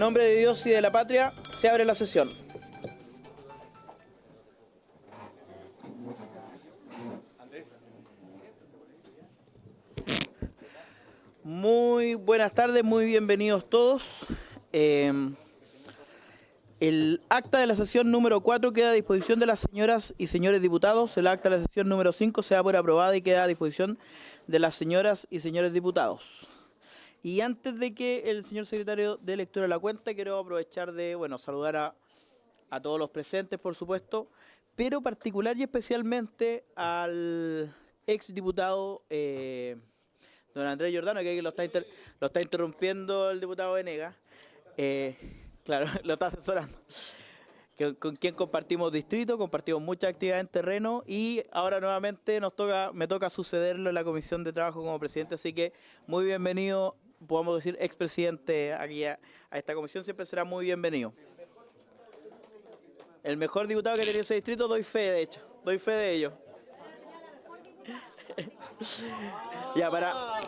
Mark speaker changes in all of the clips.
Speaker 1: nombre de Dios y de la patria, se abre la sesión. Muy buenas tardes, muy bienvenidos todos. El acta de la sesión número 4 queda a disposición de las señoras y señores diputados. El acta de la sesión número 5 se da por aprobada y queda a disposición de las señoras y señores diputados. Y antes de que el señor secretario dé lectura de la cuenta, quiero aprovechar de saludar a todos los presentes, por supuesto, pero particular y especialmente al exdiputado don Andrés Giordano, que lo está interrumpiendo el diputado Venegas. Claro, lo está asesorando. Con quien compartimos distrito, compartimos muchas actividades en terreno y ahora nuevamente me toca sucederlo en la Comisión de Trabajo como presidente, así que muy bienvenido, podemos decir expresidente aquí a esta comisión, siempre será muy bienvenido. El mejor diputado que tenía ese distrito, doy fe de ello. Ya,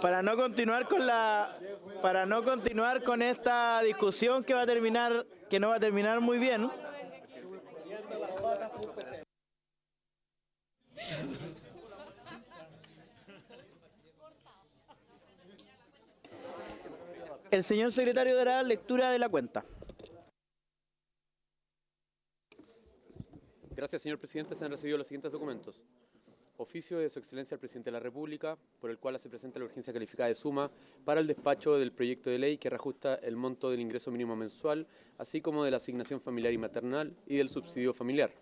Speaker 1: para no continuar con esta discusión que no va a terminar muy bien. El señor secretario dará lectura de la cuenta.
Speaker 2: Gracias, señor presidente. Se han recibido los siguientes documentos. Oficio de su excelencia el presidente de la República, por el cual se presenta la urgencia calificada de suma para el despacho del proyecto de ley que reajusta el monto del ingreso mínimo mensual, así como de la asignación familiar y maternal y del subsidio familiar.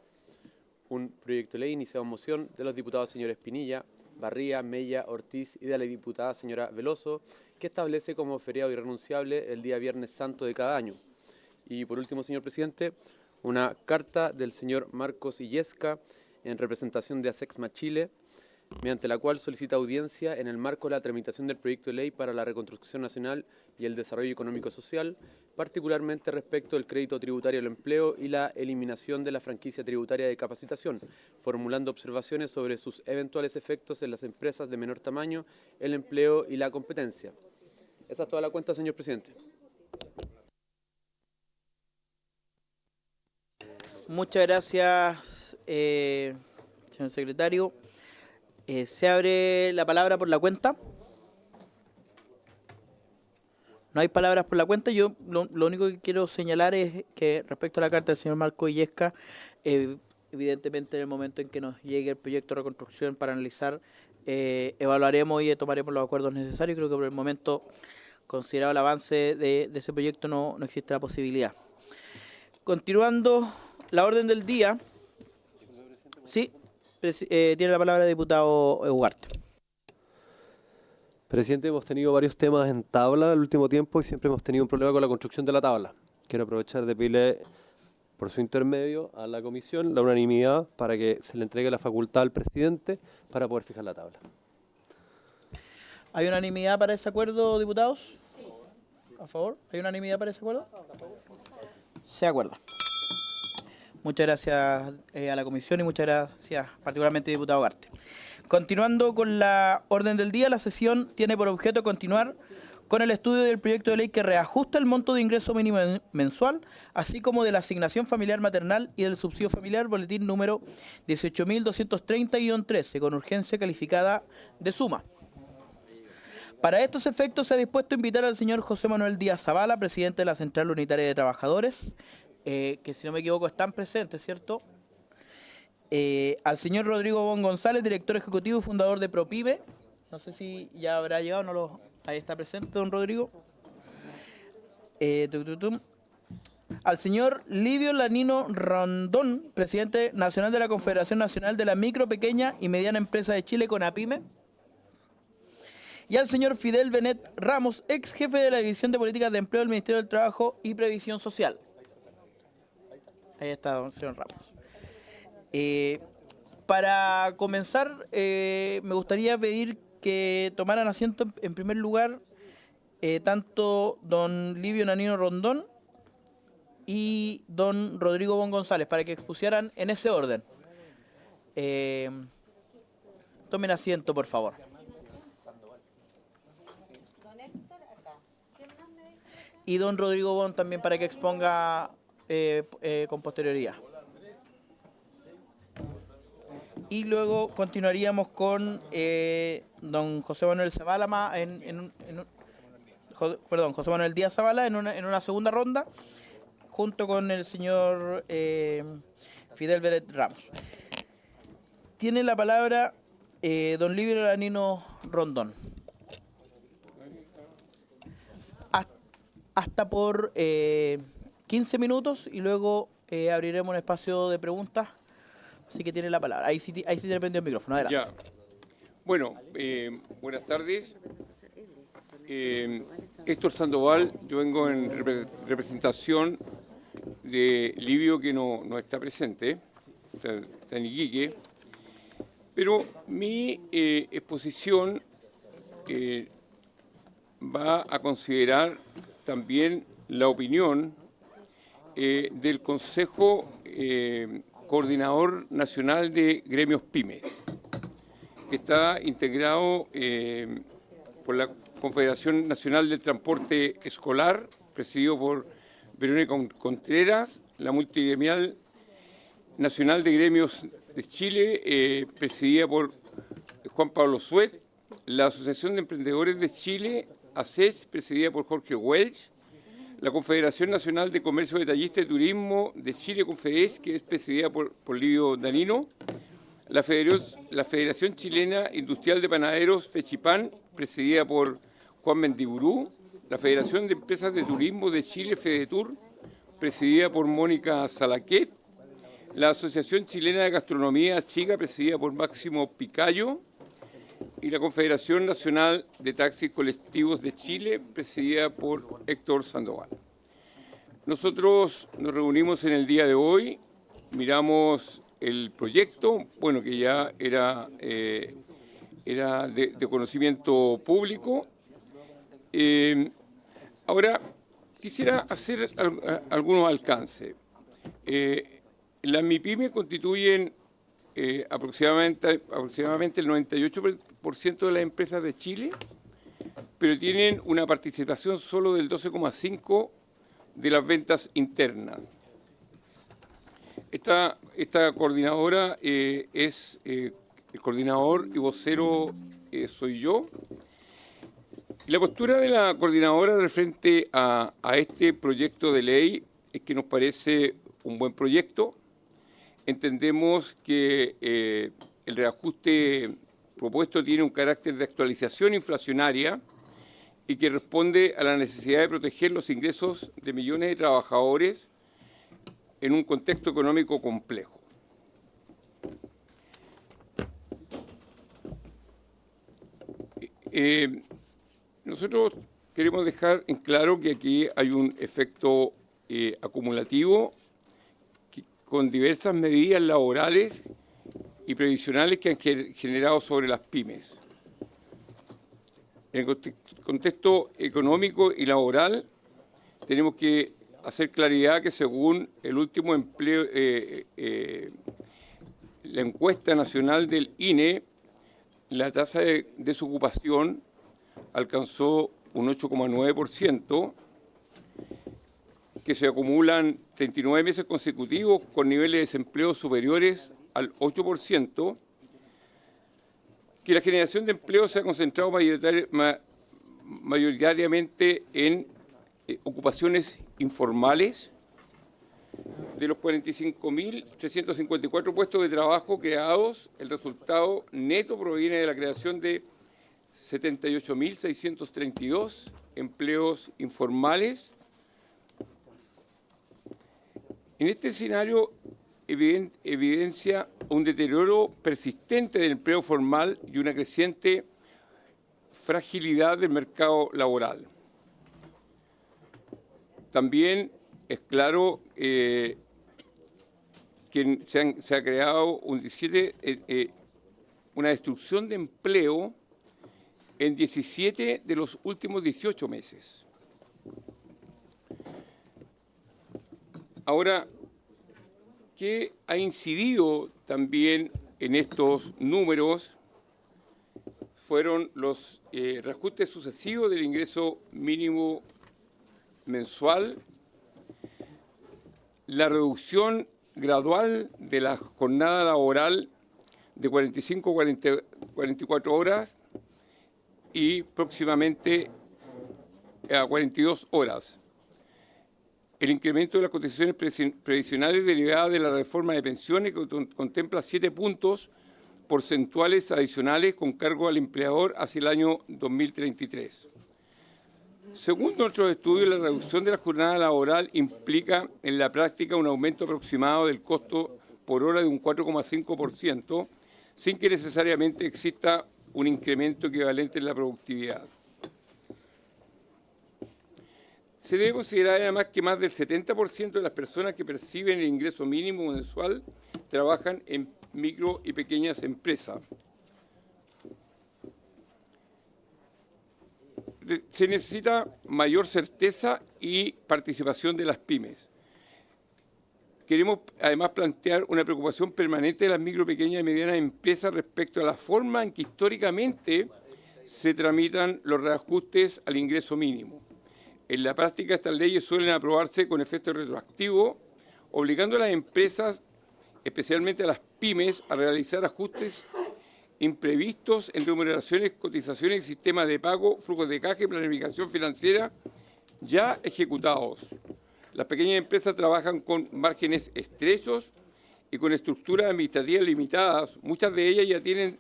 Speaker 2: Un proyecto de ley iniciado en moción de los diputados señores Pinilla, Barría, Mella, Ortiz y de la diputada señora Veloso, que establece como feriado irrenunciable el día Viernes Santo de cada año. Y por último, señor presidente, una carta del señor Marcos Illesca en representación de ASEXMA Chile, mediante la cual solicita audiencia en el marco de la tramitación del proyecto de ley para la reconstrucción nacional y el desarrollo económico-social, particularmente respecto del crédito tributario al empleo y la eliminación de la franquicia tributaria de capacitación, formulando observaciones sobre sus eventuales efectos en las empresas de menor tamaño, el empleo y la competencia. Esa es toda la cuenta, señor presidente.
Speaker 1: Muchas gracias, señor secretario. Se abre la palabra por la cuenta. No hay palabras por la cuenta. Yo lo único que quiero señalar es que respecto a la carta del señor Marco Illesca, evidentemente en el momento en que nos llegue el proyecto de reconstrucción para analizar, evaluaremos y tomaremos los acuerdos necesarios. Creo que por el momento, considerado el avance de ese proyecto, no existe la posibilidad. Continuando la orden del día. Sí, tiene la palabra el diputado Ugarte.
Speaker 3: Presidente, hemos tenido varios temas en tabla el último tiempo y siempre hemos tenido un problema con la construcción de la tabla. Quiero aprovechar de pedirle, por su intermedio, a la comisión la unanimidad para que se le entregue la facultad al presidente para poder fijar la tabla.
Speaker 1: ¿Hay unanimidad para ese acuerdo, diputados? Sí. ¿A favor? ¿Hay unanimidad para ese acuerdo? Se acuerda. Muchas gracias a la comisión y muchas gracias particularmente, diputado Ugarte. Continuando con la orden del día, la sesión tiene por objeto continuar con el estudio del proyecto de ley que reajusta el monto de ingreso mínimo mensual, así como de la asignación familiar maternal y del subsidio familiar, boletín número 18.230-13, con urgencia calificada de suma. Para estos efectos se ha dispuesto a invitar al señor José Manuel Díaz Zavala, presidente de la Central Unitaria de Trabajadores, que si no me equivoco están presentes, ¿cierto? Al señor Rodrigo Bon González, director ejecutivo y fundador de ProPyme. No sé si ya habrá llegado, ahí está presente don Rodrigo. Al señor Livio Lanino Rondón, presidente nacional de la Confederación Nacional de la Micro, Pequeña y Mediana Empresa de Chile, CONAPYME. Y al señor Fidel Benet Ramos, ex jefe de la División de Políticas de Empleo del Ministerio del Trabajo y Previsión Social. Ahí está don señor Ramos. Para comenzar, me gustaría pedir que tomaran asiento en primer lugar tanto don Livio Nanino Rondón y don Rodrigo Bon González, para que expusieran en ese orden. Tomen asiento, por favor. y don Rodrigo Bon también para que exponga con posterioridad. Y luego continuaríamos con don José Manuel Zavala José Manuel Díaz Zavala en una segunda ronda, junto con el señor Fidel Beret Ramos. Tiene la palabra don Livio Lanino Rondón. Hasta por 15 minutos y luego abriremos un espacio de preguntas. Así que tiene la palabra. Ahí sí te prendió el micrófono. Adelante.
Speaker 4: Ya. Bueno, buenas tardes. Héctor Sandoval, yo vengo en representación de Livio, que no está presente, está en Iquique, pero mi exposición va a considerar también la opinión del Consejo Coordinador Nacional de Gremios Pymes, que está integrado por la Confederación Nacional del Transporte Escolar, presidido por Verónica Contreras, la Multigremial Nacional de Gremios de Chile, presidida por Juan Pablo Suet, la Asociación de Emprendedores de Chile, ACES, presidida por Jorge Welch, la Confederación Nacional de Comercio Detallista y Turismo de Chile, Confedes, que es presidida por Livio Danino, la Federación Chilena Industrial de Panaderos, FECHIPAN, presidida por Juan Mendiburú, la Federación de Empresas de Turismo de Chile, FEDETUR, presidida por Mónica Salaquet, la Asociación Chilena de Gastronomía Chica, presidida por Máximo Picayo, y la Confederación Nacional de Taxis Colectivos de Chile, presidida por Héctor Sandoval. Nosotros nos reunimos en el día de hoy, miramos el proyecto, bueno, que ya era de conocimiento público. Ahora, quisiera hacer algunos alcances. Las MIPYME constituyen aproximadamente el 98% de las empresas de Chile, pero tienen una participación solo del 12,5% de las ventas internas. Esta coordinadora es el coordinador y vocero soy yo. La postura de la coordinadora referente a este proyecto de ley es que nos parece un buen proyecto. Entendemos que el reajuste propuesto tiene un carácter de actualización inflacionaria y que responde a la necesidad de proteger los ingresos de millones de trabajadores en un contexto económico complejo. Nosotros queremos dejar en claro que aquí hay un efecto acumulativo con diversas medidas laborales y previsionales que han generado sobre las pymes. En el contexto económico y laboral tenemos que hacer claridad que según el último empleo, la encuesta nacional del INE, la tasa de desocupación alcanzó un 8,9%, que se acumulan 39 meses consecutivos con niveles de desempleo superiores al 8%, que la generación de empleo se ha concentrado mayoritariamente en ocupaciones informales. De los 45.354 puestos de trabajo creados, el resultado neto proviene de la creación de 78.632 empleos informales. En este escenario evidencia un deterioro persistente del empleo formal y una creciente fragilidad del mercado laboral. También es claro que se ha creado una destrucción de empleo en 17 de los últimos 18 meses. Ahora, ¿qué ha incidido también en estos números? Fueron los reajustes sucesivos del ingreso mínimo mensual, la reducción gradual de la jornada laboral de 45 a 44 horas y próximamente a 42 horas. El incremento de las cotizaciones previsionales derivadas de la reforma de pensiones que contempla 7 puntos porcentuales adicionales con cargo al empleador hacia el año 2033. Según nuestros estudios, la reducción de la jornada laboral implica en la práctica un aumento aproximado del costo por hora de un 4,5%, sin que necesariamente exista un incremento equivalente en la productividad. Se debe considerar además que más del 70% de las personas que perciben el ingreso mínimo mensual trabajan en micro y pequeñas empresas. Se necesita mayor certeza y participación de las pymes. Queremos además plantear una preocupación permanente de las micro, pequeñas y medianas empresas respecto a la forma en que históricamente se tramitan los reajustes al ingreso mínimo. En la práctica, estas leyes suelen aprobarse con efecto retroactivo, obligando a las empresas, especialmente a las pymes, a realizar ajustes imprevistos en remuneraciones, cotizaciones y sistemas de pago, flujos de caja y planificación financiera ya ejecutados. Las pequeñas empresas trabajan con márgenes estrechos y con estructuras administrativas limitadas. Muchas de ellas ya tienen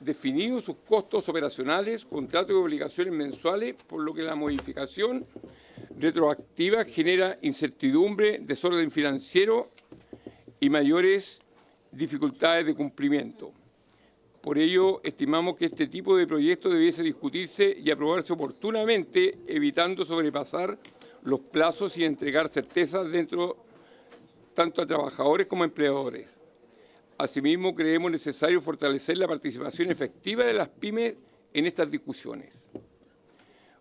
Speaker 4: definidos sus costos operacionales, contratos y obligaciones mensuales, por lo que la modificación retroactiva genera incertidumbre, desorden financiero y mayores dificultades de cumplimiento. Por ello, estimamos que este tipo de proyectos debiese discutirse y aprobarse oportunamente, evitando sobrepasar los plazos y entregar certezas dentro tanto a trabajadores como a empleadores. Asimismo, creemos necesario fortalecer la participación efectiva de las pymes en estas discusiones.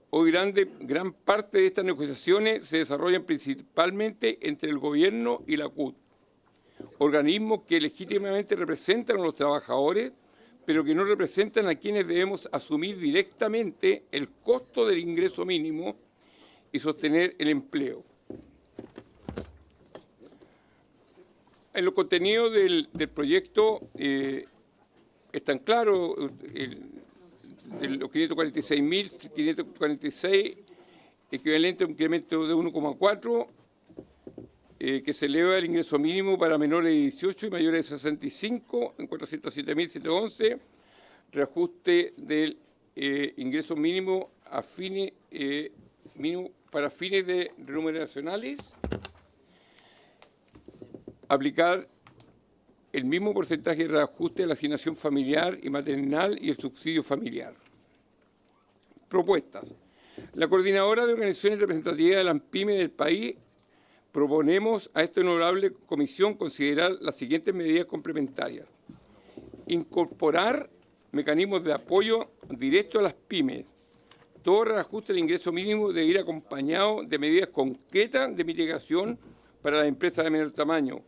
Speaker 4: Hoy gran parte de estas negociaciones se desarrollan principalmente entre el Gobierno y la CUT, organismos que legítimamente representan a los trabajadores, pero que no representan a quienes debemos asumir directamente el costo del ingreso mínimo y sostener el empleo. En los contenidos del proyecto están claros los 546.546, equivalente a un incremento de 1,4, que se eleva el ingreso mínimo para menores de 18 y mayores de 65 en 407.711, reajuste del ingreso mínimo a para fines de remuneracionales, aplicar el mismo porcentaje de reajuste a la asignación familiar y maternal y el subsidio familiar. Propuestas. La Coordinadora de Organizaciones Representativas de las pymes del país proponemos a esta honorable comisión considerar las siguientes medidas complementarias. Incorporar mecanismos de apoyo directo a las pymes. Todo reajuste del ingreso mínimo debe ir acompañado de medidas concretas de mitigación para las empresas de menor tamaño,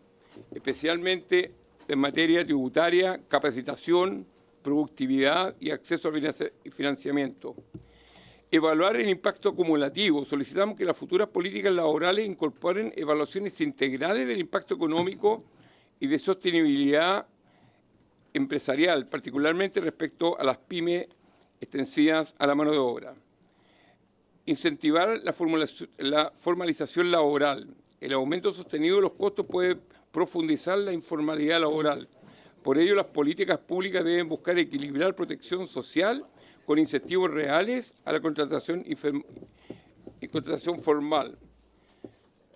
Speaker 4: especialmente en materia tributaria, capacitación, productividad y acceso al financiamiento. Evaluar el impacto acumulativo. Solicitamos que las futuras políticas laborales incorporen evaluaciones integrales del impacto económico y de sostenibilidad empresarial, particularmente respecto a las pymes extensidas a la mano de obra. Incentivar la formalización laboral. El aumento sostenido de los costos puede profundizar la informalidad laboral. Por ello, las políticas públicas deben buscar equilibrar protección social con incentivos reales a la contratación formal.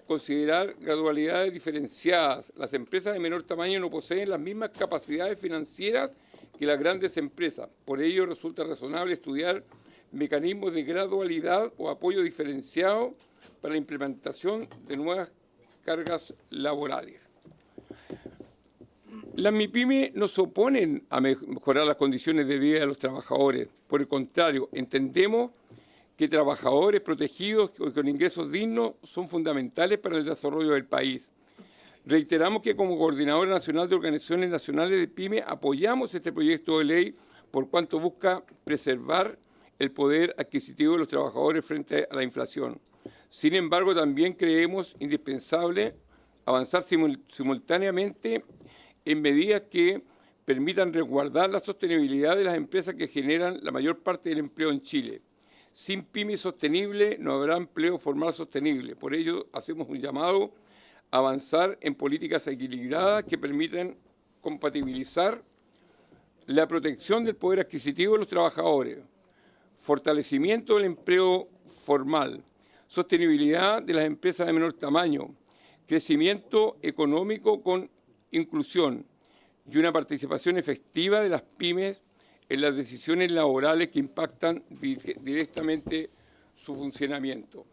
Speaker 4: Considerar gradualidades diferenciadas. Las empresas de menor tamaño no poseen las mismas capacidades financieras que las grandes empresas. Por ello, resulta razonable estudiar mecanismos de gradualidad o apoyo diferenciado para la implementación de nuevas cargas laborales. Las MIPYME no se oponen a mejorar las condiciones de vida de los trabajadores. Por el contrario, entendemos que trabajadores protegidos y con ingresos dignos son fundamentales para el desarrollo del país. Reiteramos que como Coordinadora Nacional de Organizaciones Nacionales de PYME apoyamos este proyecto de ley por cuanto busca preservar el poder adquisitivo de los trabajadores frente a la inflación. Sin embargo, también creemos indispensable avanzar simultáneamente en medidas que permitan resguardar la sostenibilidad de las empresas que generan la mayor parte del empleo en Chile. Sin pymes sostenible no habrá empleo formal sostenible. Por ello, hacemos un llamado a avanzar en políticas equilibradas que permitan compatibilizar la protección del poder adquisitivo de los trabajadores, fortalecimiento del empleo formal, sostenibilidad de las empresas de menor tamaño, crecimiento económico con inclusión y una participación efectiva de las pymes en las decisiones laborales que impactan directamente su funcionamiento.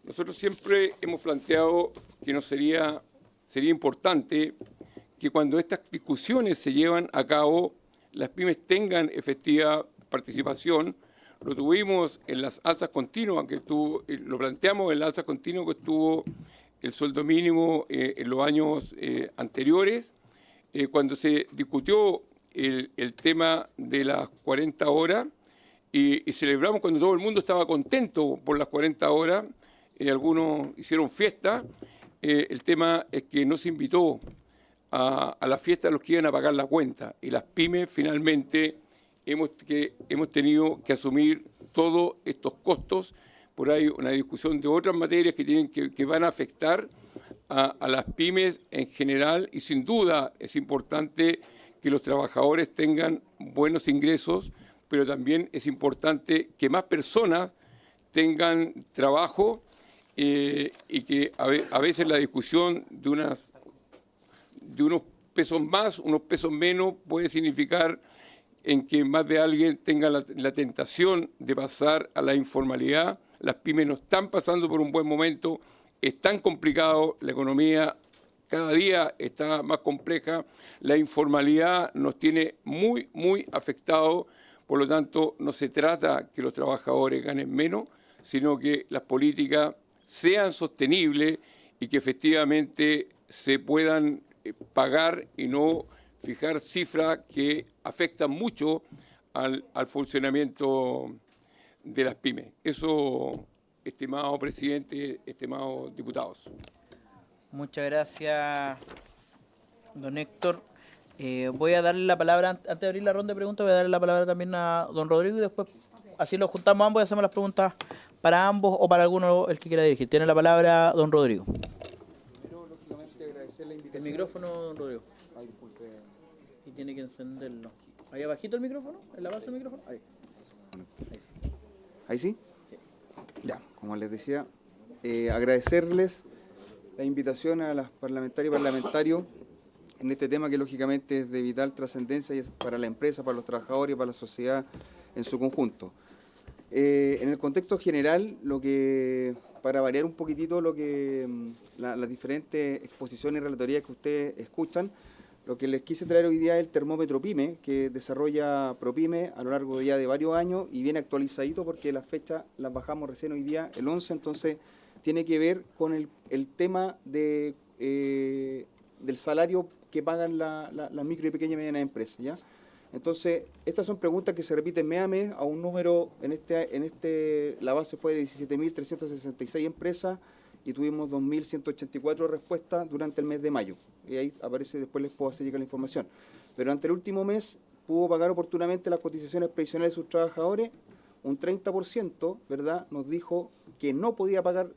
Speaker 4: Nosotros siempre hemos planteado que sería importante que cuando estas discusiones se llevan a cabo, las pymes tengan efectiva participación. Lo tuvimos en las alzas continuas, lo planteamos en las alzas continuas que estuvo el sueldo mínimo en los años anteriores, cuando se discutió el tema de las 40 horas y celebramos cuando todo el mundo estaba contento por las 40 horas, algunos hicieron fiesta, el tema es que no se invitó a la fiesta a los que iban a pagar la cuenta y las pymes finalmente hemos tenido que asumir todos estos costos. Por ahí una discusión de otras materias que van a afectar a las pymes en general y sin duda es importante que los trabajadores tengan buenos ingresos, pero también es importante que más personas tengan trabajo y que a veces la discusión de unos pesos más, unos pesos menos puede significar en que más de alguien tenga la tentación de pasar a la informalidad. Las pymes no están pasando por un buen momento, es tan complicado, la economía cada día está más compleja, la informalidad nos tiene muy, muy afectados, por lo tanto no se trata que los trabajadores ganen menos, sino que las políticas sean sostenibles y que efectivamente se puedan pagar y no fijar cifras que afectan mucho al funcionamiento de las pymes. Eso, estimado presidente, estimados diputados.
Speaker 1: Muchas gracias, don Héctor. Voy a darle la palabra, antes de abrir la ronda de preguntas, voy a darle la palabra también a don Rodrigo y después así lo juntamos ambos y hacemos las preguntas para ambos o para alguno el que quiera dirigir. Tiene la palabra don Rodrigo.
Speaker 5: Primero, lógicamente, agradecer la
Speaker 1: El
Speaker 5: invitación.
Speaker 1: micrófono, don Rodrigo.
Speaker 5: Ay, disculpe.
Speaker 1: Y tiene que encenderlo. ¿Ahí abajito el micrófono? ¿En la base del micrófono? Ahí. Ahí sí.
Speaker 5: ¿Ahí sí? Sí. Ya, como les decía, agradecerles la invitación a las parlamentarias y parlamentarios en este tema que lógicamente es de vital trascendencia y es para la empresa, para los trabajadores y para la sociedad en su conjunto. En el contexto general, para variar un poquitito las diferentes exposiciones y relatorías que ustedes escuchan, lo que les quise traer hoy día es el termómetro PYME, que desarrolla ProPyme a lo largo ya de varios años y viene actualizadito porque las fechas las bajamos recién hoy día, el 11, entonces tiene que ver con el tema del salario que pagan las micro y pequeñas y medianas empresas, ¿ya? Entonces, estas son preguntas que se repiten mes a mes a un número, la base fue de 17.366 empresas y tuvimos 2.184 respuestas durante el mes de mayo. Y ahí aparece, después les puedo hacer llegar la información. Pero durante el último mes pudo pagar oportunamente las cotizaciones previsionales de sus trabajadores. Un 30%, ¿verdad?, nos dijo que no podía pagar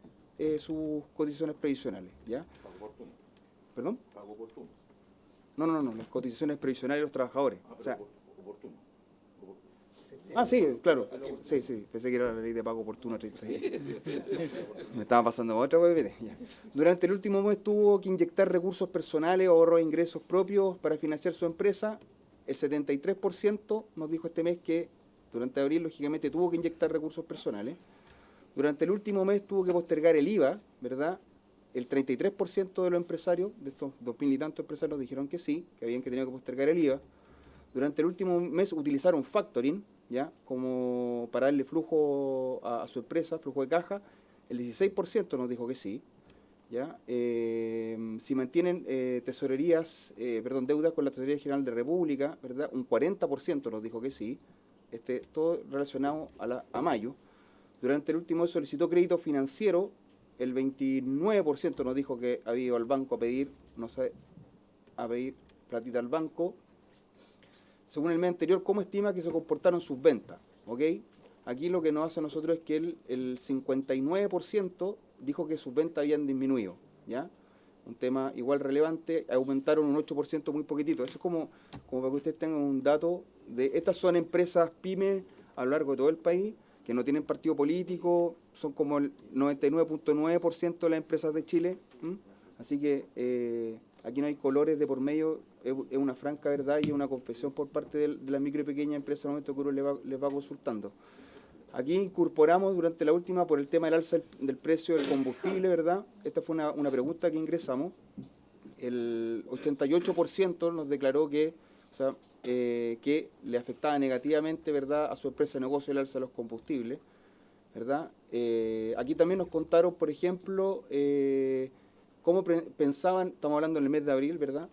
Speaker 5: sus cotizaciones previsionales, ¿ya?
Speaker 6: Pago oportuno.
Speaker 5: ¿Perdón?
Speaker 6: Pago oportuno.
Speaker 5: No, las cotizaciones previsionales de los trabajadores.
Speaker 6: Ah, pero
Speaker 5: O sea,
Speaker 6: oportuno.
Speaker 5: sí, claro. Sí, pensé que era la ley de pago oportuno 30 días. Me estaba pasando otra vez. Durante el último mes tuvo que inyectar recursos personales o ahorros de ingresos propios para financiar su empresa. El 73% nos dijo este mes que durante abril, lógicamente, tuvo que inyectar recursos personales. Durante el último mes tuvo que postergar el IVA, ¿verdad? El 33% de los empresarios, de estos 2.000 y tantos empresarios, dijeron que sí, que habían que tener que postergar el IVA. Durante el último mes utilizaron factoring, ¿ya?, como para darle flujo a su empresa, flujo de caja. El 16% nos dijo que sí, ¿ya? Si mantienen deudas con la Tesorería General de la República, ¿verdad?, un 40% nos dijo que sí, todo relacionado a mayo. Durante el último mes solicitó crédito financiero el 29% nos dijo que había ido al banco a pedir, no sé, a pedir platita al banco. Según el mes anterior, ¿cómo estima que se comportaron sus ventas? ¿Ok? Aquí lo que nos hace a nosotros es que el 59% dijo que sus ventas habían disminuido, ¿ya? Un tema igual relevante, aumentaron un 8% muy poquitito. Eso es como para que ustedes tengan un dato de... Estas son empresas pymes a lo largo de todo el país, que no tienen partido político, son como el 99.9% de las empresas de Chile. Así que aquí no hay colores de por medio, es una franca verdad y una confesión por parte de las micro y pequeñas empresas al momento que uno les va consultando. Aquí incorporamos durante la última por el tema del alza del precio del combustible, ¿verdad? Esta fue una pregunta que ingresamos. El 88% nos declaró que, que le afectaba negativamente, ¿verdad?, a su empresa de negocio el alza de los combustibles, ¿verdad? Aquí también nos contaron, por ejemplo, cómo pensaban, estamos hablando en el mes de abril, ¿verdad?,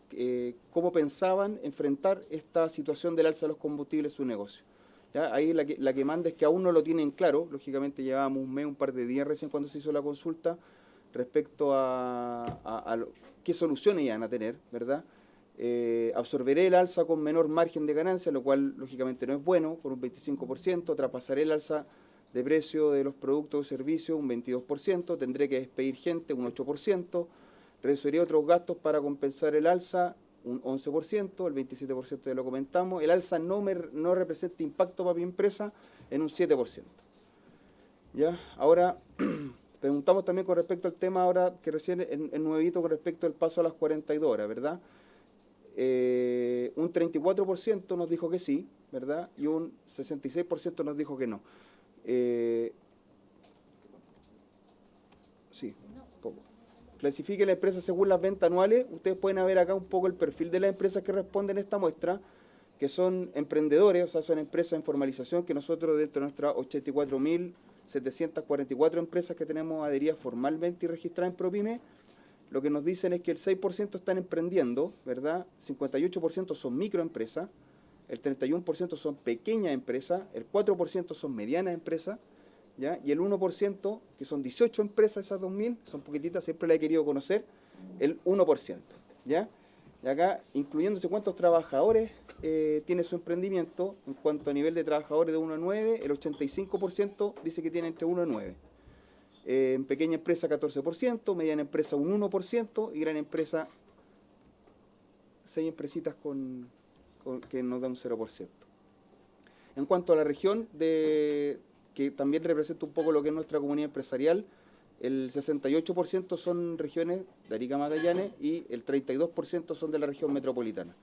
Speaker 5: cómo pensaban enfrentar esta situación del alza de los combustibles en su negocio. ¿Ya? Ahí la que manda es que aún no lo tienen claro, lógicamente llevábamos un mes, un par de días recién cuando se hizo la consulta, respecto a qué soluciones iban a tener, ¿verdad? Absorberé el alza con menor margen de ganancia, lo cual lógicamente no es bueno, por un 25%, traspasaré el alza de precio de los productos o servicios un 22%, tendré que despedir gente un 8%, reduciré otros gastos para compensar el alza un 11%, el 27% ya lo comentamos, el alza no representa impacto para mi empresa en un 7%. ¿Ya? Ahora, preguntamos también con respecto al tema ahora que recién en nuevito con respecto al paso a las 42 horas, ¿verdad? Un 34% nos dijo que sí, ¿verdad? Y un 66% nos dijo que no. Sí, poco. Clasifique la empresa según las ventas anuales. Ustedes pueden ver acá un poco el perfil de las empresas que responden a esta muestra, que son emprendedores, o sea, son empresas en formalización, que nosotros dentro de nuestras 84.744 empresas que tenemos adheridas formalmente y registradas en ProPyme, lo que nos dicen es que el 6% están emprendiendo, ¿verdad? 58% son microempresas, el 31% son pequeñas empresas, el 4% son medianas empresas, ¿ya? Y el 1%, que son 18 empresas, esas 2.000, son poquititas, siempre la he querido conocer, el 1%, ¿ya? Y acá, incluyéndose cuántos trabajadores tiene su emprendimiento, en cuanto a nivel de trabajadores de 1 a 9, el 85% dice que tiene entre 1 y 9. En pequeña empresa 14%, mediana empresa un 1% y gran empresa 6 empresitas que nos da un 0%. En cuanto a la región que también representa un poco lo que es nuestra comunidad empresarial, el 68% son regiones de Arica, Magallanes y el 32% son de la región metropolitana.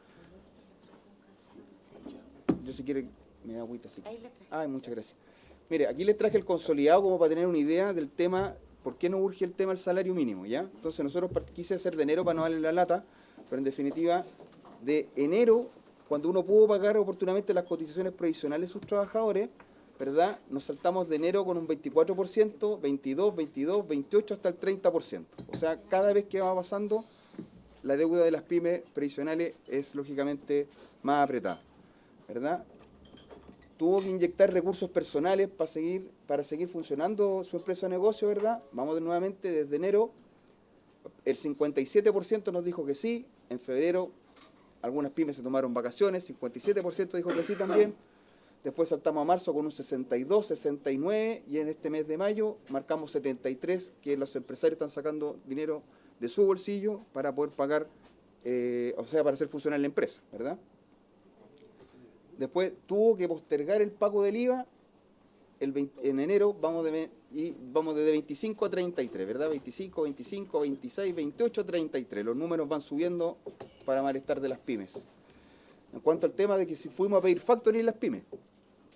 Speaker 5: Yo si quiere, me da agüita así. Ay, muchas gracias. Mire, aquí les traje el consolidado como para tener una idea del tema, por qué no urge el tema del salario mínimo, ¿ya? Entonces nosotros quise hacer de enero para no darle la lata, pero en definitiva, de enero, cuando uno pudo pagar oportunamente las cotizaciones provisionales de sus trabajadores, ¿verdad? Nos saltamos de enero con un 24%, 22, 22, 28 hasta el 30%. O sea, cada vez que va pasando, la deuda de las pymes previsionales es lógicamente más apretada, ¿verdad? Tuvo que inyectar recursos personales para seguir funcionando su empresa de negocio, ¿verdad? Vamos nuevamente desde enero, el 57% nos dijo que sí, en febrero algunas pymes se tomaron vacaciones, 57% dijo que sí también. Después saltamos a marzo con un 62, 69 y en este mes de mayo marcamos 73, que los empresarios están sacando dinero de su bolsillo para poder pagar, o sea, para hacer funcionar la empresa, ¿verdad? Después tuvo que postergar el pago del IVA, en enero vamos desde 25 a 33, ¿verdad? 25, 25, 26, 28, 33. Los números van subiendo para malestar de las pymes. En cuanto al tema de que si fuimos a pedir factoring las pymes,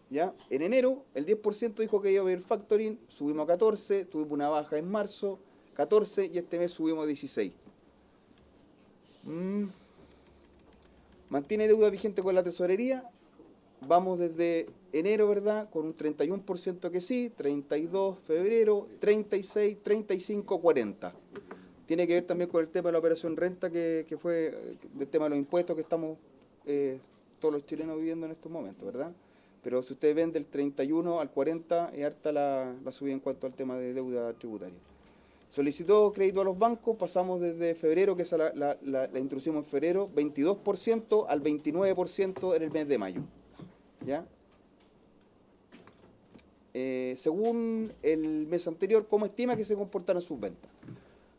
Speaker 5: ¿ya? En enero el 10% dijo que iba a pedir factoring, subimos a 14, tuvimos una baja en marzo, 14 y este mes subimos a 16. Mantiene deuda vigente con la tesorería, vamos desde enero, ¿verdad? Con un 31% que sí, 32 febrero, 36, 35, 40. Tiene que ver también con el tema de la operación renta, que fue del tema de los impuestos que estamos todos los chilenos viviendo en estos momentos, ¿verdad? Pero si ustedes ven del 31 al 40, es harta la subida en cuanto al tema de deuda tributaria. Solicitó crédito a los bancos, pasamos desde febrero, que esa la introducimos en febrero, 22% al 29% en el mes de mayo. ¿Ya? Según el mes anterior, ¿cómo estima que se comportaron sus ventas?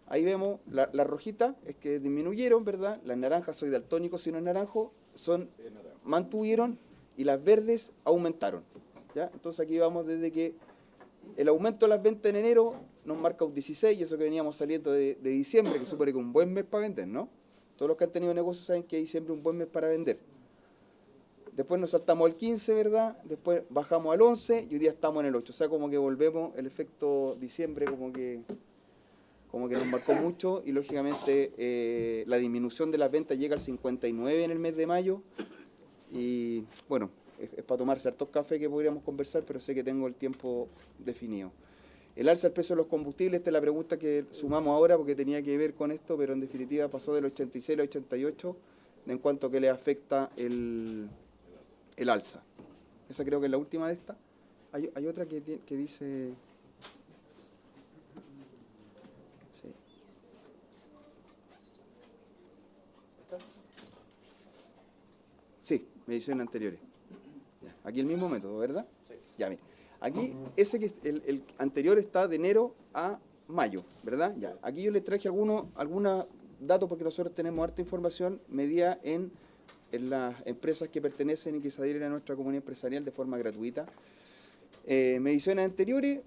Speaker 5: Ahí vemos, la rojita es que disminuyeron, ¿verdad? Las naranjas, soy daltónico, si no es naranjo, mantuvieron, y las verdes aumentaron. ¿Ya? Entonces aquí vamos desde que el aumento de las ventas en enero nos marca un 16, y eso que veníamos saliendo de diciembre, que supone que un buen mes para vender, ¿no? Todos los que han tenido negocios saben que diciembre es un buen mes para vender. Después nos saltamos al 15, ¿verdad? Después bajamos al 11 y hoy día estamos en el 8. O sea, como que volvemos, el efecto diciembre como que nos marcó mucho, y lógicamente la disminución de las ventas llega al 59 en el mes de mayo. Y bueno, es para tomarse hartos cafés que podríamos conversar, pero sé que tengo el tiempo definido. El alza del precio de los combustibles, esta es la pregunta que sumamos ahora porque tenía que ver con esto, pero en definitiva pasó del 86 al 88 en cuanto que le afecta el alza. Esa creo que es la última de esta. Hay otra que dice... Sí. Sí, mediciones anteriores. Ya, aquí el mismo método, ¿verdad? Sí. Ya, mira. Aquí, el anterior está de enero a mayo, ¿verdad? Ya. Aquí yo les traje algunos datos porque nosotros tenemos harta información medida en las empresas que pertenecen y que se adhieren a nuestra comunidad empresarial de forma gratuita. Mediciones anteriores,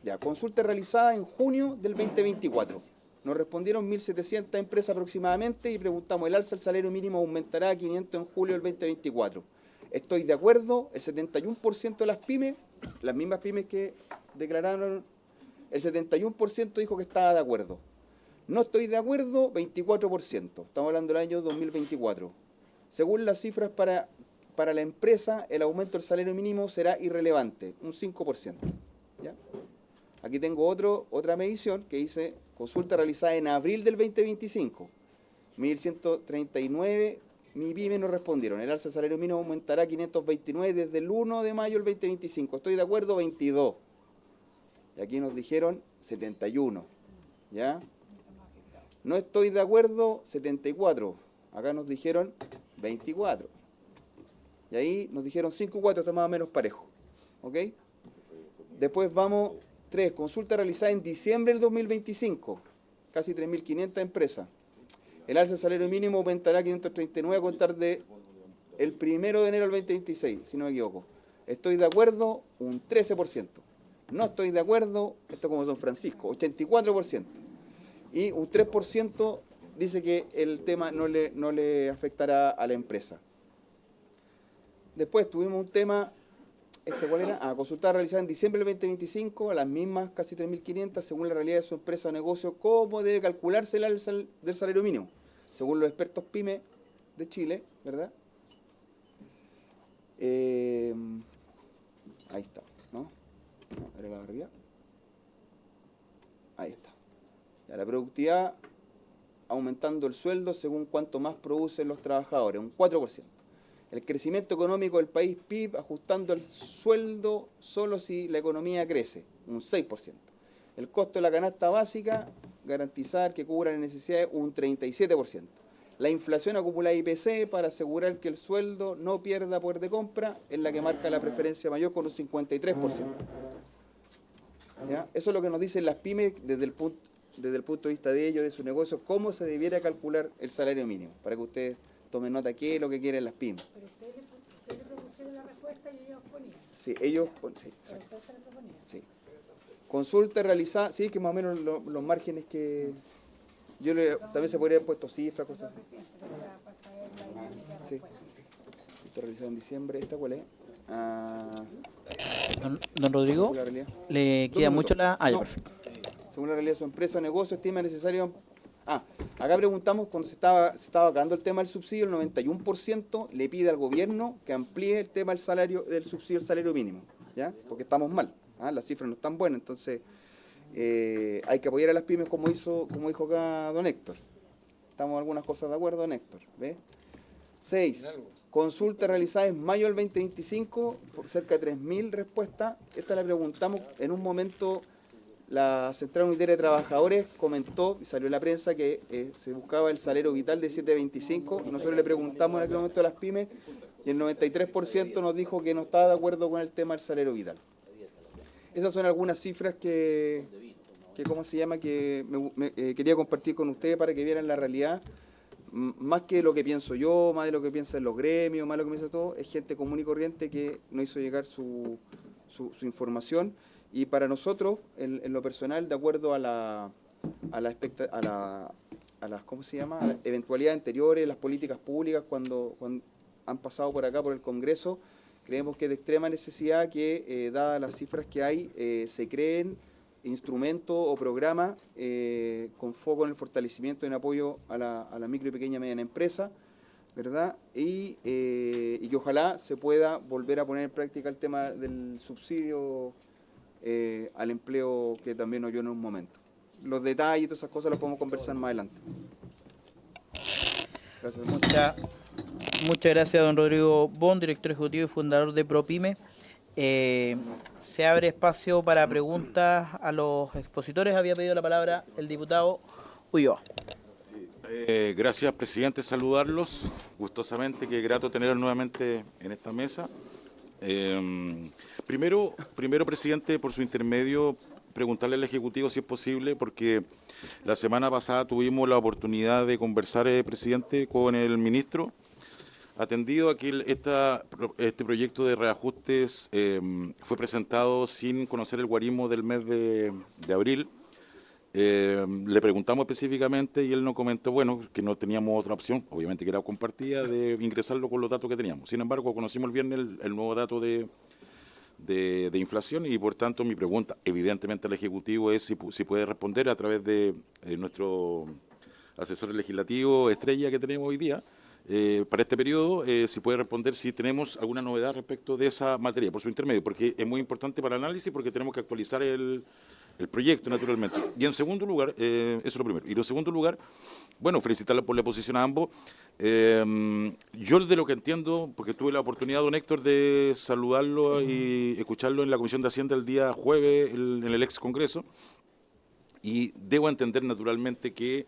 Speaker 5: ya, consulta realizada en junio del 2024. Nos respondieron 1.700 empresas aproximadamente y preguntamos, ¿el alza del salario mínimo aumentará a 500 en julio del 2024? Estoy de acuerdo, el 71% de las pymes, las mismas pymes que declararon, el 71% dijo que estaba de acuerdo. No estoy de acuerdo, 24%. Estamos hablando del año 2024. Según las cifras para la empresa, el aumento del salario mínimo será irrelevante, un 5%. ¿Ya? Aquí tengo otra medición que dice, consulta realizada en abril del 2025. 1.139 pymes nos respondieron. El alza del salario mínimo aumentará a 529 desde el 1 de mayo del 2025. Estoy de acuerdo, 22. Y aquí nos dijeron 71. ¿Ya? No estoy de acuerdo, 74. Acá nos dijeron 24. Y ahí nos dijeron 5 y 4, está más o menos parejo. ¿Ok? Después vamos, 3. Consulta realizada en diciembre del 2025. Casi 3.500 empresas. El alza del salario mínimo aumentará a 539 a contar de el 1 de enero del 2026, si no me equivoco. Estoy de acuerdo, un 13%. No estoy de acuerdo, esto como San Francisco, 84%. Y un 3% dice que el tema no le afectará a la empresa. Después tuvimos un tema, ¿cuál era? Consulta realizada en diciembre del 2025, a las mismas casi 3.500, según la realidad de su empresa o negocio, ¿cómo debe calcularse el alza del salario mínimo? Según los expertos PYME de Chile, ¿verdad? Ahí está, ¿no? ¿Era la de arriba? Ahí está. Ya, la productividad aumentando el sueldo según cuánto más producen los trabajadores, un 4%. El crecimiento económico del país, PIB, ajustando el sueldo solo si la economía crece, un 6%. El costo de la canasta básica, garantizar que cubra las necesidades, un 37%. La inflación acumulada IPC para asegurar que el sueldo no pierda poder de compra, es la que marca la preferencia mayor con un 53%. ¿Ya? Eso es lo que nos dicen las pymes desde el punto de vista de ellos, de su negocio, cómo se debiera calcular el salario mínimo, para que ustedes tomen nota qué es lo que quieren las pymes.
Speaker 6: Pero ustedes le propusieron la respuesta y ellos ponían.
Speaker 5: Sí, ellos sí,
Speaker 6: Pero
Speaker 5: exacto.
Speaker 6: ustedes se la proponían.
Speaker 5: Sí. Consulta realizada, sí, que más o menos los márgenes que... también se podría haber puesto cifras, cosas.
Speaker 6: Presidente, pero para saber la dinámica de
Speaker 5: Sí.
Speaker 6: respuesta.
Speaker 5: Esto realizado en diciembre, ¿esta cuál es?
Speaker 1: Don Rodrigo,
Speaker 5: según la realidad.
Speaker 1: le
Speaker 5: Dos
Speaker 1: queda
Speaker 5: minutos.
Speaker 1: mucho la... Ah, ya,
Speaker 5: No.
Speaker 1: perfecto.
Speaker 5: Según la realidad de su empresa o negocio, estima necesario... acá preguntamos, cuando se estaba acabando el tema del subsidio, el 91% le pide al gobierno que amplíe el tema del subsidio al salario mínimo, ¿ya? Porque estamos mal, las cifras no están buenas, entonces hay que apoyar a las pymes como dijo acá don Héctor. Estamos en algunas cosas de acuerdo, don Héctor, ¿ve? 6. Consulta realizada en mayo del 2025, por cerca de 3.000 respuestas. Esta la preguntamos en un momento la Central Unitaria de Trabajadores comentó, y salió en la prensa, que se buscaba el salario vital de 7.25. Nosotros le preguntamos en aquel momento a las pymes y el 93% nos dijo que no estaba de acuerdo con el tema del salario vital. Esas son algunas cifras que ¿cómo se llama?, que quería compartir con ustedes para que vieran la realidad. Más que lo que pienso yo, más de lo que piensan los gremios, más de lo que piensa todo, es gente común y corriente que nos hizo llegar su información. Y para nosotros, en lo personal, de acuerdo a las ¿cómo se llama?, a las eventualidades anteriores, las políticas públicas cuando han pasado por acá por el Congreso, creemos que es de extrema necesidad que, dadas las cifras que hay, se creen instrumentos o programas con foco en el fortalecimiento y en apoyo a la micro y pequeña y mediana empresa, ¿verdad? Y que ojalá se pueda volver a poner en práctica el tema del subsidio al empleo que también oyó en un momento. Los detalles y todas esas cosas los podemos conversar más adelante. Gracias.
Speaker 1: Muchas gracias, don Rodrigo Bon, director ejecutivo y fundador de ProPyme. Se abre espacio para preguntas a los expositores. Había pedido la palabra el diputado Ulloa.
Speaker 7: Gracias, presidente, saludarlos gustosamente, qué grato tenerlos nuevamente en esta mesa. Primero, presidente, por su intermedio, preguntarle al Ejecutivo si es posible, porque la semana pasada tuvimos la oportunidad de conversar, presidente, con el ministro. Atendido a que este proyecto de reajustes fue presentado sin conocer el guarismo del mes de abril, le preguntamos específicamente y él nos comentó, bueno, que no teníamos otra opción, obviamente que era compartida, de ingresarlo con los datos que teníamos. Sin embargo, conocimos el viernes el nuevo dato de inflación y, por tanto, mi pregunta, evidentemente, al Ejecutivo es si puede responder a través de nuestro asesor legislativo estrella que tenemos hoy día, para este periodo, si puede responder si tenemos alguna novedad respecto de esa materia, por su intermedio, porque es muy importante para el análisis, porque tenemos que actualizar el proyecto, naturalmente. Y en segundo lugar, eso es lo primero. Y en segundo lugar, bueno, felicitarla por la posición a ambos. Yo de lo que entiendo, porque tuve la oportunidad, don Héctor, de saludarlo y escucharlo en la Comisión de Hacienda el día jueves en el ex Congreso, y debo entender naturalmente que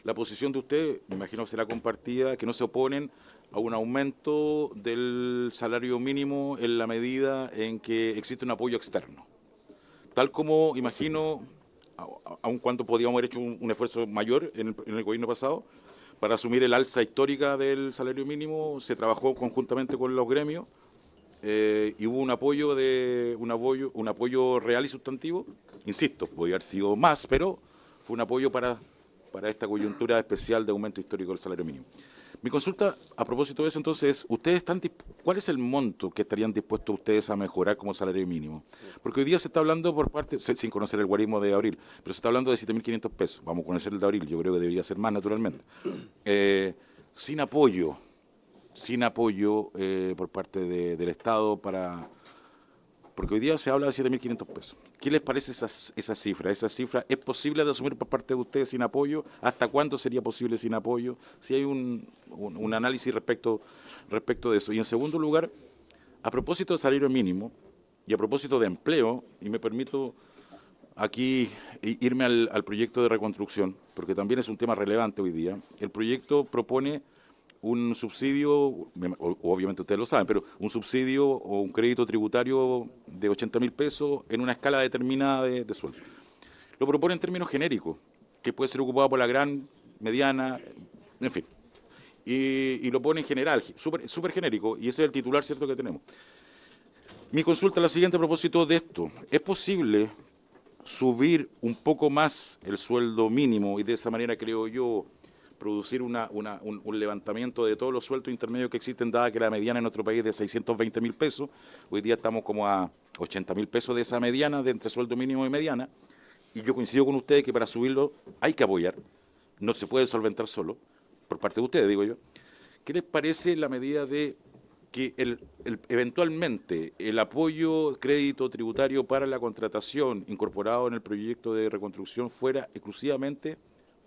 Speaker 7: la posición de usted, me imagino será compartida, que no se oponen a un aumento del salario mínimo en la medida en que existe un apoyo externo. Tal como, imagino, aun cuando podíamos haber hecho un esfuerzo mayor en el gobierno pasado, para asumir el alza histórica del salario mínimo, se trabajó conjuntamente con los gremios y hubo un apoyo real y sustantivo. Insisto, podría haber sido más, pero fue un apoyo para esta coyuntura especial de aumento histórico del salario mínimo. Mi consulta a propósito de eso, entonces, ¿cuál es el monto que estarían dispuestos ustedes a mejorar como salario mínimo? Porque hoy día se está hablando por parte, sin conocer el guarismo de abril, pero se está hablando de 7.500 pesos. Vamos a conocer el de abril, yo creo que debería ser más, naturalmente. Sin apoyo por parte del Estado porque hoy día se habla de 7.500 pesos. ¿Qué les parece esa cifra? ¿Esa cifra es posible de asumir por parte de ustedes sin apoyo? ¿Hasta cuándo sería posible sin apoyo? Si hay un análisis respecto de eso. Y en segundo lugar, a propósito de salario mínimo y a propósito de empleo, y me permito aquí irme al proyecto de reconstrucción, porque también es un tema relevante hoy día. El proyecto propone un subsidio, obviamente ustedes lo saben, pero un subsidio o un crédito tributario de 80.000 pesos en una escala determinada de sueldo. Lo propone en términos genéricos, que puede ser ocupado por la gran, mediana, en fin. Y lo pone en general, súper genérico, y ese es el titular cierto que tenemos. Mi consulta es la siguiente a propósito de esto. ¿Es posible subir un poco más el sueldo mínimo y de esa manera, creo yo, producir un levantamiento de todos los sueldos intermedios que existen, dada que la mediana en nuestro país es de 620.000 pesos, hoy día estamos como a 80.000 pesos de esa mediana, de entre sueldo mínimo y mediana, y yo coincido con ustedes que para subirlo hay que apoyar, no se puede solventar solo, por parte de ustedes, digo yo. ¿Qué les parece la medida de que eventualmente el apoyo crédito tributario para la contratación incorporado en el proyecto de reconstrucción fuera exclusivamente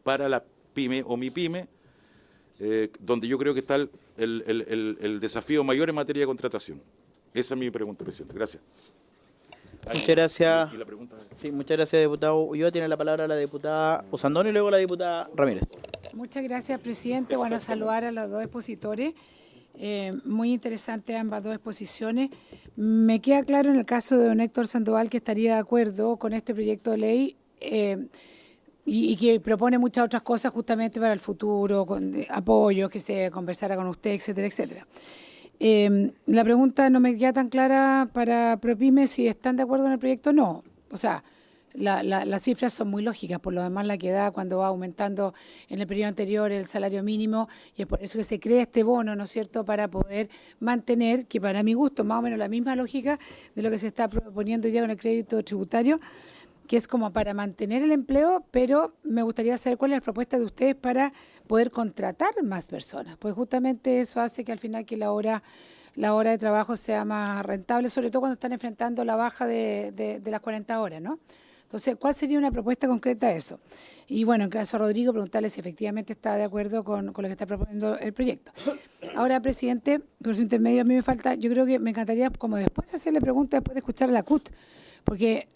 Speaker 7: para la pyme o mi pyme, donde yo creo que está el desafío mayor en materia de contratación? Esa es mi pregunta, presidente. Gracias.
Speaker 1: Muchas gracias.
Speaker 7: Y la pregunta es...
Speaker 1: Sí, muchas gracias, diputado Ulloa. Tiene la palabra la diputada Osandón y luego la diputada Ramírez.
Speaker 6: Muchas gracias, presidente. Bueno, saludar a los dos expositores. Muy interesante ambas dos exposiciones. Me queda claro en el caso de don Héctor Sandoval que estaría de acuerdo con este proyecto de ley y que propone muchas otras cosas justamente para el futuro, con apoyos, que se conversara con usted, etcétera, etcétera. La pregunta no me queda tan clara para ProPyme si están de acuerdo en el proyecto o no. O sea, las cifras son muy lógicas, por lo demás la que da cuando va aumentando en el periodo anterior el salario mínimo, y es por eso que se crea este bono, ¿no es cierto?, para poder mantener, que para mi gusto más o menos la misma lógica de lo que se está proponiendo hoy día con el crédito tributario, que es como para mantener el empleo, pero me gustaría saber cuál es la propuesta de ustedes para poder contratar más personas, pues justamente eso hace que al final que la hora de trabajo sea más rentable, sobre todo cuando están enfrentando la baja de las 40 horas, ¿no? Entonces, ¿cuál sería una propuesta concreta de eso? Y bueno, en caso de Rodrigo, preguntarle si efectivamente está de acuerdo con lo que está proponiendo el proyecto. Ahora, presidente, por su intermedio a mí me falta, yo creo que me encantaría como después hacerle preguntas después de escuchar a la CUT, porque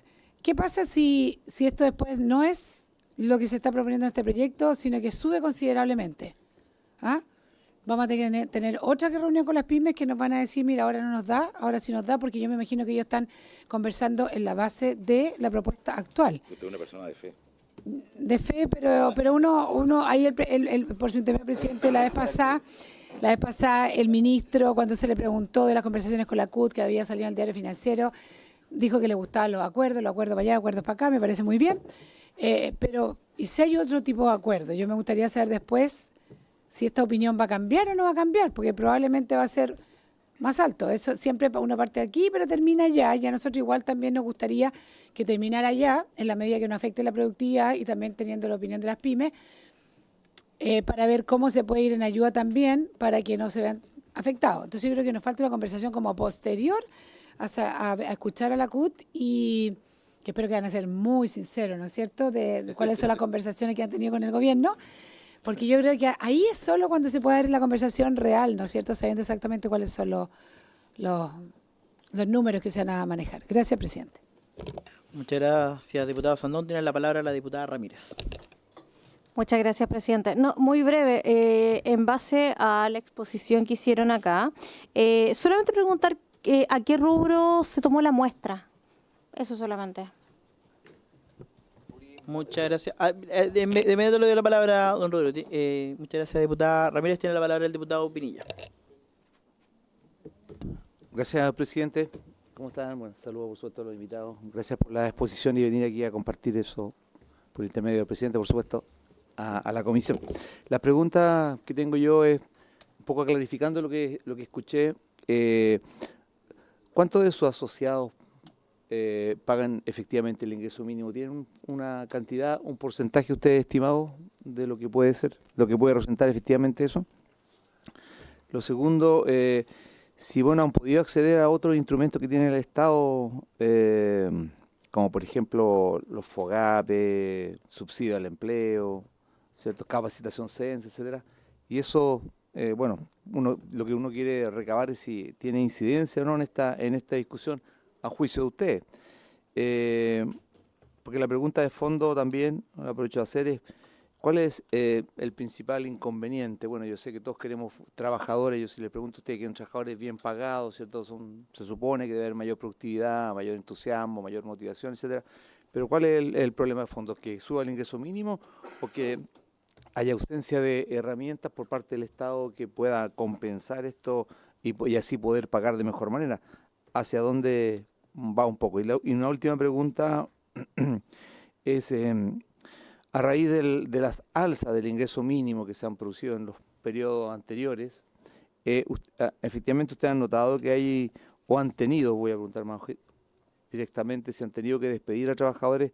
Speaker 6: ¿qué pasa si esto después no es lo que se está proponiendo en este proyecto, sino que sube considerablemente? ¿Ah? Vamos a tener otra reunión con las pymes que nos van a decir, mira, ahora no nos da, ahora sí nos da, porque yo me imagino que ellos están conversando en la base de la propuesta actual.
Speaker 7: Usted es una persona de fe.
Speaker 6: De fe, pero uno ahí por su intermedio, presidente, la vez pasada el ministro, cuando se le preguntó de las conversaciones con la CUT, que había salido en el diario financiero, dijo que le gustaban los acuerdos para allá, acuerdos para acá, me parece muy bien, pero y si hay otro tipo de acuerdo, yo me gustaría saber después si esta opinión va a cambiar o no va a cambiar, porque probablemente va a ser más alto. Eso siempre una parte de aquí, pero termina allá. Y a nosotros igual también nos gustaría que terminara allá, en la medida que no afecte la productividad y también teniendo la opinión de las pymes, para ver cómo se puede ir en ayuda también para que no se vean afectados. Entonces yo creo que nos falta una conversación como posterior a escuchar a la CUT y que espero que van a ser muy sinceros, ¿no es cierto?, de cuáles son las conversaciones que han tenido con el gobierno. Porque yo creo que ahí es solo cuando se puede dar la conversación real, ¿no es cierto?, sabiendo exactamente cuáles son los números que se van a manejar. Gracias, presidente.
Speaker 1: Muchas gracias, diputado Sandón. Tiene la palabra la diputada Ramírez.
Speaker 8: Muchas gracias, presidente. No, muy breve, en base a la exposición que hicieron acá, solamente preguntar a qué rubro se tomó la muestra. Eso solamente.
Speaker 1: Muchas gracias. De inmediato le doy la palabra a don Rodrigo. Muchas gracias, diputada Ramírez. Tiene la palabra el diputado Pinilla.
Speaker 9: Gracias, presidente. ¿Cómo están? Bueno, saludos por supuesto a los invitados. Gracias por la exposición y venir aquí a compartir eso por intermedio del presidente, por supuesto, a la comisión. La pregunta que tengo yo es, un poco clarificando lo que escuché, ¿cuántos de sus asociados pagan efectivamente el ingreso mínimo? ¿Tienen una cantidad, un porcentaje ustedes estimado de lo que puede ser, lo que puede representar efectivamente eso? Lo segundo, si bueno, han podido acceder a otros instrumentos que tiene el Estado, como por ejemplo los FOGAPE, subsidio al empleo, ¿cierto?, capacitación CENSE, etcétera, y eso, bueno, lo que uno quiere recabar es si tiene incidencia o no en esta discusión, a juicio de ustedes. Porque la pregunta de fondo también, la aprovecho de hacer, es ¿cuál es el principal inconveniente? Bueno, yo sé que todos queremos trabajadores, yo si les pregunto a ustedes que son trabajadores bien pagados, ¿cierto? Se supone que debe haber mayor productividad, mayor entusiasmo, mayor motivación, etcétera. Pero ¿cuál es el problema de fondo? ¿Que suba el ingreso mínimo o que haya ausencia de herramientas por parte del Estado que pueda compensar esto y así poder pagar de mejor manera? ¿Hacia dónde va un poco? Y una última pregunta es, a raíz de las alzas del ingreso mínimo que se han producido en los periodos anteriores, efectivamente ustedes han notado que hay, o han tenido, voy a preguntar más directamente, si han tenido que despedir a trabajadores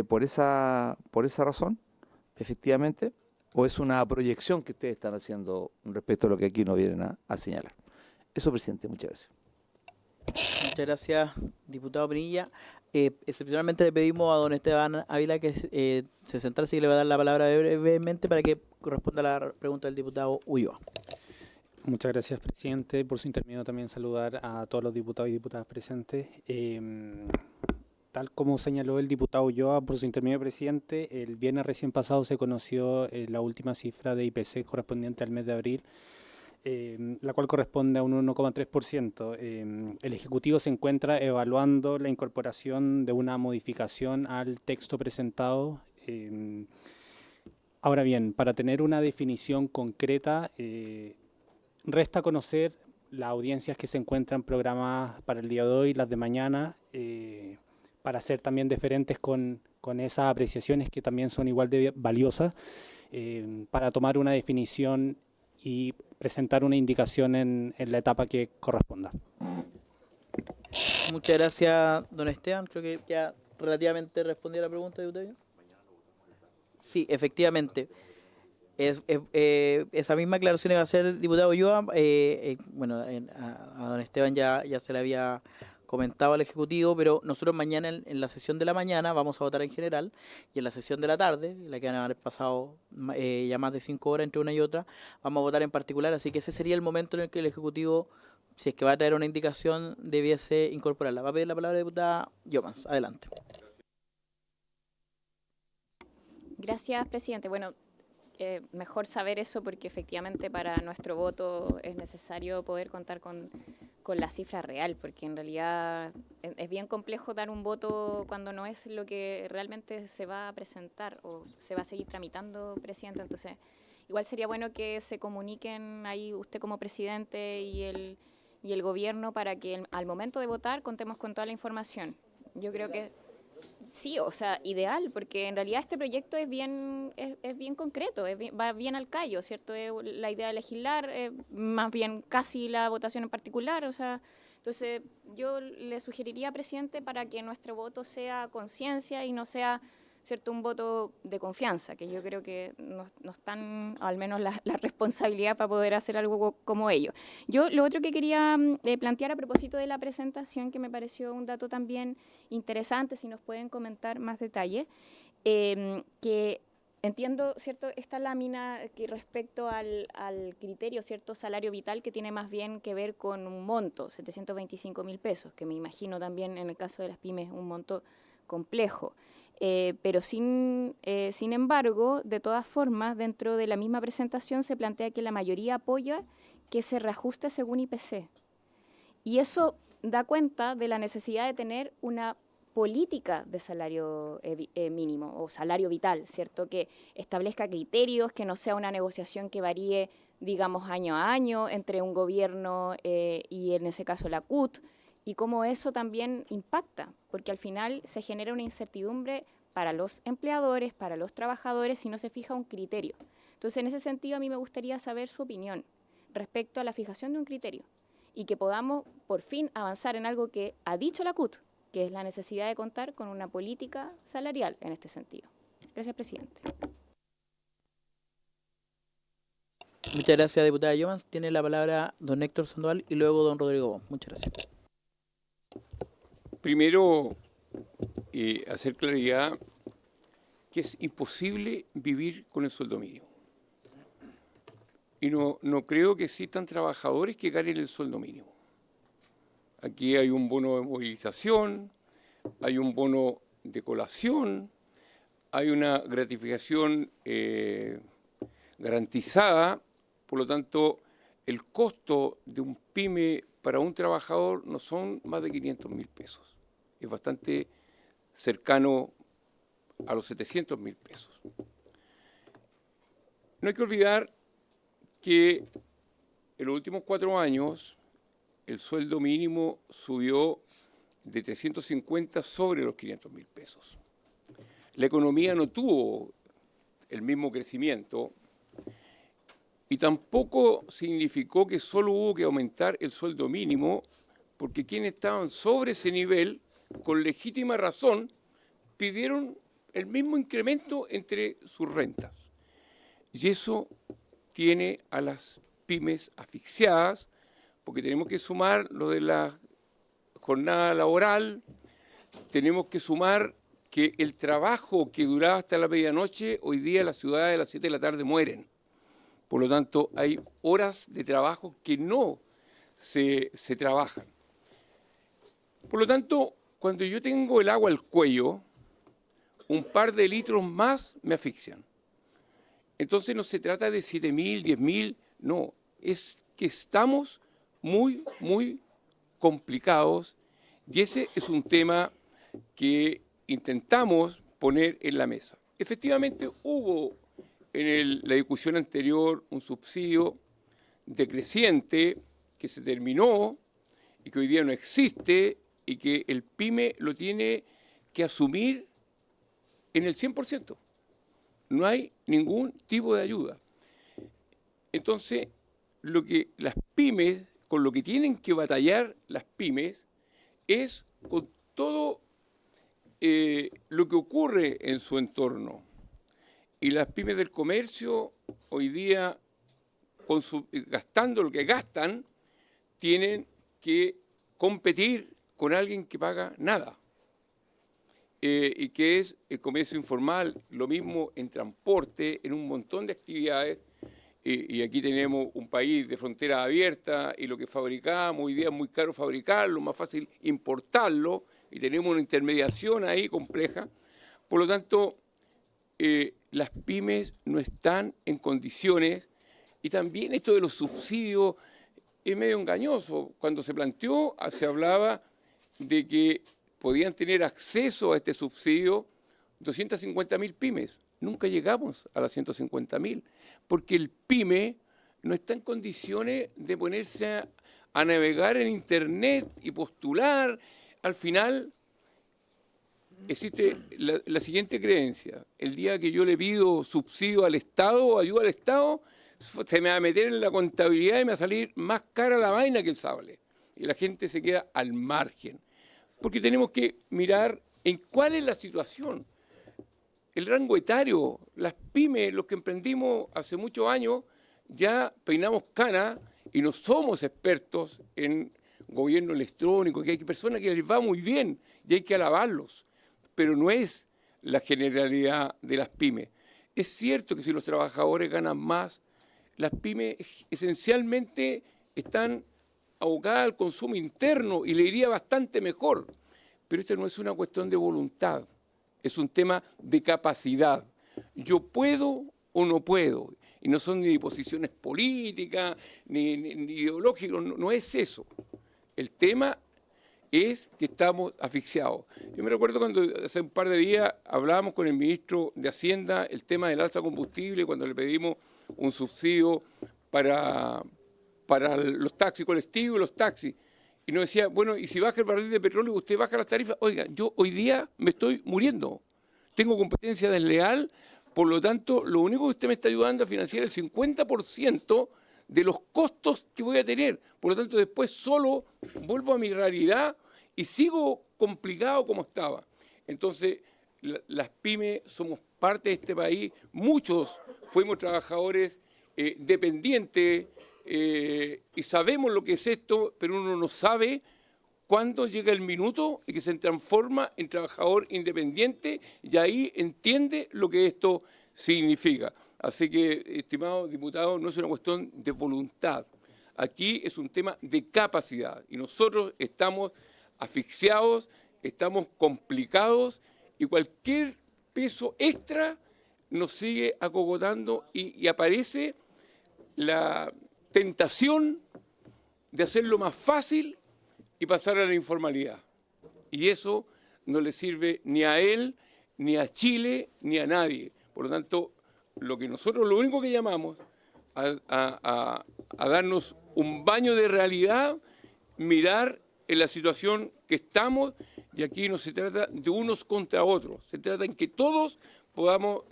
Speaker 9: por esa razón, efectivamente, o es una proyección que ustedes están haciendo respecto a lo que aquí nos vienen a señalar. Eso, presidente, muchas gracias.
Speaker 1: Muchas gracias, diputado Pinilla. Excepcionalmente le pedimos a don Esteban Ávila que se centrase, así que le va a dar la palabra brevemente para que corresponda a la pregunta del diputado Ulloa.
Speaker 10: Muchas gracias, presidente. Por su intermedio también saludar a todos los diputados y diputadas presentes. Tal como señaló el diputado Ulloa, por su intermedio, presidente, el viernes recién pasado se conoció la última cifra de IPC correspondiente al mes de abril, la cual corresponde a un 1,3%. El Ejecutivo se encuentra evaluando la incorporación de una modificación al texto presentado. Ahora bien, para tener una definición concreta, resta conocer las audiencias que se encuentran programadas para el día de hoy, las de mañana, para ser también diferentes con esas apreciaciones que también son igual de valiosas, para tomar una definición y presentar una indicación en la etapa que corresponda.
Speaker 1: Muchas gracias, don Esteban. Creo que ya relativamente respondí a la pregunta, diputado. Sí, efectivamente. Esa misma aclaración iba a hacer diputado Ulloa. Bueno, a don Esteban ya se le había comentado al Ejecutivo, pero nosotros mañana en la sesión de la mañana vamos a votar en general, y en la sesión de la tarde, en la que van a haber pasado ya más de 5 horas entre una y otra, vamos a votar en particular, así que ese sería el momento en el que el Ejecutivo, si es que va a traer una indicación, debiese incorporarla. Va a pedir la palabra la diputada Yomans. Adelante.
Speaker 11: Gracias, presidente. Bueno, mejor saber eso porque efectivamente para nuestro voto es necesario poder contar con la cifra real, porque en realidad es bien complejo dar un voto cuando no es lo que realmente se va a presentar o se va a seguir tramitando, presidente. Entonces, igual sería bueno que se comuniquen ahí usted como presidente y el gobierno para que al momento de votar contemos con toda la información. Yo creo que sí, o sea, ideal, porque en realidad este proyecto es bien concreto, va bien al callo, ¿cierto? Es la idea de legislar, más bien casi la votación en particular, o sea, entonces yo le sugeriría, presidente, para que nuestro voto sea conciencia y no sea, ¿cierto?, un voto de confianza, que yo creo que no están, al menos la responsabilidad para poder hacer algo como ello. Yo lo otro que quería plantear a propósito de la presentación, que me pareció un dato también interesante, si nos pueden comentar más detalles, que entiendo, ¿cierto?, esta lámina que respecto al criterio, ¿cierto?, salario vital, que tiene más bien que ver con un monto, 725.000 pesos, que me imagino también en el caso de las pymes un monto complejo. Pero sin embargo, de todas formas, dentro de la misma presentación se plantea que la mayoría apoya que se reajuste según IPC. Y eso da cuenta de la necesidad de tener una política de salario mínimo o salario vital, ¿cierto? Que establezca criterios, que no sea una negociación que varíe, digamos, año a año entre un gobierno y en ese caso la CUT, y cómo eso también impacta, porque al final se genera una incertidumbre para los empleadores, para los trabajadores, si no se fija un criterio. Entonces, en ese sentido, a mí me gustaría saber su opinión respecto a la fijación de un criterio y que podamos, por fin, avanzar en algo que ha dicho la CUT, que es la necesidad de contar con una política salarial en este sentido. Gracias, presidente.
Speaker 1: Muchas gracias, diputada Yomans. Tiene la palabra don Héctor Sandoval y luego don Rodrigo Bon. Muchas gracias.
Speaker 4: Primero, hacer claridad que es imposible vivir con el sueldo mínimo. Y no creo que existan trabajadores que ganen el sueldo mínimo. Aquí hay un bono de movilización, hay un bono de colación, hay una gratificación garantizada, por lo tanto, el costo de un pyme para un trabajador no son más de 500.000 pesos. Es bastante cercano a los 700.000 pesos. No hay que olvidar que en los últimos 4 años el sueldo mínimo subió de 350 sobre los 500.000 pesos. La economía no tuvo el mismo crecimiento y tampoco significó que solo hubo que aumentar el sueldo mínimo, porque quienes estaban sobre ese nivel, con legítima razón, pidieron el mismo incremento entre sus rentas. Y eso tiene a las pymes asfixiadas, porque tenemos que sumar lo de la jornada laboral, tenemos que sumar que el trabajo que duraba hasta la medianoche, hoy día en las ciudades a las 7 de la tarde mueren, Por lo tanto, hay horas de trabajo que no se trabajan. Por lo tanto, cuando yo tengo el agua al cuello, un par de litros más me asfixian. Entonces no se trata de 7.000, 10.000, no, es que estamos muy, muy complicados y ese es un tema que intentamos poner en la mesa. Efectivamente hubo en la discusión anterior un subsidio decreciente que se terminó y que hoy día no existe y que el PYME lo tiene que asumir en el 100%. No hay ningún tipo de ayuda. Entonces, lo que las pymes, con lo que tienen que batallar las pymes, es con todo lo que ocurre en su entorno. Y las pymes del comercio, hoy día, gastando lo que gastan, tienen que competir con alguien que paga nada. Y que es el comercio informal, lo mismo en transporte, en un montón de actividades. Y aquí tenemos un país de frontera abierta y lo que fabricamos hoy día es muy caro fabricarlo, más fácil importarlo y tenemos una intermediación ahí compleja. Por lo tanto, las pymes no están en condiciones y también esto de los subsidios es medio engañoso. Cuando se planteó, se hablaba de que podían tener acceso a este subsidio 250.000 pymes. Nunca llegamos a las 150.000, porque el PYME no está en condiciones de ponerse a navegar en Internet y postular. Al final existe la siguiente creencia. El día que yo le pido subsidio al Estado o ayuda al Estado, se me va a meter en la contabilidad y me va a salir más cara la vaina que el sable. Y la gente se queda al margen. Porque tenemos que mirar en cuál es la situación. El rango etario, las pymes, los que emprendimos hace muchos años, ya peinamos cana y no somos expertos en gobierno electrónico, que hay personas que les va muy bien y hay que alabarlos, pero no es la generalidad de las pymes. Es cierto que si los trabajadores ganan más, las pymes esencialmente están abocadas al consumo interno y le iría bastante mejor, pero esto no es una cuestión de voluntad. Es un tema de capacidad. Yo puedo o no puedo. Y no son ni posiciones políticas, ni ideológicas, no es eso. El tema es que estamos asfixiados. Yo me recuerdo cuando hace un par de días hablábamos con el ministro de Hacienda el tema del alza de combustible, cuando le pedimos un subsidio para los taxis colectivos y los taxis. Y nos decía, bueno, y si baja el barril de petróleo, usted baja las tarifas. Oiga, yo hoy día me estoy muriendo. Tengo competencia desleal, por lo tanto, lo único que usted me está ayudando a financiar es el 50% de los costos que voy a tener. Por lo tanto, después solo vuelvo a mi realidad y sigo complicado como estaba. Entonces, las pymes somos parte de este país. Muchos fuimos trabajadores dependientes, y sabemos lo que es esto, pero uno no sabe cuándo llega el minuto y que se transforma en trabajador independiente y ahí entiende lo que esto significa. Así que, estimado diputado, no es una cuestión de voluntad. Aquí es un tema de capacidad y nosotros estamos asfixiados, estamos complicados y cualquier peso extra nos sigue acogotando y aparece la tentación de hacerlo más fácil y pasar a la informalidad. Y eso no le sirve ni a él, ni a Chile, ni a nadie. Por lo tanto, lo único que llamamos a darnos un baño de realidad, mirar en la situación que estamos, y aquí no se trata de unos contra otros, se trata en que todos podamos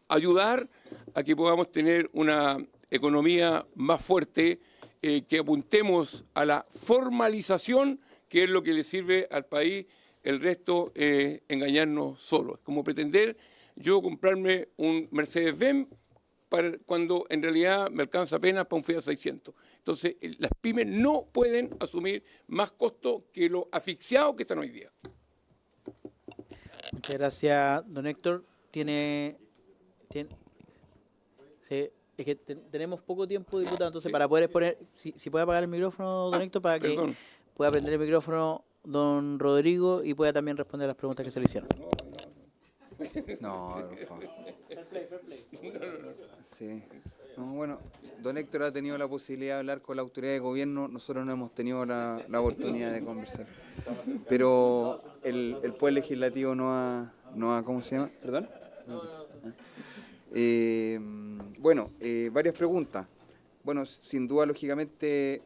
Speaker 4: ayudar a que podamos tener una economía más fuerte, que apuntemos a la formalización, que es lo que le sirve al país. El resto engañarnos solos. Como pretender yo comprarme un Mercedes-Benz cuando en realidad me alcanza apenas para un Fiat 600. Entonces, las pymes no pueden asumir más costos que los asfixiados que están hoy día.
Speaker 1: Muchas gracias, don Héctor. Sí. Es que tenemos poco tiempo, diputado, entonces para poder exponer, si puede apagar el micrófono, don Héctor, para que
Speaker 4: Perdón.
Speaker 1: pueda prender el micrófono don Rodrigo y pueda también responder a las preguntas que se le hicieron.
Speaker 5: No, por favor. Sí. No, bueno, don Héctor ha tenido la posibilidad de hablar con la autoridad de gobierno, nosotros no hemos tenido la oportunidad de conversar. Pero el Poder Legislativo no ha, ¿cómo se llama? ¿Perdón? Bueno, varias preguntas. Bueno, sin duda, lógicamente,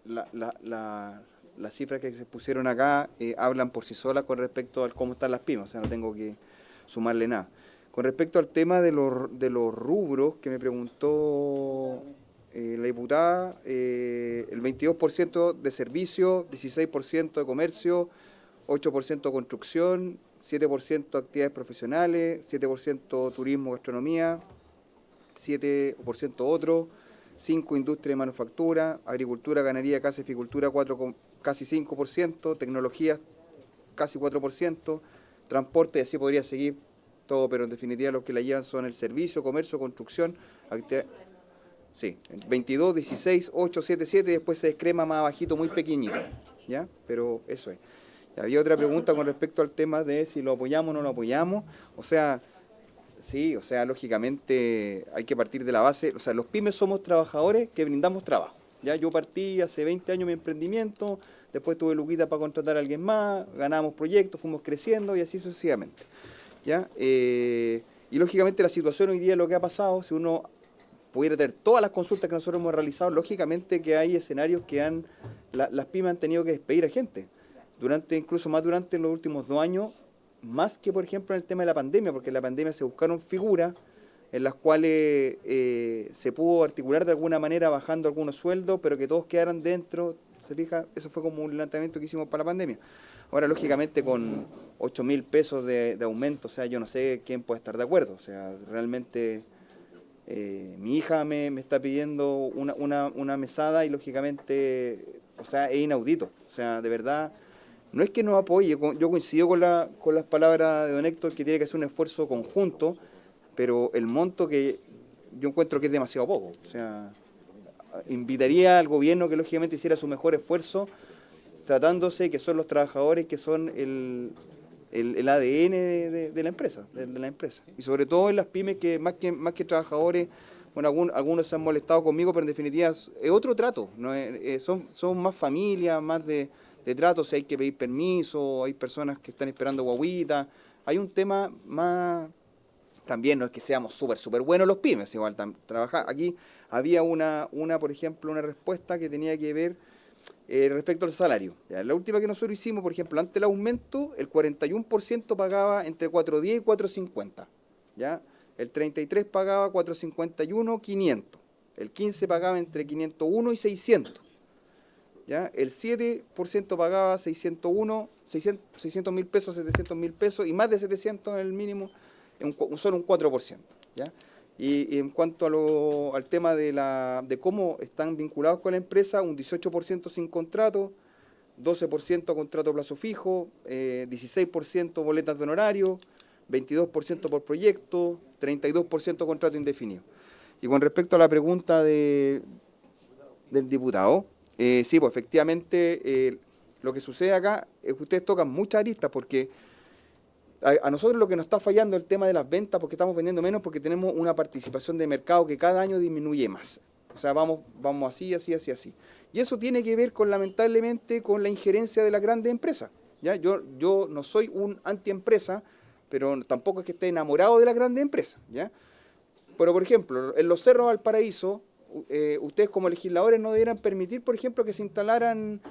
Speaker 5: las cifras que se pusieron acá hablan por sí solas con respecto a cómo están las pymes, o sea, no tengo que sumarle nada. Con respecto al tema de los rubros que me preguntó la diputada, el 22% de servicio, 16% de comercio, 8% construcción, 7% actividades profesionales, 7% turismo, gastronomía, 7% otro, 5% industria y manufactura, agricultura, ganadería, caseficultura, casi 5%, tecnología, casi 4%, transporte, y así podría seguir todo, pero en definitiva los que la llevan son el servicio, comercio, construcción, sí, 22, 16, 8, 7, 7, y después se descrema más abajito, muy pequeñito, ¿ya? Pero eso es. Y había otra pregunta con respecto al tema de si lo apoyamos o no lo apoyamos, o sea, sí, o sea, lógicamente hay que partir de la base, o sea, los pymes somos trabajadores que brindamos trabajo, ¿ya? Yo partí hace 20 años mi emprendimiento, después tuve luquita para contratar a alguien más, ganamos proyectos, fuimos creciendo y así sucesivamente. ¿Ya? Y lógicamente la situación hoy día, lo que ha pasado, si uno pudiera tener todas las consultas que nosotros hemos realizado, lógicamente que hay escenarios que las pymes han tenido que despedir a gente, incluso más durante los últimos 2 años, más que por ejemplo en el tema de la pandemia, porque en la pandemia se buscaron figuras en las cuales se pudo articular de alguna manera bajando algunos sueldos, pero que todos quedaran dentro, ¿se fija? Eso fue como un planteamiento que hicimos para la pandemia. Ahora, lógicamente, con 8.000 pesos de aumento, o sea, yo no sé quién puede estar de acuerdo. O sea, realmente mi hija me está pidiendo una mesada y, lógicamente, o sea, es inaudito. O sea, de verdad, no es que nos apoye. Yo coincido con las palabras de don Héctor, que tiene que hacer un esfuerzo conjunto, pero el monto que yo encuentro que es demasiado poco. O sea, invitaría al gobierno que, lógicamente, hiciera su mejor esfuerzo, tratándose que son los trabajadores que son el ADN de la empresa, de la empresa. Y sobre todo en las pymes que más que trabajadores, bueno, algunos se han molestado conmigo, pero en definitiva es otro trato, ¿no? Son más familias, más de trato, si hay que pedir permiso, hay personas que están esperando guaguitas, hay un tema más, también no es que seamos súper buenos los pymes, igual trabajar. Aquí había por ejemplo, una respuesta que tenía que ver respecto al salario. Ya, la última que nosotros hicimos, por ejemplo, ante el aumento, el 41% pagaba entre 4.10 y 4.50. ¿Ya? El 33% pagaba 4.51, 500. El 15% pagaba entre 501 y 600. ¿Ya? El 7% pagaba 600.000 pesos, 700.000 pesos, y más de 700 en el mínimo, solo un 4%. ¿Ya? Y en cuanto al tema de cómo están vinculados con la empresa, un 18% sin contrato, 12% contrato a plazo fijo, 16% boletas de honorario, 22% por proyecto, 32% contrato indefinido. Y con respecto a la pregunta del diputado, sí, pues efectivamente lo que sucede acá es que ustedes tocan muchas aristas, porque a nosotros lo que nos está fallando es el tema de las ventas, porque estamos vendiendo menos, porque tenemos una participación de mercado que cada año disminuye más. O sea, vamos así. Y eso tiene que ver lamentablemente con la injerencia de las grandes empresas. ¿Ya? Yo no soy un antiempresa, pero tampoco es que esté enamorado de las grandes empresas. ¿Ya? Pero, por ejemplo, en los cerros de Valparaíso, ustedes como legisladores no deberían permitir, por ejemplo, que se instalaran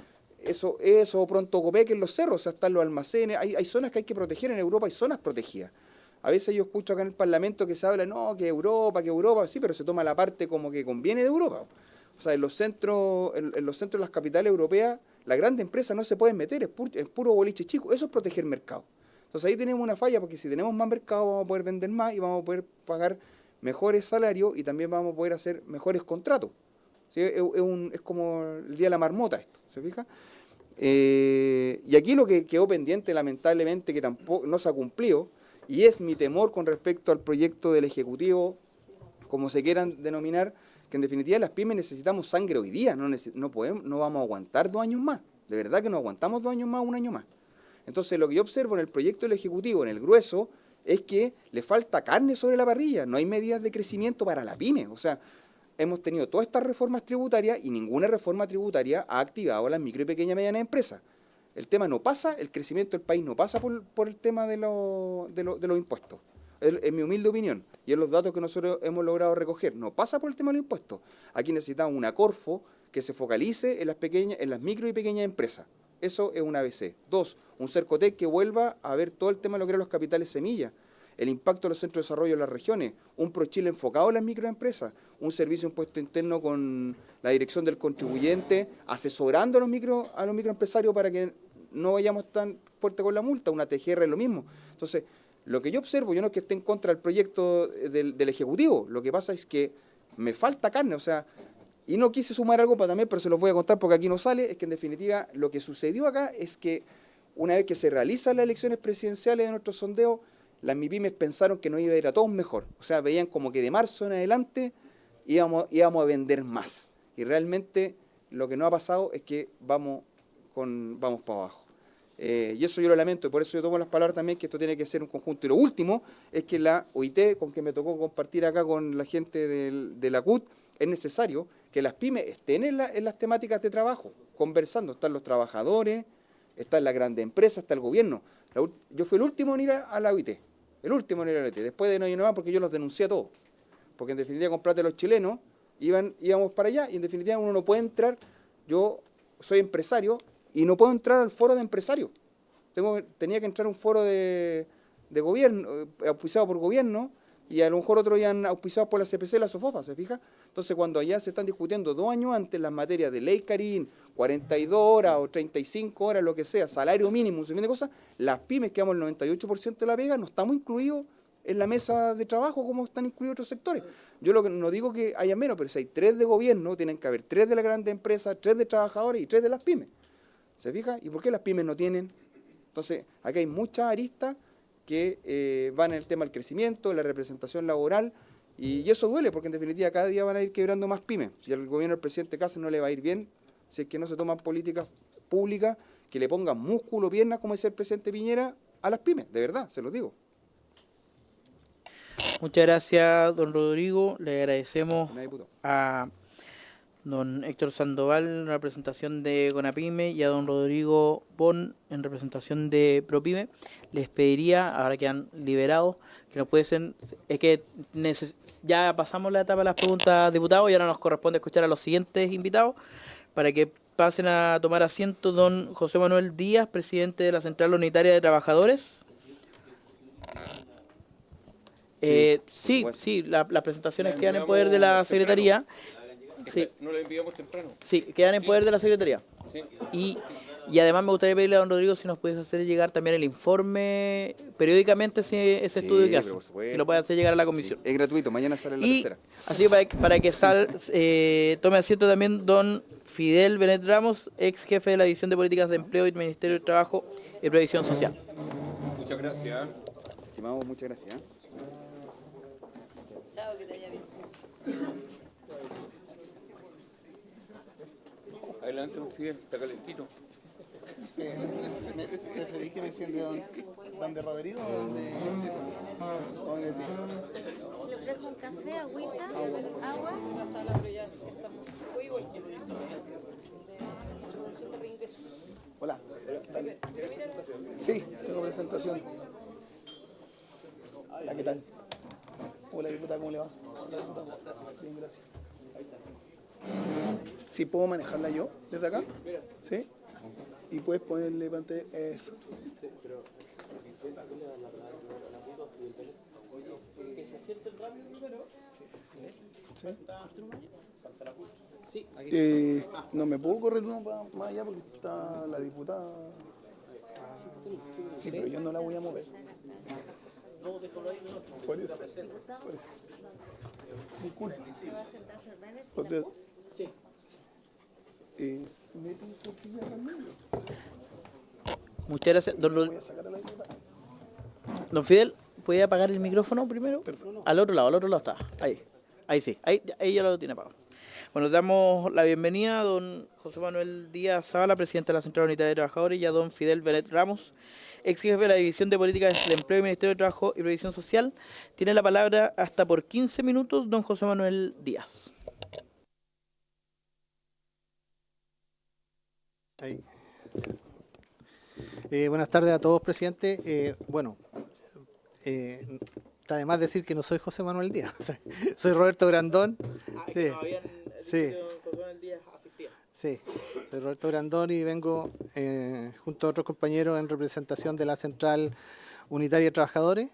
Speaker 5: eso pronto Copec en los cerros, o sea, están los almacenes, hay zonas que hay que proteger. En Europa hay zonas protegidas. A veces yo escucho acá en el Parlamento que se habla, no, que Europa, sí, pero se toma la parte como que conviene de Europa. O sea, en los centros de las capitales europeas, las grandes empresas no se pueden meter, es puro boliche chico. Eso es proteger mercado. Entonces ahí tenemos una falla, porque si tenemos más mercado vamos a poder vender más y vamos a poder pagar mejores salarios y también vamos a poder hacer mejores contratos. ¿Sí? Es como el día de la marmota esto, ¿se fija? Y aquí lo que quedó pendiente, lamentablemente, que tampoco no se ha cumplido, y es mi temor con respecto al proyecto del Ejecutivo, como se quieran denominar, que en definitiva las pymes necesitamos sangre hoy día, no vamos a aguantar 2 años más, de verdad que no aguantamos 2 años más, 1 año más. Entonces lo que yo observo en el proyecto del Ejecutivo, en el grueso, es que le falta carne sobre la parrilla, no hay medidas de crecimiento para la pyme, o sea, hemos tenido todas estas reformas tributarias y ninguna reforma tributaria ha activado a las micro y pequeñas y medianas empresas. El tema no pasa, el crecimiento del país no pasa por el tema de los impuestos. En mi humilde opinión, y en los datos que nosotros hemos logrado recoger, no pasa por el tema de los impuestos. Aquí necesitamos una Corfo que se focalice en las micro y pequeñas empresas. Eso es un ABC. 2, un Cercotec que vuelva a ver todo el tema de lo que eran los capitales semillas, el impacto de los centros de desarrollo en las regiones, un ProChile enfocado en las microempresas, un servicio de impuesto interno con la dirección del contribuyente, asesorando a los microempresarios para que no vayamos tan fuerte con la multa, una TGR es lo mismo. Entonces, lo que yo observo, yo no es que esté en contra del proyecto del Ejecutivo, lo que pasa es que me falta carne, o sea, y no quise sumar algo para también, pero se los voy a contar porque aquí no sale, es que en definitiva lo que sucedió acá es que una vez que se realizan las elecciones presidenciales de nuestro sondeo, las MIPYMES pensaron que no iba a ir a todos mejor, o sea, veían como que de marzo en adelante íbamos a vender más, y realmente lo que no ha pasado es que vamos para abajo. Y eso yo lo lamento, y por eso yo tomo las palabras también, que esto tiene que ser un conjunto. Y lo último es que la OIT, con que me tocó compartir acá con la gente de la CUT, es necesario que las pymes estén en las temáticas de trabajo, conversando. Están los trabajadores, están las grandes empresas, está el gobierno. Yo fui el último en ir a la OIT, después de no ir más porque yo los denuncié a todos. Porque en definitiva con plata de los chilenos íbamos para allá, y en definitiva uno no puede entrar. Yo soy empresario y no puedo entrar al foro de empresarios. Tenía que entrar a un foro de gobierno, auspiciado por gobierno, y a lo mejor otros iban auspiciados por la CPC, la SOFOFA, ¿se fija? Entonces, cuando allá se están discutiendo 2 años antes las materias de ley Carín, 42 horas o 35 horas, lo que sea, salario mínimo, un sinfín de cosas, las pymes que damos el 98% de la pega, no estamos incluidos en la mesa de trabajo como están incluidos otros sectores. Yo no digo que haya menos, pero si hay 3 de gobierno, tienen que haber 3 de las grandes empresas, 3 de trabajadores y 3 de las pymes. ¿Se fija? ¿Y por qué las pymes no tienen? Entonces, aquí hay muchas aristas que van en el tema del crecimiento, la representación laboral, y eso duele, porque en definitiva cada día van a ir quebrando más pymes. Y al gobierno del presidente Cáceres no le va a ir bien si es que no se toman políticas públicas que le pongan músculo, piernas, como decía el presidente Piñera, a las pymes, de verdad, se los digo.
Speaker 1: Muchas gracias, don Rodrigo. Le agradecemos a don Héctor Sandoval en representación de CONAPYME y a don Rodrigo Bon en representación de ProPyme. Les pediría, ahora que han liberado, que nos pudiesen, es que ya pasamos la etapa de las preguntas, diputados, y ahora nos corresponde escuchar a los siguientes invitados, para que pasen a tomar asiento don José Manuel Díaz, presidente de la Central Unitaria de Trabajadores. Sí, las presentaciones quedan en poder de la Secretaría. Sí.
Speaker 4: No lo enviamos temprano.
Speaker 1: Sí, quedan en poder de la Secretaría. Sí. Y además me gustaría pedirle a don Rodrigo si nos puedes hacer llegar también el informe periódicamente, ese estudio que hace. Si lo puede hacer llegar a la comisión.
Speaker 5: Sí. Es gratuito, mañana sale la tercera.
Speaker 1: Así para que tome asiento también don Fidel Benet Ramos, ex jefe de la División de Políticas de Empleo y Ministerio de Trabajo y Previsión Social.
Speaker 4: Muchas gracias.
Speaker 5: Estimado, muchas gracias.
Speaker 11: Chao, que te vaya bien.
Speaker 4: Adelante, don Fidel, está calentito.
Speaker 12: ¿Preferís que me siente donde Rodrigo o donde
Speaker 13: ¿Le ofrezco un café, agüita, agua?
Speaker 12: Hola. Sí, tengo presentación. Hola, ¿qué tal? Hola, diputada, ¿cómo le va? Hola, diputada. Bien, gracias. ¿Sí puedo manejarla yo desde acá? ¿Sí? Y puedes ponerle pantalla eso. ¿Sí? No me puedo correr uno más allá porque está la diputada. Sí, pero yo no la voy a mover. Por eso. Disculpe. O sea, mete esa silla también.
Speaker 1: Muchas gracias. Don Fidel, ¿puede apagar el micrófono primero? Al otro lado está. Ahí. Ahí sí, ahí ya lo tiene apagado. Bueno, damos la bienvenida a don José Manuel Díaz Zavala, presidente de la Central Unitaria de Trabajadores, y a don Fidel Benet Ramos, ex jefe de la División de Políticas de Empleo y Ministerio de Trabajo y Previsión Social. Tiene la palabra hasta por 15 minutos don José Manuel Díaz.
Speaker 14: Ahí. Buenas tardes a todos, presidente. Está de más decir que no soy José Manuel Díaz, soy Roberto Grandón. Sí, sí. Sí, soy Roberto Grandón y vengo junto a otros compañeros en representación de la Central Unitaria de Trabajadores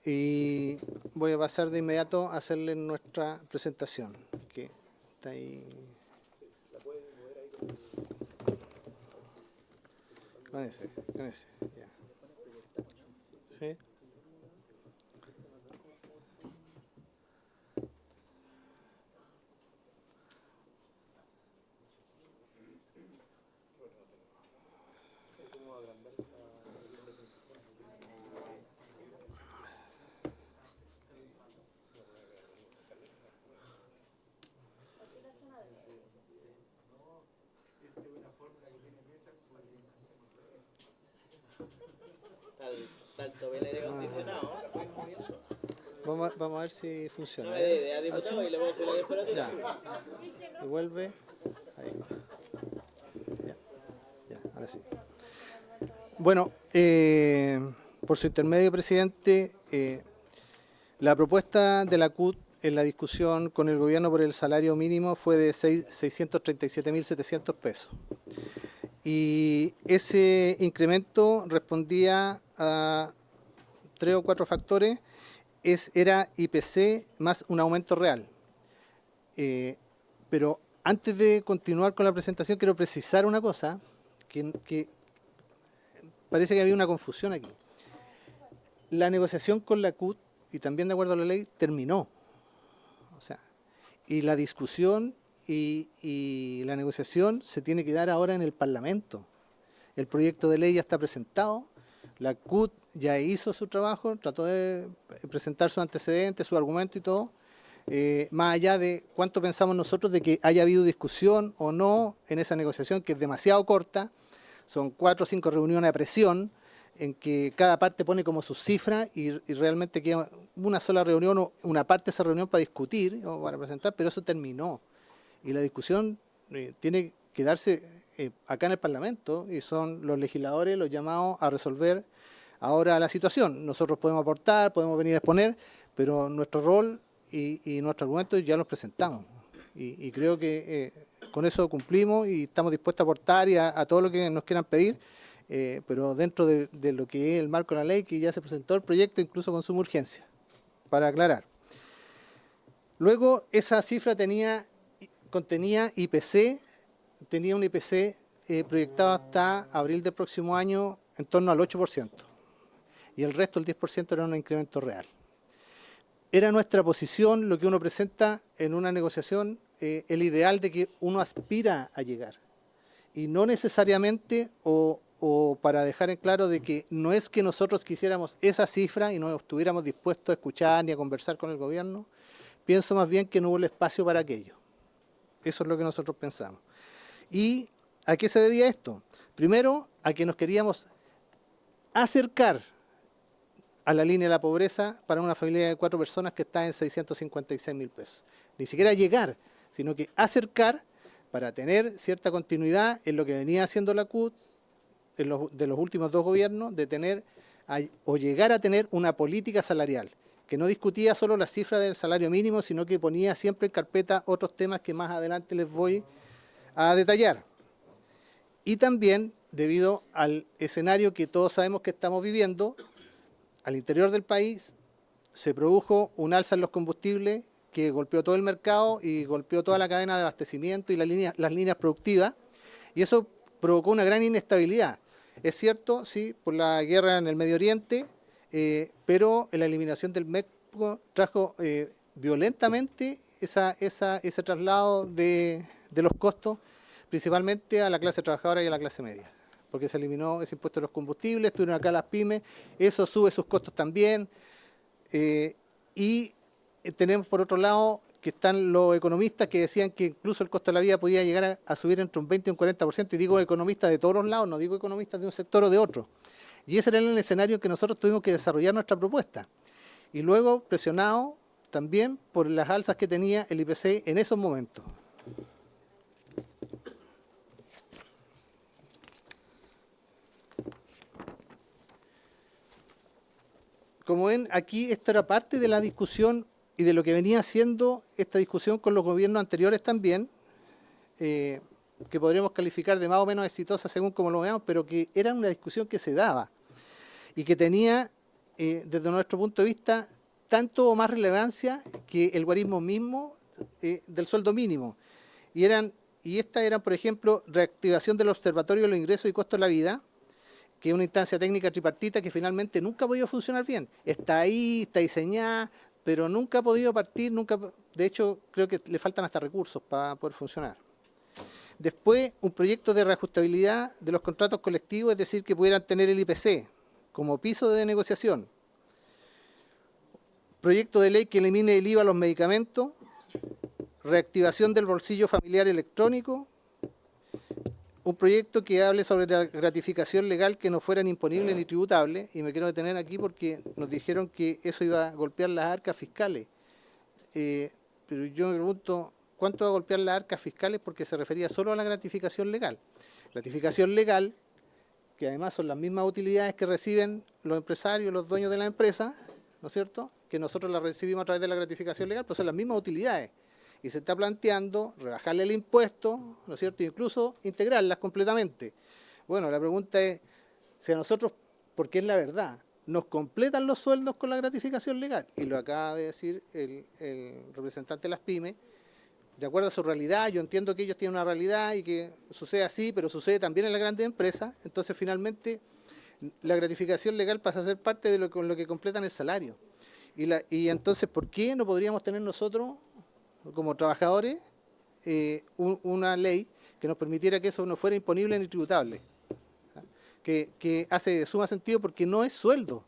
Speaker 14: y voy a pasar de inmediato a hacerle nuestra presentación, que está ahí. Con ese, ya. ¿Sí? Vamos a ver si funciona. Ya. Devuelve. Ahí. Ya, ahora sí. Bueno, por su intermedio, presidente, la propuesta de la CUT en la discusión con el gobierno por el salario mínimo fue de 637.700 pesos. Y ese incremento respondía a 3 o 4 factores. Era IPC más un aumento real. Pero antes de continuar con la presentación, quiero precisar una cosa, que parece que había una confusión aquí. La negociación con la CUT, y también de acuerdo a la ley, terminó. O sea, y la discusión y la negociación se tiene que dar ahora en el Parlamento. El proyecto de ley ya está presentado, la CUT ya hizo su trabajo, trató de presentar sus antecedentes, su argumento y todo, más allá de cuánto pensamos nosotros de que haya habido discusión o no en esa negociación, que es demasiado corta, son 4 o 5 reuniones a presión, en que cada parte pone como sus cifras y realmente queda una sola reunión o una parte de esa reunión para discutir o para presentar, pero eso terminó. Y la discusión tiene que darse acá en el Parlamento y son los legisladores los llamados a resolver ahora la situación. Nosotros podemos aportar, podemos venir a exponer, pero nuestro rol y nuestros argumentos ya los presentamos. Y creo que con eso cumplimos y estamos dispuestos a aportar y a todo lo que nos quieran pedir, pero dentro de lo que es el marco de la ley, que ya se presentó el proyecto, incluso con suma urgencia, para aclarar. Luego, esa cifra contenía IPC, tenía un IPC proyectado hasta abril del próximo año en torno al 8%. Y el resto, el 10%, era un incremento real. Era nuestra posición, lo que uno presenta en una negociación, el ideal de que uno aspira a llegar. Y no necesariamente, o para dejar en claro de que no es que nosotros quisiéramos esa cifra y no estuviéramos dispuestos a escuchar ni a conversar con el gobierno, pienso más bien que no hubo el espacio para aquello. Eso es lo que nosotros pensamos. ¿Y a qué se debía esto? Primero, a que nos queríamos acercar a la línea de la pobreza para una familia de 4 personas que está en 656.000 pesos. Ni siquiera llegar, sino que acercar para tener cierta continuidad en lo que venía haciendo la CUT de los últimos 2 gobiernos, de tener o llegar a tener una política salarial que no discutía solo la cifra del salario mínimo, sino que ponía siempre en carpeta otros temas que más adelante les voy a detallar. Y también, debido al escenario que todos sabemos que estamos viviendo, al interior del país se produjo un alza en los combustibles que golpeó todo el mercado y golpeó toda la cadena de abastecimiento y las líneas productivas, y eso provocó una gran inestabilidad. Es cierto, sí, por la guerra en el Medio Oriente, pero la eliminación del MEC trajo violentamente ese traslado de los costos, principalmente a la clase trabajadora y a la clase media, porque se eliminó ese impuesto a los combustibles, estuvieron acá las pymes, eso sube sus costos también, y tenemos por otro lado que están los economistas que decían que incluso el costo de la vida podía llegar a subir entre un 20 y un 40%, y digo economistas de todos los lados, no digo economistas de un sector o de otro. Y ese era el escenario que nosotros tuvimos que desarrollar nuestra propuesta. Y luego presionado también por las alzas que tenía el IPC en esos momentos. Como ven, aquí esto era parte de la discusión y de lo que venía haciendo esta discusión con los gobiernos anteriores también, que podríamos calificar de más o menos exitosa según como lo veamos, pero que era una discusión que se daba y que tenía, desde nuestro punto de vista, tanto o más relevancia que el guarismo mismo del sueldo mínimo. Y estas eran, por ejemplo, reactivación del Observatorio de los Ingresos y Costos de la Vida, que es una instancia técnica tripartita que finalmente nunca ha podido funcionar bien. Está ahí, está diseñada, pero nunca ha podido partir, de hecho creo que le faltan hasta recursos para poder funcionar. Después, un proyecto de reajustabilidad de los contratos colectivos, es decir, que pudieran tener el IPC como piso de negociación. Proyecto de ley que elimine el IVA a los medicamentos, reactivación del bolsillo familiar electrónico, un proyecto que hable sobre la gratificación legal que no fueran imponibles ni tributables, y me quiero detener aquí porque nos dijeron que eso iba a golpear las arcas fiscales. Pero yo me pregunto, ¿cuánto va a golpear las arcas fiscales? Porque se refería solo a la gratificación legal. Gratificación legal, que además son las mismas utilidades que reciben los empresarios, los dueños de la empresa, ¿no es cierto?, que nosotros las recibimos a través de la gratificación legal, pues son las mismas utilidades. Y se está planteando rebajarle el impuesto, ¿no es cierto?, incluso integrarlas completamente. Bueno, la pregunta es, si a nosotros, porque es la verdad, nos completan los sueldos con la gratificación legal, y lo acaba de decir el representante de las pymes, de acuerdo a su realidad, yo entiendo que ellos tienen una realidad y que sucede así, pero sucede también en las grandes empresas, entonces finalmente la gratificación legal pasa a ser parte de con lo que completan el salario. Y entonces, ¿por qué no podríamos tener nosotros, como trabajadores, una ley que nos permitiera que eso no fuera imponible ni tributable? Que hace suma sentido porque no es sueldo.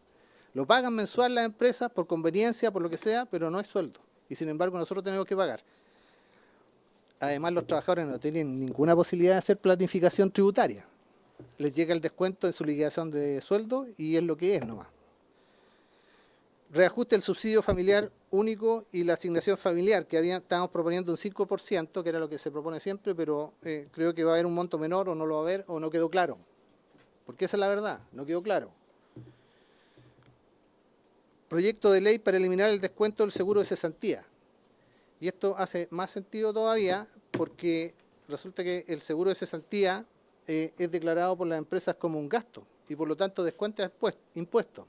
Speaker 14: Lo pagan mensual las empresas por conveniencia, por lo que sea, pero no es sueldo. Y sin embargo nosotros tenemos que pagar. Además, los trabajadores no tienen ninguna posibilidad de hacer planificación tributaria. Les llega el descuento en su liquidación de sueldo y es lo que es nomás. Reajuste el subsidio familiar único y la asignación familiar, que estábamos proponiendo un 5%, que era lo que se propone siempre, pero creo que va a haber un monto menor, o no lo va a haber, o no quedó claro. Porque esa es la verdad, no quedó claro. Proyecto de ley para eliminar el descuento del seguro de cesantía. Y esto hace más sentido todavía, porque resulta que el seguro de cesantía es declarado por las empresas como un gasto, y por lo tanto descuenta impuestos.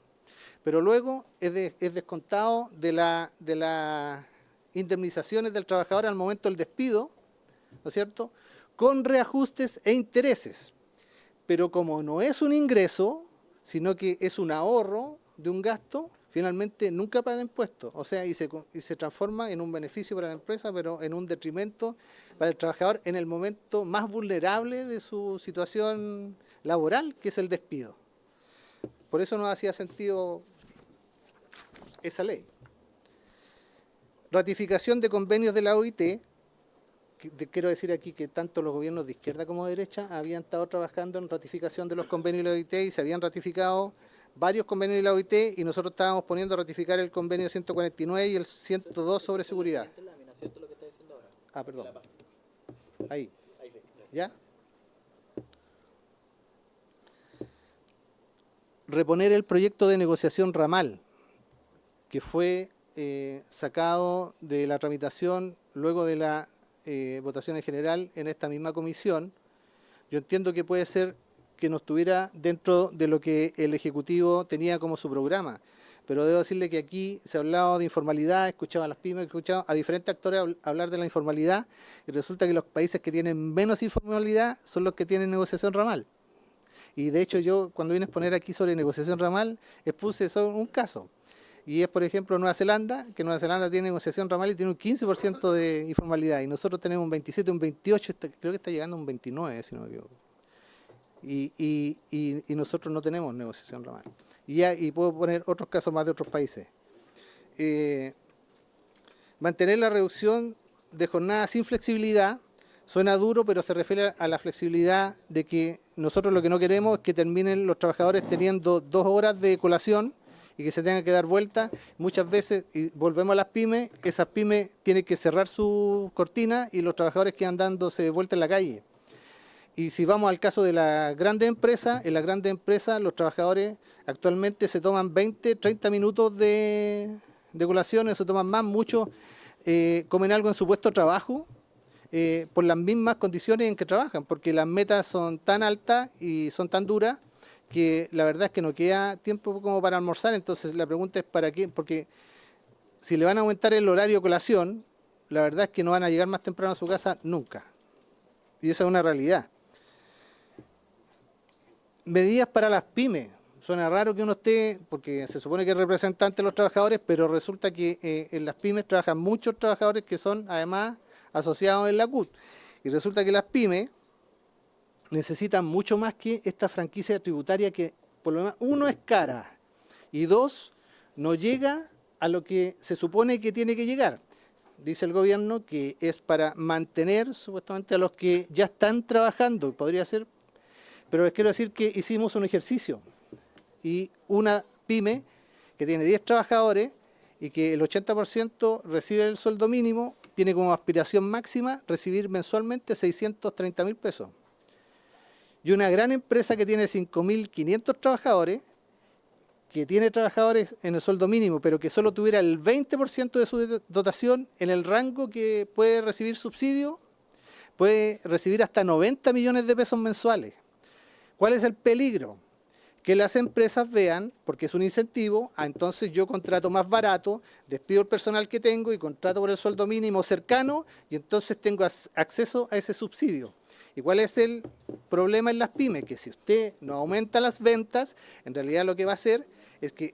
Speaker 14: Pero luego es descontado de las indemnizaciones del trabajador al momento del despido, ¿no es cierto?, con reajustes e intereses. Pero como no es un ingreso, sino que es un ahorro de un gasto, finalmente nunca paga impuestos. O sea, y se transforma en un beneficio para la empresa, pero en un detrimento para el trabajador en el momento más vulnerable de su situación laboral, que es el despido. Por eso no hacía sentido esa ley. Ratificación de convenios de la OIT. Quiero decir aquí que tanto los gobiernos de izquierda como de derecha habían estado trabajando en ratificación de los convenios de la OIT y se habían ratificado varios convenios de la OIT, y nosotros estábamos poniendo a ratificar el convenio 149 y el 102 sobre seguridad. Ah, perdón. Ahí. ¿Ya? Reponer el proyecto de negociación ramal, que fue sacado de la tramitación luego de la votación en general en esta misma comisión. Yo entiendo que puede ser que no estuviera dentro de lo que el Ejecutivo tenía como su programa, pero debo decirle que aquí se ha hablado de informalidad, escuchaba a las pymes, escuchaba a diferentes actores hablar de la informalidad, y resulta que los países que tienen menos informalidad son los que tienen negociación ramal. Y de hecho yo, cuando vine a exponer aquí sobre negociación ramal, expuse sobre un caso. Y es, por ejemplo, Nueva Zelanda, que Nueva Zelanda tiene negociación ramal y tiene un 15% de informalidad. Y nosotros tenemos un 27, un 28, creo que está llegando a un 29, si no me equivoco. Y nosotros no tenemos negociación ramal. Y puedo poner otros casos más de otros países. Mantener la reducción de jornada sin flexibilidad suena duro, pero se refiere a la flexibilidad de que nosotros lo que no queremos es que terminen los trabajadores teniendo 2 horas de colación y que se tengan que dar vuelta. Muchas veces, y volvemos a las pymes, esas pymes tienen que cerrar su cortina y los trabajadores quedan dándose vuelta en la calle. Y si vamos al caso de las grandes empresas, en las grandes empresas los trabajadores actualmente se toman 20, 30 minutos de colación, se toman más, muchos comen algo en su puesto de trabajo por las mismas condiciones en que trabajan, porque las metas son tan altas y son tan duras que la verdad es que no queda tiempo como para almorzar. Entonces la pregunta es ¿para qué? Porque si le van a aumentar el horario de colación, la verdad es que no van a llegar más temprano a su casa nunca. Y esa es una realidad. Medidas para las pymes. Suena raro que uno esté, porque se supone que es representante de los trabajadores, pero resulta que en las pymes trabajan muchos trabajadores que son además asociados en la CUT. Y resulta que las pymes necesitan mucho más que esta franquicia tributaria que, por lo menos, 1, es cara y 2, no llega a lo que se supone que tiene que llegar. Dice el gobierno que es para mantener supuestamente a los que ya están trabajando, podría ser, pero les quiero decir que hicimos un ejercicio y una pyme que tiene 10 trabajadores y que el 80% recibe el sueldo mínimo, tiene como aspiración máxima recibir mensualmente 630.000 pesos. Y una gran empresa que tiene 5.500 trabajadores, que tiene trabajadores en el sueldo mínimo, pero que solo tuviera el 20% de su dotación en el rango que puede recibir subsidio, puede recibir hasta 90 millones de pesos mensuales. ¿Cuál es el peligro? Que las empresas vean, porque es un incentivo, entonces yo contrato más barato, despido el personal que tengo y contrato por el sueldo mínimo cercano y entonces tengo acceso a ese subsidio. ¿Y cuál es el problema en las pymes? Que si usted no aumenta las ventas, en realidad lo que va a hacer es que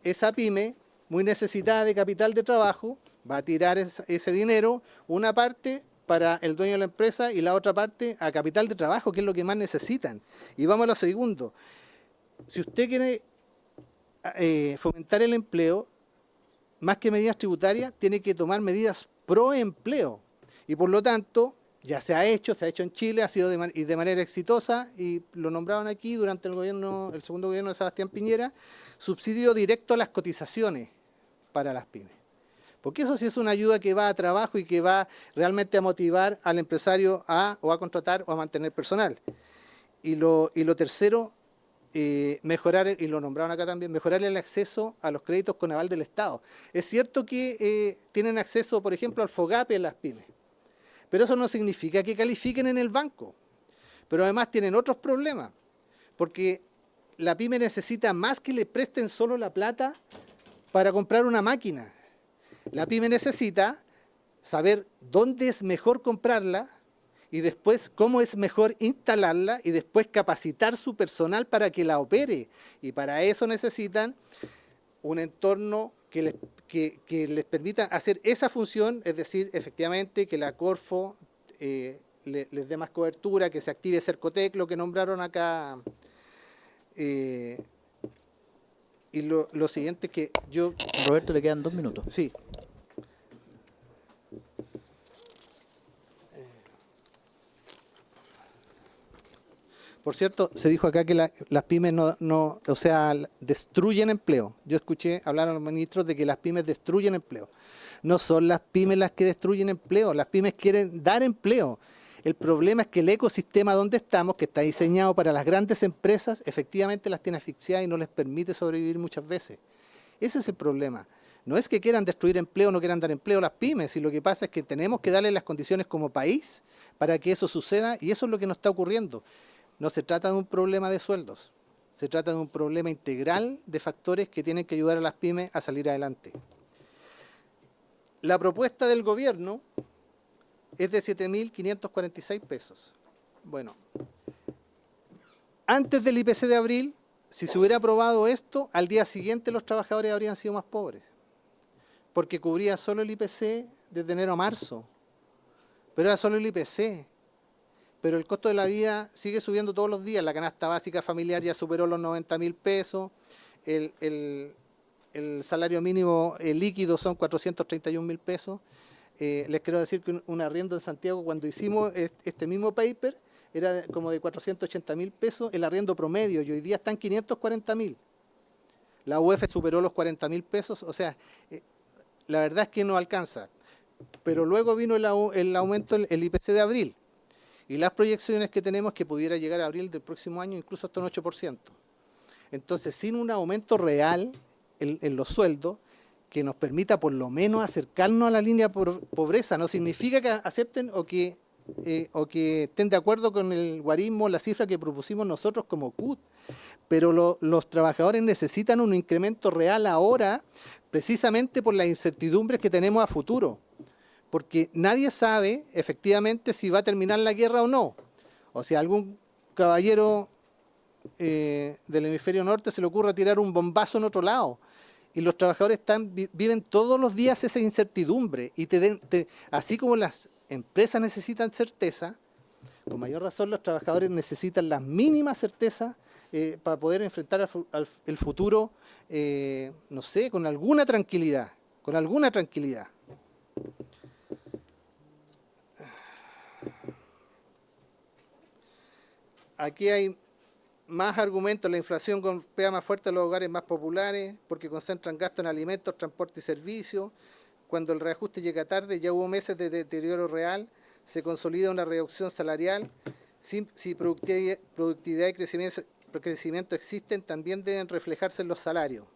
Speaker 14: esa pyme, muy necesitada de capital de trabajo, va a tirar ese dinero, una parte para el dueño de la empresa y la otra parte a capital de trabajo, que es lo que más necesitan. Y vamos a lo segundo. Si usted quiere fomentar el empleo, más que medidas tributarias, tiene que tomar medidas pro empleo. Y por lo tanto, ya se ha hecho en Chile, ha sido de manera exitosa, y lo nombraron aquí durante el segundo gobierno de Sebastián Piñera, subsidio directo a las cotizaciones para las pymes. Porque eso sí es una ayuda que va a trabajo y que va realmente a motivar al empresario a contratar o a mantener personal. Y lo tercero, mejorar, y lo nombraron acá también, mejorar el acceso a los créditos con aval del Estado. Es cierto que tienen acceso, por ejemplo, al FOGAPE en las pymes, pero eso no significa que califiquen en el banco. Pero además tienen otros problemas, porque la pyme necesita más que le presten solo la plata para comprar una máquina. La pyme necesita saber dónde es mejor comprarla y después cómo es mejor instalarla y después capacitar su personal para que la opere. Y para eso necesitan un entorno que les permita hacer esa función, es decir, efectivamente que la Corfo les dé más cobertura, que se active Cercotec, lo que nombraron acá. Y lo siguiente que yo...
Speaker 1: Roberto, le quedan 2 minutos.
Speaker 14: Sí. Por cierto, se dijo acá que las pymes destruyen empleo. Yo escuché hablar a los ministros de que las pymes destruyen empleo. No son las pymes las que destruyen empleo, las pymes quieren dar empleo. El problema es que el ecosistema donde estamos, que está diseñado para las grandes empresas, efectivamente las tiene asfixiadas y no les permite sobrevivir muchas veces. Ese es el problema. No es que quieran destruir empleo o no quieran dar empleo a las pymes, y lo que pasa es que tenemos que darle las condiciones como país para que eso suceda, y eso es lo que nos está ocurriendo. No se trata de un problema de sueldos, se trata de un problema integral de factores que tienen que ayudar a las pymes a salir adelante. La propuesta del gobierno es de 7.546 pesos. Bueno, antes del IPC de abril, si se hubiera aprobado esto, al día siguiente los trabajadores habrían sido más pobres, porque cubría solo el IPC desde enero a marzo, pero era solo el IPC. Pero el costo de la vida sigue subiendo todos los días. La canasta básica familiar ya superó los 90.000 pesos. el salario mínimo líquido son 431.000 pesos. Les quiero decir que un arriendo en Santiago, cuando hicimos este mismo paper, era como de 480.000 pesos el arriendo promedio, y hoy día están 540.000. La UEF superó los 40.000 pesos, o sea, la verdad es que no alcanza. Pero luego vino el aumento, el IPC de abril, y las proyecciones que tenemos que pudiera llegar a abril del próximo año incluso hasta un 8%. Entonces, sin un aumento real en los sueldos, que nos permita por lo menos acercarnos a la línea de pobreza, no significa que acepten o que estén de acuerdo con el guarismo, la cifra que propusimos nosotros como CUT, pero los trabajadores necesitan un incremento real ahora, precisamente por las incertidumbres que tenemos a futuro, porque nadie sabe efectivamente si va a terminar la guerra o no, o si a algún caballero del hemisferio norte se le ocurre tirar un bombazo en otro lado. Y los trabajadores viven todos los días esa incertidumbre. Y así como las empresas necesitan certeza, con mayor razón los trabajadores necesitan las mínimas certezas para poder enfrentar el futuro, no sé, con alguna tranquilidad. Con alguna tranquilidad. Aquí hay más argumentos. La inflación golpea más fuerte a los hogares más populares porque concentran gastos en alimentos, transporte y servicios. Cuando el reajuste llega tarde, ya hubo meses de deterioro real, se consolida una reducción salarial. Si productividad y crecimiento existen, también deben reflejarse en los salarios.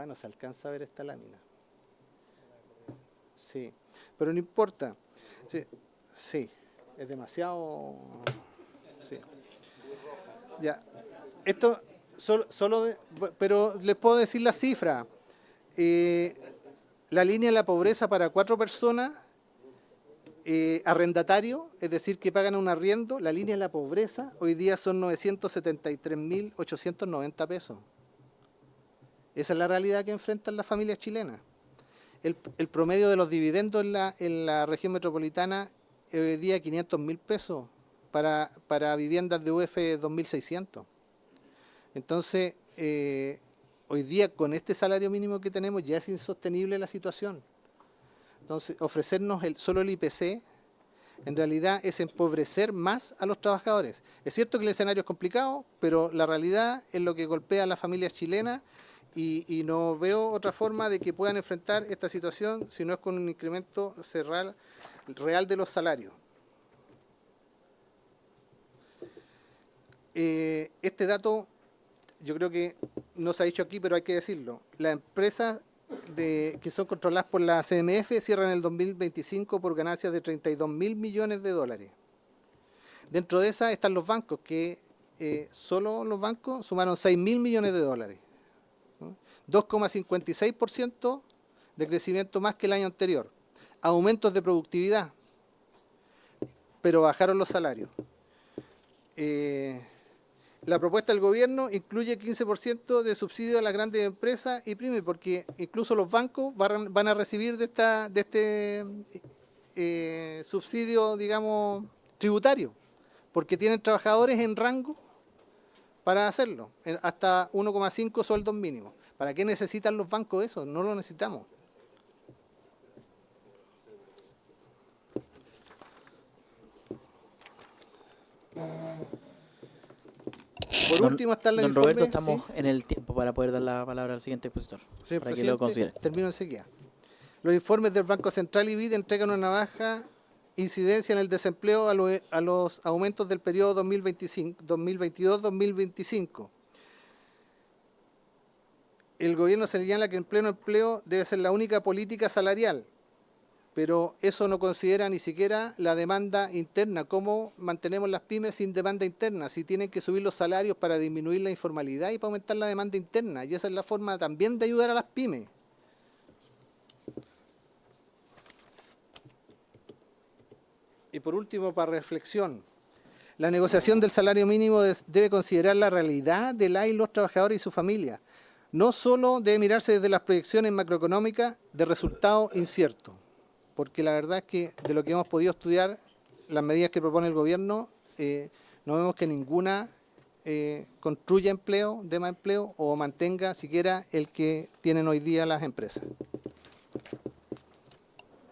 Speaker 14: No se alcanza a ver esta lámina. Sí, pero no importa. Sí, es demasiado. Sí. Ya, esto pero les puedo decir la cifra. La línea de la pobreza para 4 personas, arrendatario, es decir, que pagan un arriendo, la línea de la pobreza hoy día son 973.890 pesos. Esa es la realidad que enfrentan las familias chilenas. El promedio de los dividendos en la región metropolitana es hoy día 500.000 pesos para viviendas de UF 2.600. Entonces, hoy día con este salario mínimo que tenemos ya es insostenible la situación. Entonces, ofrecernos solo el IPC en realidad es empobrecer más a los trabajadores. Es cierto que el escenario es complicado, pero la realidad es lo que golpea a las familias chilenas. Y no veo otra forma de que puedan enfrentar esta situación si no es con un incremento real de los salarios. Este dato yo creo que no se ha dicho aquí, pero hay que decirlo. Las empresas que son controladas por la CMF cierran el 2025 por ganancias de 32.000 millones de dólares. Dentro de esas están los bancos, que solo los bancos sumaron 6.000 millones de dólares. 2,56% de crecimiento más que el año anterior. Aumentos de productividad, pero bajaron los salarios. La propuesta del gobierno incluye 15% de subsidio a las grandes empresas y pymes, porque incluso los bancos van a recibir de este subsidio, digamos, tributario, porque tienen trabajadores en rango para hacerlo, hasta 1,5 sueldos mínimos. ¿Para qué necesitan los bancos eso? No lo necesitamos. Por último está el informe.
Speaker 1: Roberto, estamos en el tiempo para poder dar la palabra al siguiente expositor.
Speaker 14: Sí,
Speaker 1: para que lo considere.
Speaker 14: Termino enseguida. Los informes del Banco Central y BID entregan una baja incidencia en el desempleo a los aumentos del periodo 2022-2025. El gobierno señala que en pleno empleo debe ser la única política salarial, pero eso no considera ni siquiera la demanda interna. ¿Cómo mantenemos las pymes sin demanda interna? Si tienen que subir los salarios para disminuir la informalidad y para aumentar la demanda interna. Y esa es la forma también de ayudar a las pymes. Y por último, para reflexión, la negociación del salario mínimo debe considerar la realidad de las y los trabajadores y su familia. No solo debe mirarse desde las proyecciones macroeconómicas de resultados inciertos, porque la verdad es que de lo que hemos podido estudiar, las medidas que propone el gobierno no vemos que ninguna construya empleo, dé más empleo o mantenga siquiera el que tienen hoy día las empresas.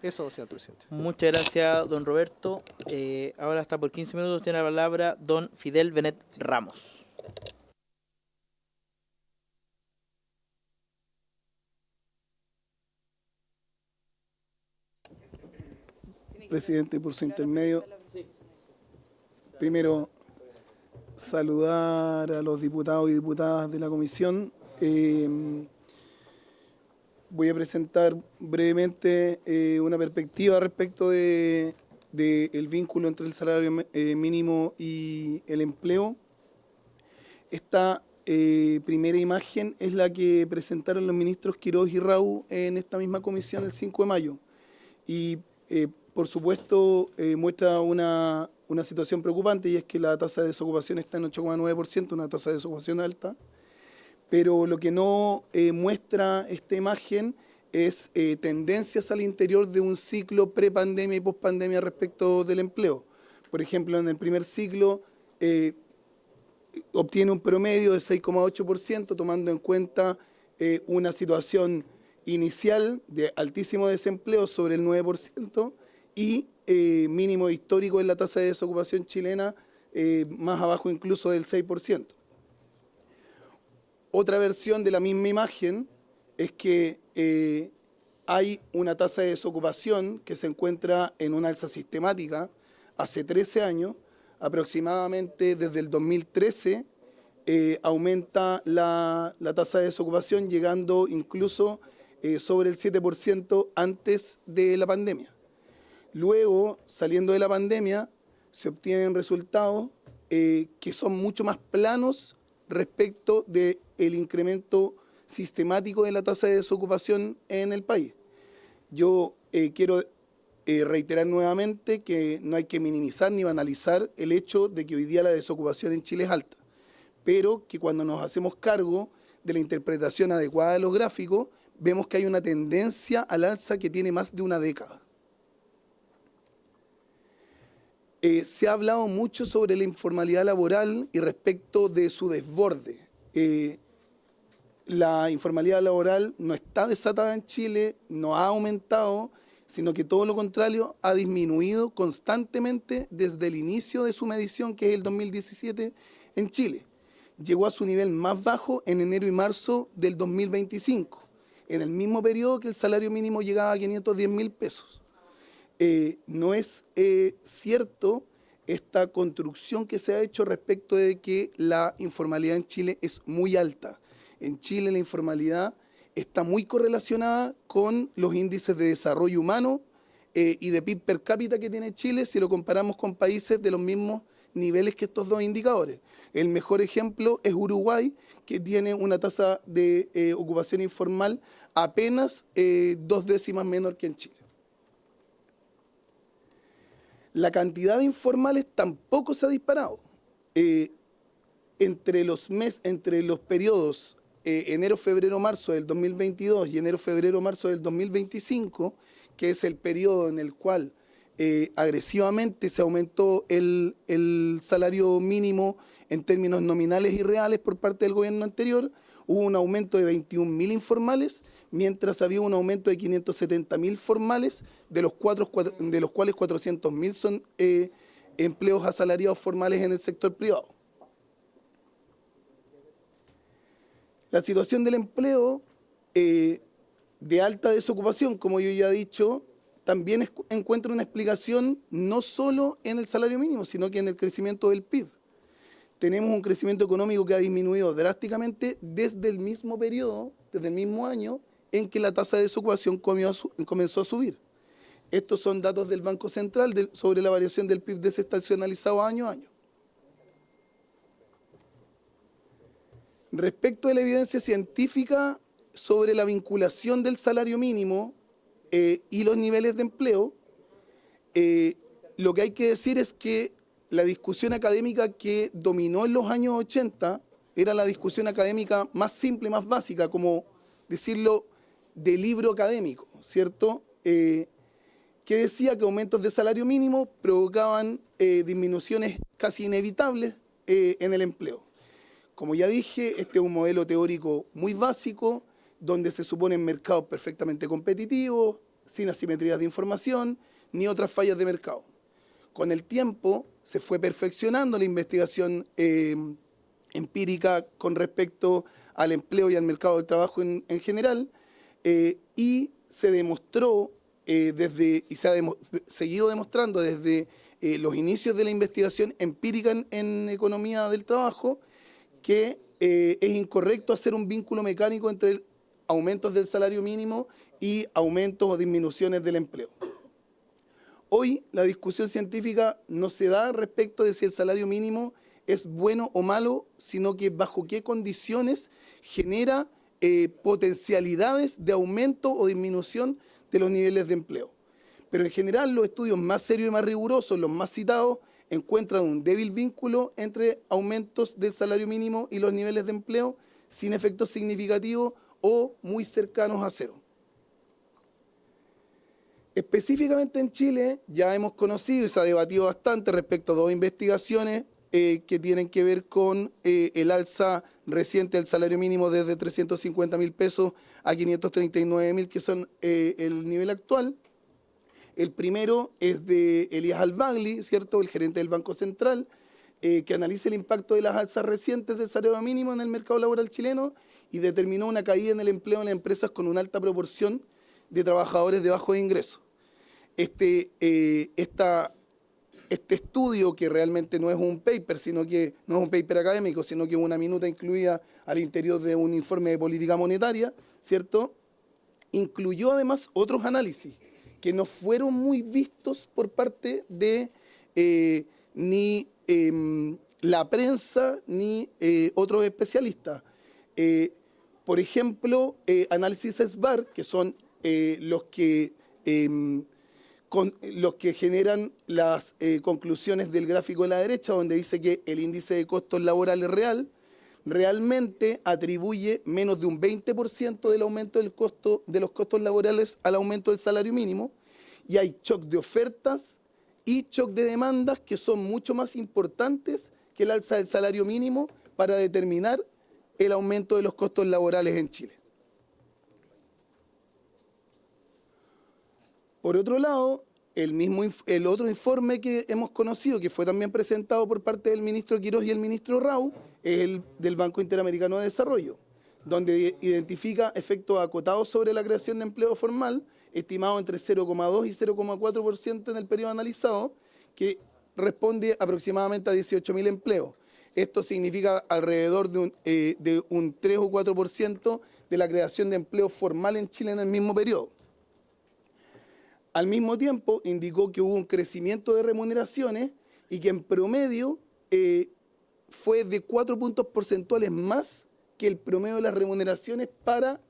Speaker 14: Eso, señor presidente.
Speaker 1: Muchas gracias, don Roberto. Ahora hasta por 15 minutos tiene la palabra don Fidel Benet Ramos.
Speaker 12: Presidente, por su intermedio, primero saludar a los diputados y diputadas de la comisión. Voy a presentar brevemente una perspectiva respecto del vínculo entre el salario mínimo y el empleo. Esta primera imagen es la que presentaron los ministros Quiroz y Raúl en esta misma comisión el 5 de mayo. Y por supuesto muestra una situación preocupante, y es que la tasa de desocupación está en 8,9%, una tasa de desocupación alta. Pero lo que no muestra esta imagen es tendencias al interior de un ciclo prepandemia y pospandemia respecto del empleo. Por ejemplo, en el primer ciclo obtiene un promedio de 6,8%, tomando en cuenta una situación inicial de altísimo desempleo sobre el 9% y mínimo histórico en la tasa de desocupación chilena, más abajo incluso del 6%. Otra versión de la misma imagen es que hay una tasa de desocupación que se encuentra en una alza sistemática hace 13 años, aproximadamente desde el 2013 aumenta la tasa de desocupación, llegando incluso sobre el 7% antes de la pandemia. Luego, saliendo de la pandemia, se obtienen resultados que son mucho más planos respecto del incremento sistemático de la tasa de desocupación en el país. Yo quiero reiterar nuevamente que no hay que minimizar ni banalizar el hecho de que hoy día la desocupación en Chile es alta, pero que cuando nos hacemos cargo de la interpretación adecuada de los gráficos, vemos que hay una tendencia al alza que tiene más de una década. Se ha hablado mucho sobre la informalidad laboral y respecto de su desborde. La informalidad laboral no está desatada en Chile, no ha aumentado, sino que todo lo contrario, ha disminuido constantemente desde el inicio de su medición, que es el 2017, en Chile. Llegó a su nivel más bajo en enero y marzo del 2025, en el mismo periodo que el salario mínimo llegaba a 510.000 pesos. No es cierto esta construcción que se ha hecho respecto de que la informalidad en Chile es muy alta. En Chile la informalidad está muy correlacionada con los índices de desarrollo humano y de PIB per cápita que tiene Chile si lo comparamos con países de los mismos niveles que estos dos indicadores. El mejor ejemplo es Uruguay, que tiene una tasa de ocupación informal apenas 2 décimas menor que en Chile. La cantidad de informales tampoco se ha disparado. Entre los periodos enero, febrero, marzo del 2022 y enero, febrero, marzo del 2025, que es el periodo en el cual agresivamente se aumentó el salario mínimo en términos nominales y reales por parte del gobierno anterior, hubo un aumento de 21.000 informales, mientras había un aumento de 570.000 formales, de los cuales 400.000 son empleos asalariados formales en el sector privado. La situación del empleo de alta desocupación, como yo ya he dicho, también encuentra una explicación no solo en el salario mínimo, sino que en el crecimiento del PIB. Tenemos un crecimiento económico que ha disminuido drásticamente desde el mismo periodo, desde el mismo año, en que la tasa de desocupación comenzó a subir. Estos son datos del Banco Central sobre la variación del PIB desestacionalizado año a año. Respecto de la evidencia científica sobre la vinculación del salario mínimo y los niveles de empleo, lo que hay que decir es que la discusión académica que dominó en los años 80 era la discusión académica más simple, más básica, como decirlo, de libro académico, ¿cierto? Que decía que aumentos de salario mínimo provocaban disminuciones casi inevitables en el empleo. Como ya dije, este es un modelo teórico muy básico, donde se suponen mercados perfectamente competitivos, sin asimetrías de información, ni otras fallas de mercado. Con el tiempo se fue perfeccionando la investigación empírica con respecto al empleo y al mercado del trabajo en general, y se demostró seguido demostrando desde los inicios de la investigación empírica en economía del trabajo que es incorrecto hacer un vínculo mecánico entre aumentos del salario mínimo y aumentos o disminuciones del empleo. Hoy la discusión científica no se da respecto de si el salario mínimo es bueno o malo, sino que bajo qué condiciones genera potencialidades de aumento o disminución de los niveles de empleo. Pero en general los estudios más serios y más rigurosos, los más citados, encuentran un débil vínculo entre aumentos del salario mínimo y los niveles de empleo sin efectos significativos o muy cercanos a cero. Específicamente en Chile ya hemos conocido y se ha debatido bastante respecto a dos investigaciones que tienen que ver con el alza reciente del salario mínimo desde 350.000 pesos a 539.000, que son el nivel actual. El primero es de Elías Albagli, ¿cierto?, el gerente del Banco Central, que analiza el impacto de las alzas recientes del salario mínimo en el mercado laboral chileno y determinó una caída en el empleo en las empresas con una alta proporción de trabajadores de bajos ingresos. Este estudio, que realmente no es un paper, no es un paper académico, sino que es una minuta incluida al interior de un informe de política monetaria, ¿cierto?, incluyó además otros análisis que no fueron muy vistos por parte de ni la prensa ni otros especialistas. Por ejemplo, análisis SBAR, que son los que generan las conclusiones del gráfico de la derecha, donde dice que el índice de costos laborales real realmente atribuye menos de un 20% del aumento de los costos laborales al aumento del salario mínimo, y hay shock de ofertas y shock de demandas que son mucho más importantes que el alza del salario mínimo para determinar el aumento de los costos laborales en Chile. Por otro lado, el otro informe que hemos conocido, que fue también presentado por parte del ministro Quirós y el ministro Rau, es el del Banco Interamericano de Desarrollo, donde identifica efectos acotados sobre la creación de empleo formal, estimado entre 0,2 y 0,4% en el periodo analizado, que responde aproximadamente a 18.000 empleos. Esto significa alrededor de un 3 o 4% de la creación de empleo formal en Chile en el mismo periodo. Al mismo tiempo, indicó que hubo un crecimiento de remuneraciones y que en promedio fue de 4 puntos porcentuales más que el promedio de las remuneraciones para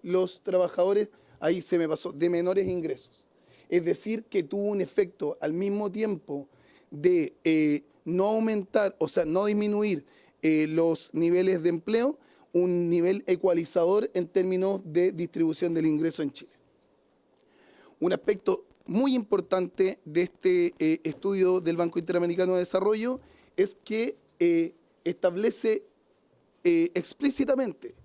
Speaker 12: los trabajadores, ahí se me pasó, de menores ingresos. Es decir, que tuvo un efecto al mismo tiempo de no aumentar, o sea, no disminuir los niveles de empleo, un nivel ecualizador en términos de distribución del ingreso en Chile. Un aspecto muy importante de este estudio del Banco Interamericano de Desarrollo es que establece explícitamente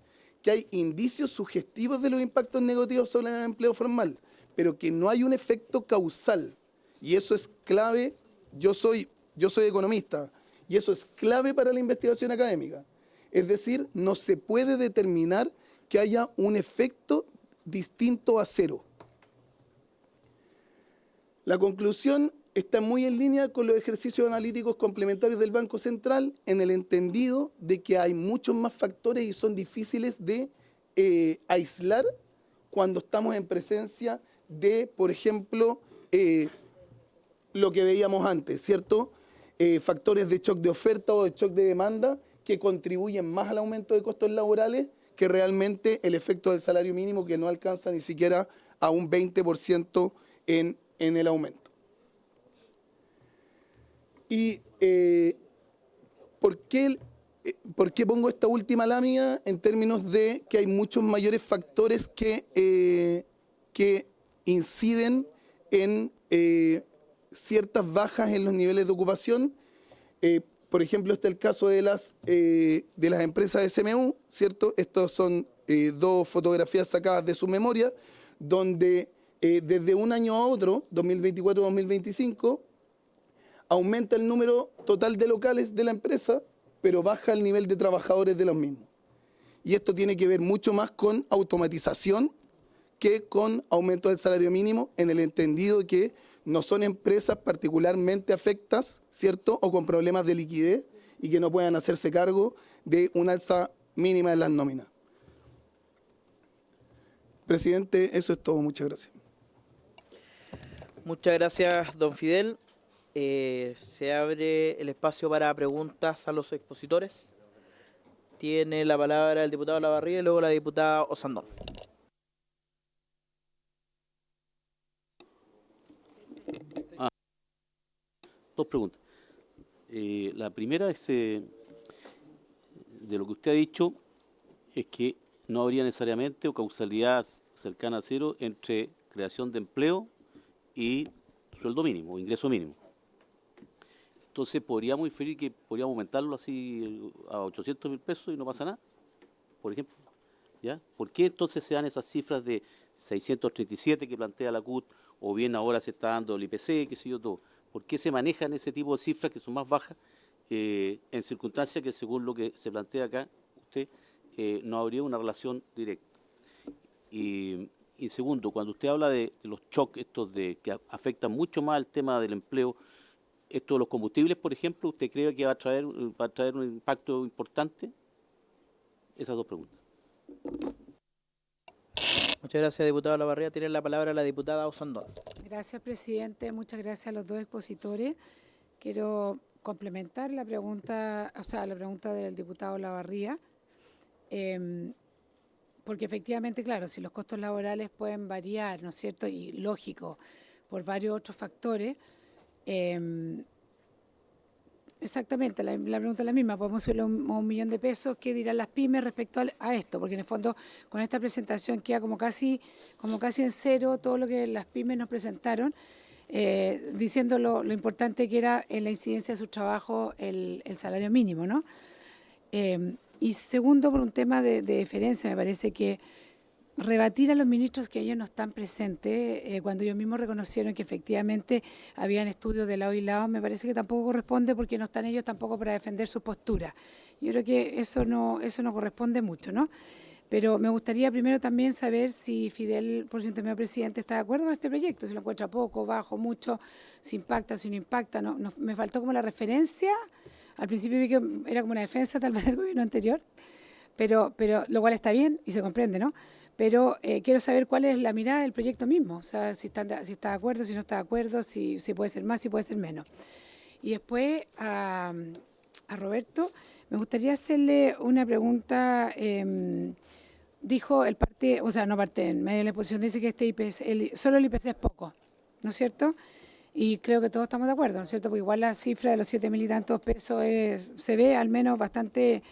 Speaker 12: que hay indicios sugestivos de los impactos negativos sobre el empleo formal, pero que no hay un efecto causal. Y eso es clave. Yo soy economista y eso es clave para la investigación académica. Es decir, no se puede determinar que haya un efecto distinto a cero. La conclusión está muy en línea con los ejercicios analíticos complementarios del Banco Central, en el entendido de que hay muchos más factores y son difíciles de aislar cuando estamos en presencia de, por ejemplo, lo que veíamos antes, ¿cierto? Factores de shock de oferta o de shock de demanda que contribuyen más al aumento de costos laborales que realmente el efecto del salario mínimo, que no alcanza ni siquiera a un 20% en el aumento. ¿Y por qué pongo esta última lámina? En términos de que hay muchos mayores factores que inciden en ciertas bajas en los niveles de ocupación, Por ejemplo, está el caso de las empresas SMU, ¿cierto? Estos son 2 fotografías sacadas de su memoria, donde desde un año a otro, 2024-2025, aumenta el número total de locales de la empresa, pero baja el nivel de trabajadores de los mismos. Y esto tiene que ver mucho más con automatización que con aumento del salario mínimo, en el entendido que no son empresas particularmente afectas, ¿cierto?, o con problemas de liquidez y que no puedan hacerse cargo de una alza mínima en las nóminas. Presidente, eso es todo. Muchas gracias.
Speaker 1: Muchas gracias, don Fidel. Se abre el espacio para preguntas a los expositores. Tiene la palabra el diputado Olavarría y luego la diputada Osandón.
Speaker 15: Dos preguntas. La primera es, de lo que usted ha dicho, es que no habría necesariamente o causalidad cercana a cero entre creación de empleo y sueldo mínimo, o ingreso mínimo. Entonces, ¿podríamos inferir que podríamos aumentarlo así a 800.000 pesos y no pasa nada? Por ejemplo, ¿ya? ¿Por qué entonces se dan esas cifras de 637 que plantea la CUT, o bien ahora se está dando el IPC, qué sé yo, todo? ¿Por qué se manejan ese tipo de cifras que son más bajas en circunstancias que, según lo que se plantea acá, usted, no habría una relación directa? Y segundo, cuando usted habla de los shocks estos que afectan mucho más el tema del empleo, esto de los combustibles, por ejemplo, ¿usted cree que va a traer un impacto importante? Esas dos preguntas.
Speaker 1: Muchas gracias, diputado Olavarría. Tiene la palabra la diputada Osandón.
Speaker 6: Gracias, presidente. Muchas gracias a los dos expositores. Quiero complementar la pregunta, la pregunta del diputado Olavarría, porque efectivamente, claro, si los costos laborales pueden variar, ¿no es cierto?, y lógico, por varios otros factores, exactamente, la pregunta es la misma. Podemos subirle un millón de pesos. ¿Qué dirán las pymes respecto a esto? Porque en el fondo, con esta presentación queda como casi en cero todo lo que las pymes nos presentaron, diciendo lo importante que era en la incidencia de su trabajo el salario mínimo, ¿no? Y segundo, por un tema de deferencia, me parece que rebatir a los ministros que ellos no están presentes, cuando ellos mismos reconocieron que efectivamente habían estudios de lado y lado, me parece que tampoco corresponde, porque no están ellos tampoco para defender su postura. Yo creo que eso no corresponde mucho, ¿no? Pero me gustaría primero también saber si Fidel, por su intermedio presidente, está de acuerdo con este proyecto, si lo encuentra poco, bajo, mucho, si impacta, si no impacta. No, me faltó como la referencia. Al principio vi que era como una defensa tal vez del gobierno anterior, pero lo cual está bien y se comprende, ¿no? Pero quiero saber cuál es la mirada del proyecto mismo, o sea, si está de acuerdo, si no está de acuerdo, si puede ser más, si puede ser menos. Y después a Roberto, me gustaría hacerle una pregunta. Dijo en medio de la exposición, dice que este IPC, solo el IPC es poco, ¿no es cierto? Y creo que todos estamos de acuerdo, ¿no es cierto? Porque igual la cifra de los 7.000 y tantos pesos se ve al menos bastante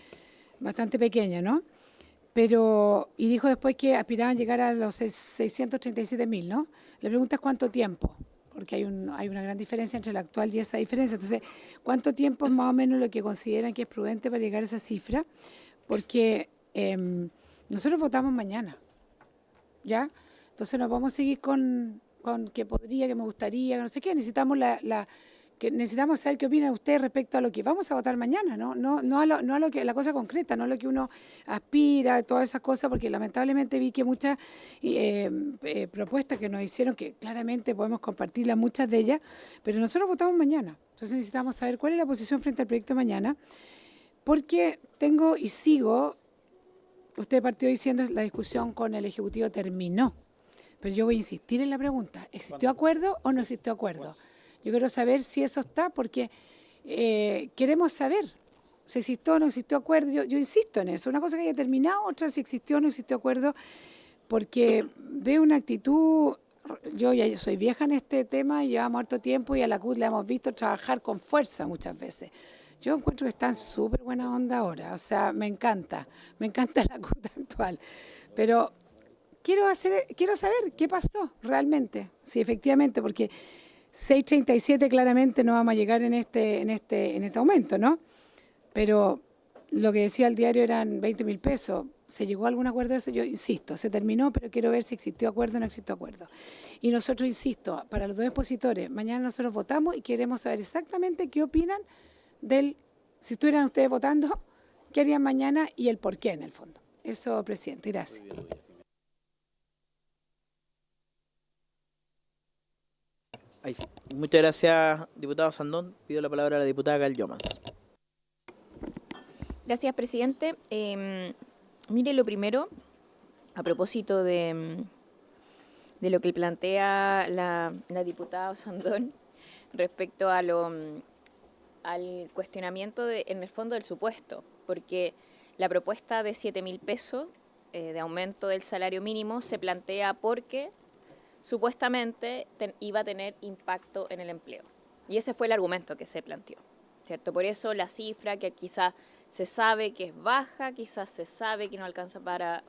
Speaker 6: pequeña, ¿no? Y dijo después que aspiraban a llegar a los 637.000, ¿no? La pregunta es cuánto tiempo, porque hay una gran diferencia entre la actual y esa diferencia. Entonces, ¿cuánto tiempo es más o menos lo que consideran que es prudente para llegar a esa cifra? Porque nosotros votamos mañana, ¿ya? Entonces nos vamos a seguir con que podría, que me gustaría, que no sé qué. Necesitamos necesitamos saber qué opinan ustedes respecto a lo que vamos a votar mañana, no a lo que la cosa concreta, no a lo que uno aspira, todas esas cosas, porque lamentablemente vi que muchas propuestas que nos hicieron, que claramente podemos compartirlas, muchas de ellas, pero nosotros votamos mañana. Entonces necesitamos saber cuál es la posición frente al proyecto mañana, porque usted partió diciendo la discusión con el Ejecutivo terminó, pero yo voy a insistir en la pregunta, ¿existió acuerdo o no existió acuerdo? Yo quiero saber si eso está, porque queremos saber si existió o no existió acuerdo. Yo insisto en eso. Una cosa que haya terminado, otra si existió o no existió acuerdo, porque veo una actitud. Yo soy vieja en este tema, llevamos harto tiempo y a la CUT la hemos visto trabajar con fuerza muchas veces. Yo encuentro que está en súper buena onda ahora, o sea, me encanta la CUT actual. Pero quiero saber qué pasó realmente, si efectivamente, porque 6.37 claramente no vamos a llegar en este aumento, ¿no? Pero lo que decía el diario eran 20.000 pesos. ¿Se llegó a algún acuerdo de eso? Yo insisto, se terminó, pero quiero ver si existió acuerdo o no existió acuerdo. Y nosotros, insisto, para los dos expositores, mañana nosotros votamos y queremos saber exactamente qué opinan si estuvieran ustedes votando, qué harían mañana y el por qué en el fondo. Eso, presidente, gracias.
Speaker 1: Ahí sí. Muchas gracias, diputado Sandón. Pido la palabra a la diputada Gal Yomans.
Speaker 11: Gracias, presidente. Mire, lo primero, a propósito de lo que plantea la diputada Sandón respecto a al cuestionamiento en el fondo del supuesto, porque la propuesta de 7.000 pesos de aumento del salario mínimo se plantea porque supuestamente iba a tener impacto en el empleo. Y ese fue el argumento que se planteó, ¿cierto? Por eso la cifra que quizás se sabe que es baja, quizás se sabe que no alcanza para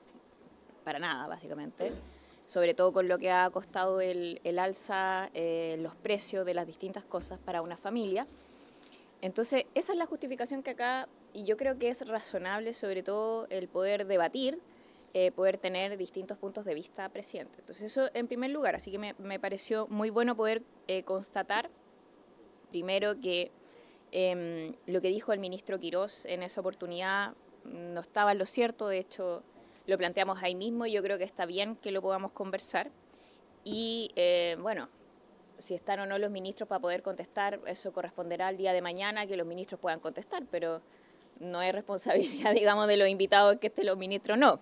Speaker 11: nada, básicamente, sobre todo con lo que ha costado el alza, los precios de las distintas cosas para una familia. Entonces, esa es la justificación que acá, y yo creo que es razonable, sobre todo, el poder debatir, poder tener distintos puntos de vista, presidente. Entonces, eso en primer lugar, así que me pareció muy bueno poder constatar, primero, que lo que dijo el ministro Quirós en esa oportunidad no estaba en lo cierto, de hecho lo planteamos ahí mismo y yo creo que está bien que lo podamos conversar y bueno, si están o no los ministros para poder contestar, eso corresponderá al día de mañana que los ministros puedan contestar, pero no es responsabilidad, digamos, de los invitados que estén los ministros, no.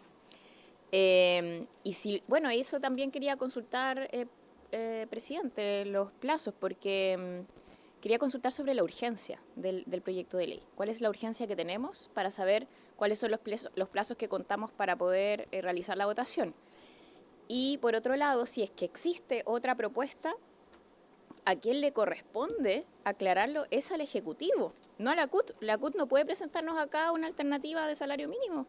Speaker 11: Y si, bueno, eso también quería consultar, presidente, los plazos, porque quería consultar sobre la urgencia del proyecto de ley. ¿Cuál es la urgencia que tenemos para saber cuáles son los plazos que contamos para poder realizar la votación? Y por otro lado, si es que existe otra propuesta, ¿a quién le corresponde aclararlo? Es al Ejecutivo, no a la CUT. La CUT no puede presentarnos acá una alternativa de salario mínimo.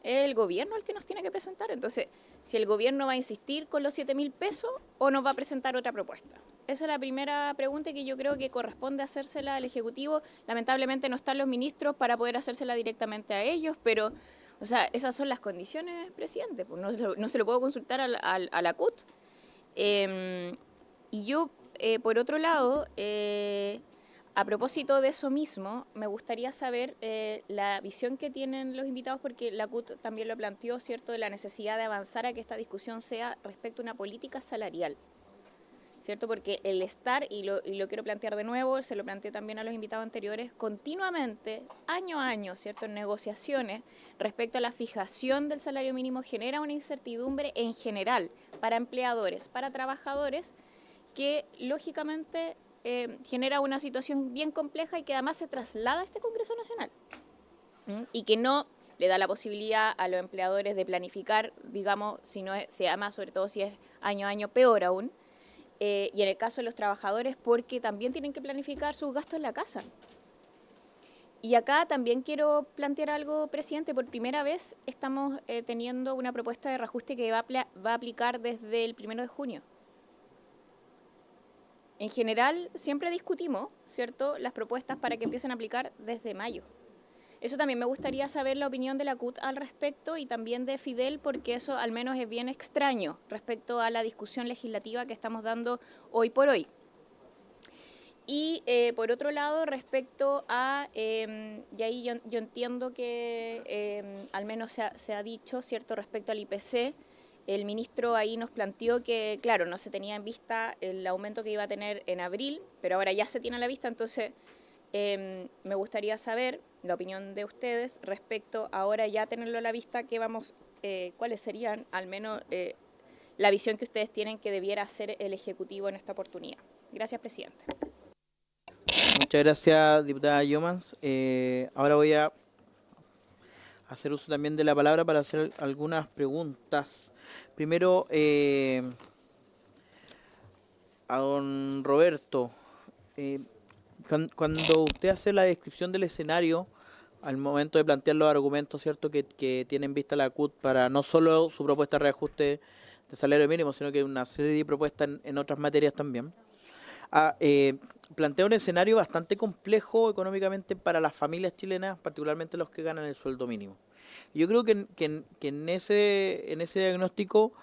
Speaker 11: Es el gobierno el que nos tiene que presentar. Entonces, si el gobierno va a insistir con los 7.000 pesos o nos va a presentar otra propuesta. Esa es la primera pregunta que yo creo que corresponde hacérsela al Ejecutivo. Lamentablemente no están los ministros para poder hacérsela directamente a ellos, pero, o sea, esas son las condiciones, presidente. Pues no se lo puedo consultar a la CUT. Y yo, por otro lado, a propósito de eso mismo, me gustaría saber la visión que tienen los invitados, porque la CUT también lo planteó, ¿cierto?, de la necesidad de avanzar a que esta discusión sea respecto a una política salarial, ¿cierto? Porque el estar, y lo quiero plantear de nuevo, se lo planteé también a los invitados anteriores, continuamente, año a año, ¿cierto?, en negociaciones respecto a la fijación del salario mínimo genera una incertidumbre en general para empleadores, para trabajadores, que lógicamente genera una situación bien compleja y que además se traslada a este Congreso Nacional y que no le da la posibilidad a los empleadores de planificar, digamos, si no es, se llama, sobre todo si es año a año, peor aún, y en el caso de los trabajadores porque también tienen que planificar sus gastos en la casa. Y acá también quiero plantear algo, presidente. Por primera vez estamos teniendo una propuesta de reajuste que va a aplicar desde el 1 de junio. En general, siempre discutimos, ¿cierto?, las propuestas para que empiecen a aplicar desde mayo. Eso también me gustaría saber la opinión de la CUT al respecto y también de Fidel, porque eso al menos es bien extraño respecto a la discusión legislativa que estamos dando hoy por hoy. Y por otro lado, respecto a, y ahí yo entiendo que al menos se ha dicho, ¿cierto?, respecto al IPC, el ministro ahí nos planteó que, claro, no se tenía en vista el aumento que iba a tener en abril, pero ahora ya se tiene a la vista, entonces me gustaría saber la opinión de ustedes respecto a ahora ya tenerlo a la vista, cuáles serían al menos la visión que ustedes tienen que debiera hacer el Ejecutivo en esta oportunidad. Gracias, presidente.
Speaker 1: Muchas gracias, diputada Yomans. Ahora voy a hacer uso también de la palabra para hacer algunas preguntas. Primero, a don Roberto, cuando usted hace la descripción del escenario, al momento de plantear los argumentos, ¿cierto?, que tiene en vista la CUT para no solo su propuesta de reajuste de salario mínimo, sino que una serie de propuestas en otras materias también, plantea un escenario bastante complejo económicamente para las familias chilenas, particularmente los que ganan el sueldo mínimo. Yo creo que en ese diagnóstico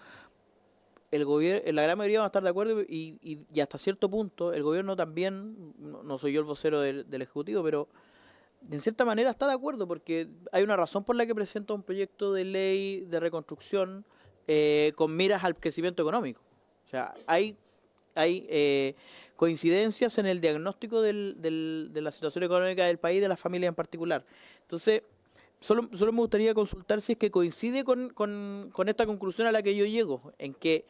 Speaker 1: el gobierno, la gran mayoría va a estar de acuerdo y hasta cierto punto el gobierno también, no soy yo el vocero del Ejecutivo, pero en cierta manera está de acuerdo porque hay una razón por la que presenta un proyecto de ley de reconstrucción con miras al crecimiento económico. O sea, hay coincidencias en el diagnóstico de la situación económica del país y de las familias en particular. Entonces, solo me gustaría consultar si es que coincide con esta conclusión a la que yo llego, en que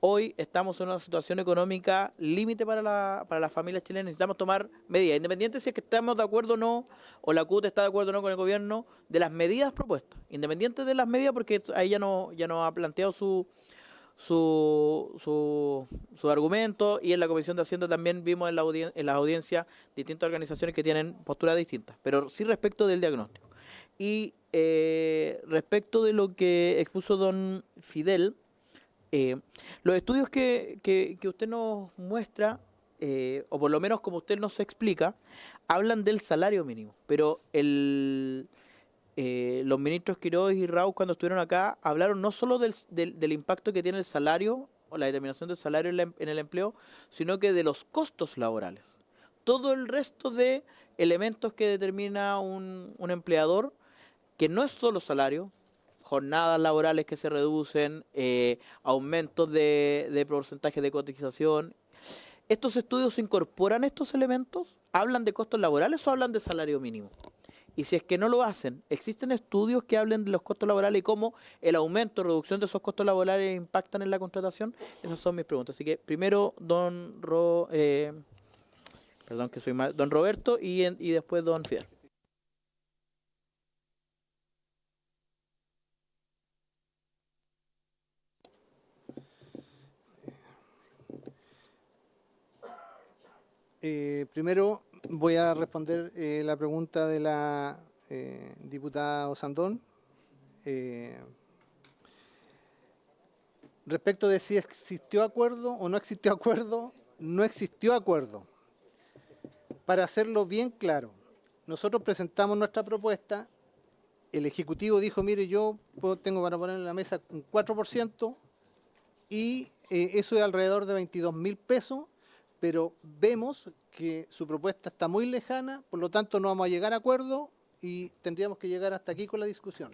Speaker 1: hoy estamos en una situación económica límite para las familias chilenas. Necesitamos tomar medidas, independiente si es que estamos de acuerdo o no, o la CUT está de acuerdo o no con el gobierno, de las medidas propuestas. Independiente de las medidas, porque ahí ya no ha planteado su argumento, y en la Comisión de Hacienda también vimos en las audiencias distintas organizaciones que tienen posturas distintas, pero sí respecto del diagnóstico. Y respecto de lo que expuso don Fidel, los estudios que usted nos muestra, o por lo menos como usted nos explica, hablan del salario mínimo, pero los ministros Quiroz y Raúl, cuando estuvieron acá, hablaron no solo del impacto que tiene el salario o la determinación del salario en el empleo, sino que de los costos laborales. Todo el resto de elementos que determina un empleador, que no es solo salario, jornadas laborales que se reducen, aumentos de porcentaje de cotización. ¿Estos estudios incorporan estos elementos? ¿Hablan de costos laborales o hablan de salario mínimo? Y si es que no lo hacen, ¿existen estudios que hablen de los costos laborales y cómo el aumento o reducción de esos costos laborales impactan en la contratación? Esas son mis preguntas. Así que primero don Roberto y después don Fidel.
Speaker 14: Primero voy a responder la pregunta de la diputada Osandón. Respecto de si existió acuerdo o no existió acuerdo, no existió acuerdo. Para hacerlo bien claro, nosotros presentamos nuestra propuesta, el Ejecutivo dijo, mire, yo tengo para poner en la mesa un 4% y eso es alrededor de 22.000 pesos, pero vemos que su propuesta está muy lejana, por lo tanto no vamos a llegar a acuerdo y tendríamos que llegar hasta aquí con la discusión.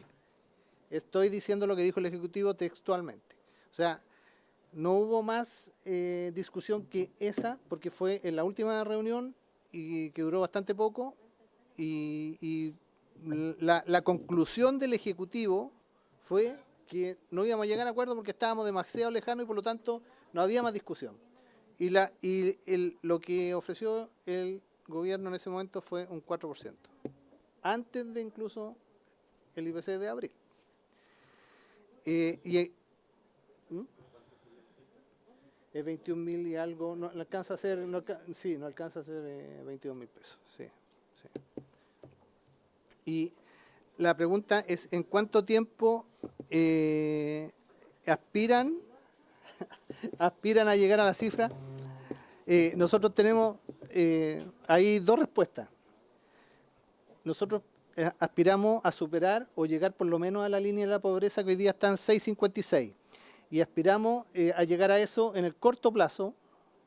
Speaker 14: Estoy diciendo lo que dijo el Ejecutivo textualmente. O sea, no hubo más discusión que esa, porque fue en la última reunión y que duró bastante poco, y la conclusión del Ejecutivo fue que no íbamos a llegar a acuerdo porque estábamos demasiado lejanos y por lo tanto no había más discusión. Lo que ofreció el gobierno en ese momento fue un 4%, antes de incluso el IPC de abril. Es 21.000 y algo, no alcanza a ser, no alcanza a ser 22.000 pesos, sí. Y la pregunta es, ¿en cuánto tiempo aspiran a llegar a la cifra? Nosotros tenemos ahí dos respuestas. Nosotros aspiramos a superar o llegar por lo menos a la línea de la pobreza, que hoy día está en 6,56. Y aspiramos a llegar a eso en el corto plazo.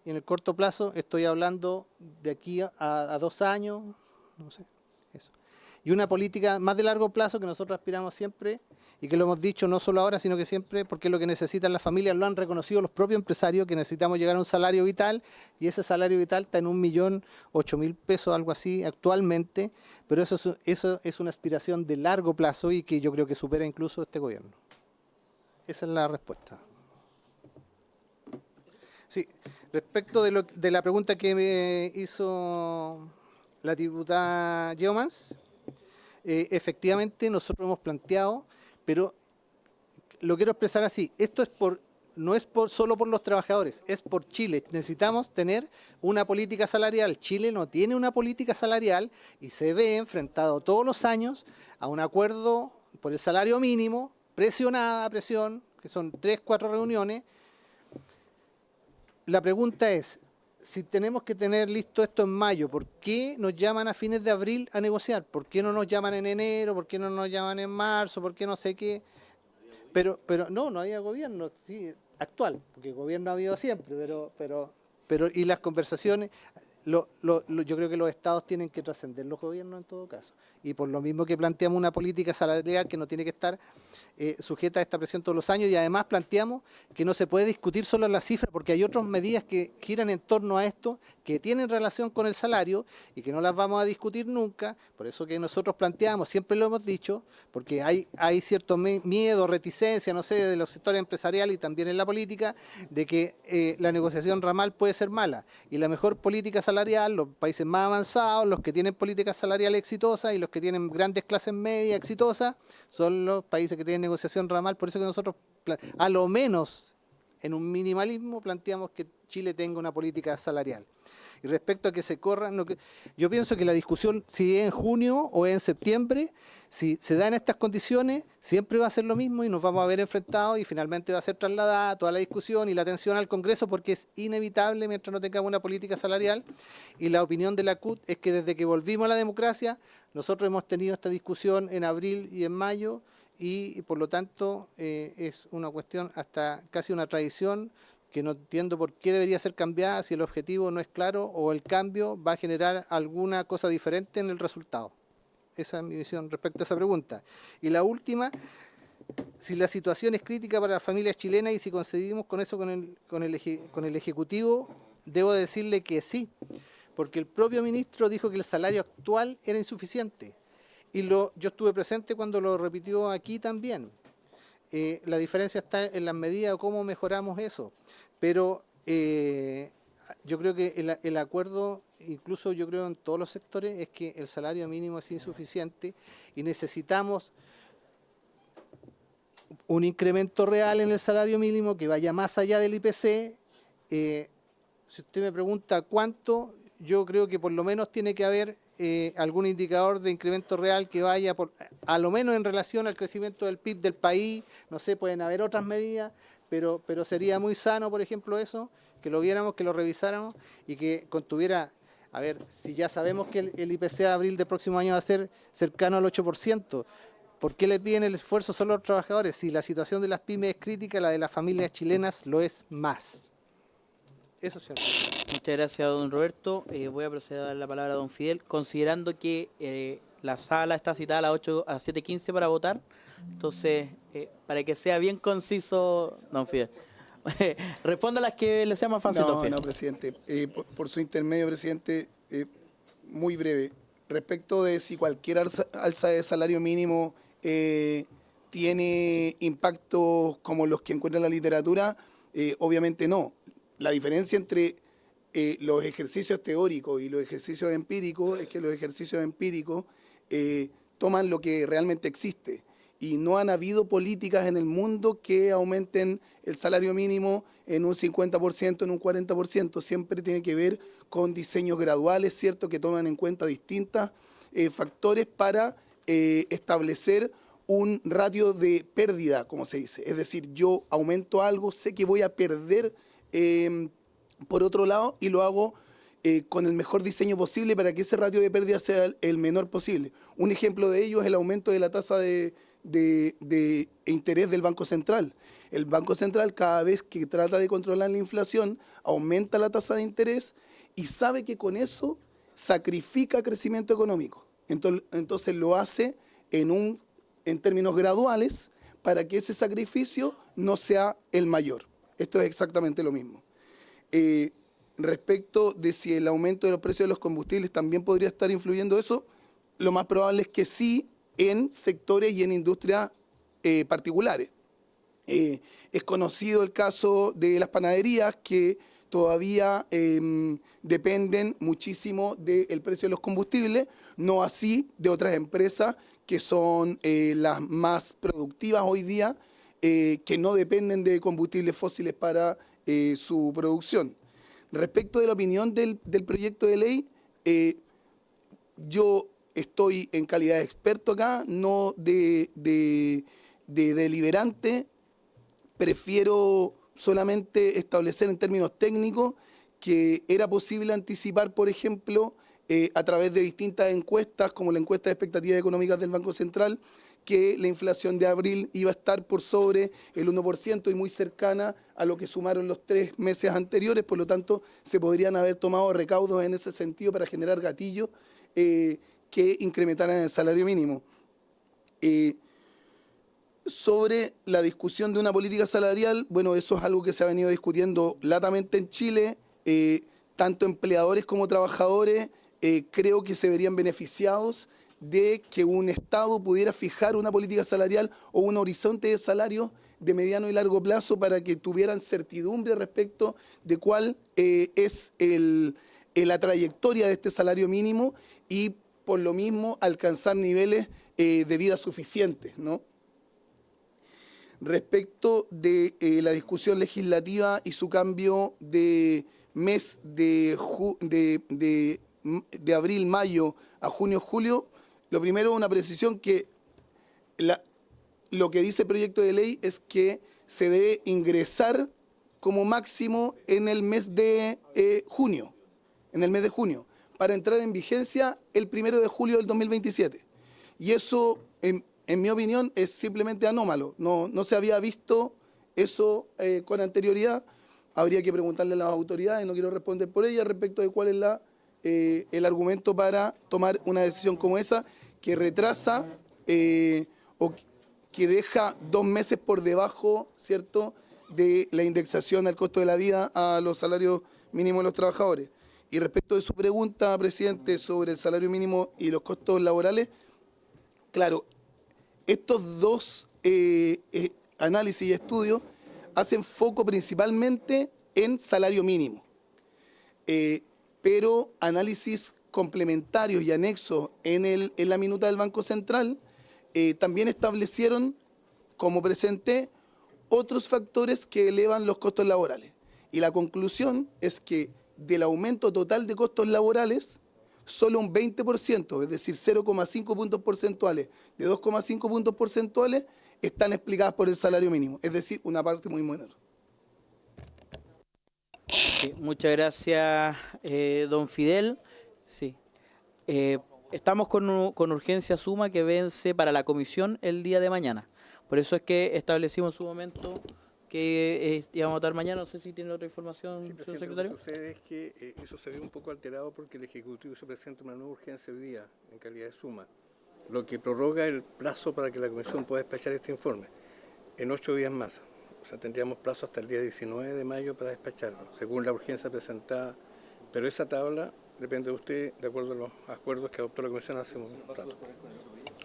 Speaker 14: Y en el corto plazo estoy hablando de aquí a 2 años, no sé, eso. Y una política más de largo plazo que nosotros aspiramos siempre, y que lo hemos dicho no solo ahora, sino que siempre, porque es lo que necesitan las familias, lo han reconocido los propios empresarios, que necesitamos llegar a un salario vital, y ese salario vital está en 1.008.000 pesos, algo así, actualmente, pero eso es una aspiración de largo plazo y que yo creo que supera incluso este gobierno. Esa es la respuesta. Sí, respecto de la pregunta que me hizo la diputada Yeomans, efectivamente nosotros hemos planteado, pero lo quiero expresar así, esto no es solo por los trabajadores, es por Chile. Necesitamos tener una política salarial. Chile no tiene una política salarial y se ve enfrentado todos los años a un acuerdo por el salario mínimo, presión, que son 3, 4 reuniones. La pregunta es, si tenemos que tener listo esto en mayo, ¿por qué nos llaman a fines de abril a negociar? ¿Por qué no nos llaman en enero? ¿Por qué no nos llaman en marzo? ¿Por qué no sé qué? Pero no había gobierno, sí, actual, porque gobierno ha habido siempre, pero y las conversaciones, yo creo que los estados tienen que trascender los gobiernos en todo caso. Y por lo mismo que planteamos una política salarial que no tiene que estar sujeta a esta presión todos los años, y además planteamos que no se puede discutir solo la cifra, porque hay otras medidas que giran en torno a esto, que tienen relación con el salario y que no las vamos a discutir nunca. Por eso que nosotros planteamos, siempre lo hemos dicho, porque hay cierto miedo, reticencia, no sé, de los sectores empresariales y también en la política, de que la negociación ramal puede ser mala. Y la mejor política salarial, los países más avanzados, los que tienen políticas salariales exitosas y los que tienen grandes clases medias exitosas, son los países que tienen negociación ramal. Por eso que nosotros, a lo menos en un minimalismo, planteamos que Chile tenga una política salarial. Y respecto a que se corran, yo pienso que la discusión, si es en junio o es en septiembre, si se da en estas condiciones, siempre va a ser lo mismo y nos vamos a ver enfrentados y finalmente va a ser trasladada toda la discusión y la atención al Congreso, porque es inevitable mientras no tengamos una política salarial. Y la opinión de la CUT es que desde que volvimos a la democracia, nosotros hemos tenido esta discusión en abril y en mayo, y por lo tanto es una cuestión, hasta casi una tradición, que no entiendo por qué debería ser cambiada si el objetivo no es claro o el cambio va a generar alguna cosa diferente en el resultado. Esa es mi visión respecto a esa pregunta. Y la última, si la situación es crítica para las familias chilenas y si coincidimos con eso con el Ejecutivo, debo decirle que sí, porque el propio ministro dijo que el salario actual era insuficiente. Y yo estuve presente cuando lo repitió aquí también. La diferencia está en las medidas de cómo mejoramos eso. Pero yo creo que el acuerdo, incluso yo creo en todos los sectores, es que el salario mínimo es insuficiente y necesitamos un incremento real en el salario mínimo que vaya más allá del IPC. Si usted me pregunta cuánto, yo creo que por lo menos tiene que haber algún indicador de incremento real que vaya a lo menos en relación al crecimiento del PIB del país. No sé, pueden haber otras medidas, pero sería muy sano, por ejemplo, eso, que lo viéramos, que lo revisáramos y que contuviera, a ver, si ya sabemos que el IPC de abril del próximo año va a ser cercano al 8%, ¿por qué le piden el esfuerzo solo a los trabajadores? Si la situación de las pymes es crítica, la de las familias chilenas lo es más. Eso es cierto.
Speaker 1: Muchas gracias, don Roberto. Voy a proceder a dar la palabra a don Fidel, considerando que la sala está citada a las 7:15 para votar. Entonces, para que sea bien conciso, don Fidel, responda a las que le sea más fácil, don Fidel.
Speaker 12: No, presidente. Por su intermedio, presidente, muy breve. Respecto de si cualquier alza de salario mínimo tiene impactos como los que encuentra en la literatura, obviamente no. La diferencia entre los ejercicios teóricos y los ejercicios empíricos es que los ejercicios empíricos toman lo que realmente existe y no han habido políticas en el mundo que aumenten el salario mínimo en un 50%, en un 40%. Siempre tiene que ver con diseños graduales, ¿cierto?, que toman en cuenta distintos factores para establecer un ratio de pérdida, como se dice. Es decir, yo aumento algo, sé que voy a perder por otro lado, y lo hago con el mejor diseño posible para que ese ratio de pérdida sea el menor posible. Un ejemplo de ello es el aumento de la tasa de interés del Banco Central. El Banco Central, cada vez que trata de controlar la inflación, aumenta la tasa de interés y sabe que con eso sacrifica crecimiento económico. Entonces lo hace en términos graduales para que ese sacrificio no sea el mayor. Esto es exactamente lo mismo. Respecto de si el aumento de los precios de los combustibles también podría estar influyendo eso, lo más probable es que sí, en sectores y en industrias particulares. Es conocido el caso de las panaderías que todavía dependen muchísimo del precio de los combustibles, no así de otras empresas que son las más productivas hoy día, que no dependen de combustibles fósiles para su producción. Respecto de la opinión del proyecto de ley, yo estoy en calidad de experto acá, no de deliberante. Prefiero solamente establecer en términos técnicos que era posible anticipar, por ejemplo, a través de distintas encuestas, como la encuesta de expectativas económicas del Banco Central, que la inflación de abril iba a estar por sobre el 1% y muy cercana a lo que sumaron los 3 meses anteriores. Por lo tanto, se podrían haber tomado recaudos en ese sentido para generar gatillos que incrementaran el salario mínimo. Sobre la discusión de una política salarial, bueno, eso es algo que se ha venido discutiendo latamente en Chile. Tanto empleadores como trabajadores creo que se verían beneficiados de que un Estado pudiera fijar una política salarial o un horizonte de salario de mediano y largo plazo para que tuvieran certidumbre respecto de cuál es la trayectoria de este salario mínimo y por lo mismo alcanzar niveles de vida suficientes, ¿no? Respecto de la discusión legislativa y su cambio de mes de abril, mayo a junio, julio, lo primero, una precisión que lo que dice el proyecto de ley es que se debe ingresar como máximo en el mes de junio, para entrar en vigencia el 1 de julio del 2027. Y eso, en mi opinión, es simplemente anómalo. No se había visto eso con anterioridad. Habría que preguntarle a las autoridades, no quiero responder por ellas, respecto de cuál es el argumento para tomar una decisión como esa, que retrasa o que deja 2 meses por debajo, ¿cierto?, de la indexación al costo de la vida a los salarios mínimos de los trabajadores. Y respecto de su pregunta, presidente, sobre el salario mínimo y los costos laborales, claro, estos dos análisis y estudios hacen foco principalmente en salario mínimo, pero análisis complementarios y anexos en la minuta del Banco Central también establecieron, como presenté, otros factores que elevan los costos laborales. Y la conclusión es que del aumento total de costos laborales, solo un 20%, es decir, 0,5 puntos porcentuales de 2,5 puntos porcentuales, están explicadas por el salario mínimo, es decir, una parte muy menor.
Speaker 1: Sí, muchas gracias, don Fidel. Sí. Estamos con urgencia suma que vence para la comisión el día de mañana. Por eso es que establecimos en su momento que íbamos a votar mañana. No sé si tiene otra información,
Speaker 16: sí,
Speaker 1: señor secretario.
Speaker 16: Lo que sucede es que eso se ve un poco alterado porque el Ejecutivo se presenta una nueva urgencia hoy día en calidad de suma, lo que prorroga el plazo para que la comisión pueda despachar este informe en 8 días más. O sea, tendríamos plazo hasta el día 19 de mayo para despacharlo, según la urgencia presentada. Pero esa tabla depende de usted, de acuerdo a los acuerdos que adoptó la comisión hace un rato.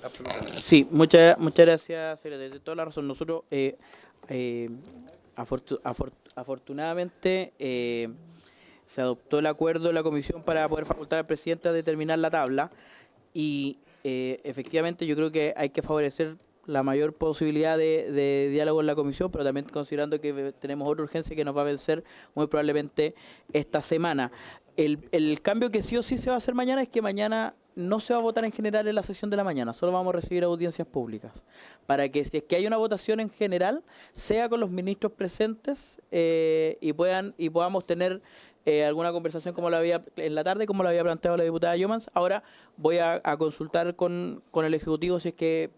Speaker 16: Absolutamente.
Speaker 1: Sí, muchas gracias, secretario. De toda la razón. Nosotros, afortunadamente, se adoptó el acuerdo de la comisión para poder facultar al presidente a determinar la tabla y efectivamente yo creo que hay que favorecer la mayor posibilidad de diálogo en la comisión, pero también considerando que tenemos otra urgencia que nos va a vencer muy probablemente esta semana. El cambio que sí o sí se va a hacer mañana es que mañana no se va a votar en general en la sesión de la mañana, solo vamos a recibir audiencias públicas, para que si es que hay una votación en general, sea con los ministros presentes y podamos tener alguna conversación como la había en la tarde, como lo había planteado la diputada Yomans. Ahora voy a consultar con el Ejecutivo si es que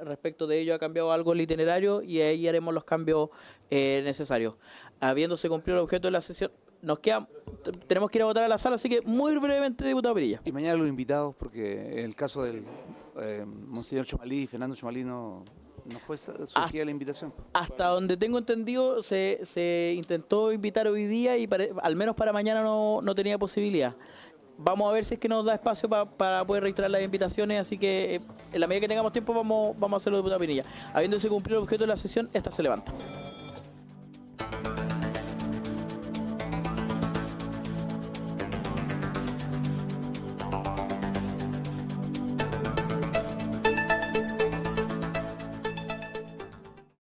Speaker 1: respecto de ello ha cambiado algo el itinerario y ahí haremos los cambios necesarios. Habiéndose cumplido el objeto de la sesión, tenemos que ir a votar a la sala, así que muy brevemente, diputado Pirilla.
Speaker 9: Y mañana los invitados, porque en el caso del monseñor Chomalí, Fernando Chomalí, no fue surgida la invitación.
Speaker 1: Hasta donde tengo entendido, se intentó invitar hoy día y al menos para mañana no tenía posibilidad. Vamos a ver si es que nos da espacio para poder reiterar las invitaciones, así que en la medida que tengamos tiempo vamos a hacerlo, diputado Pinilla. Habiéndose cumplido el objeto de la sesión, esta se levanta.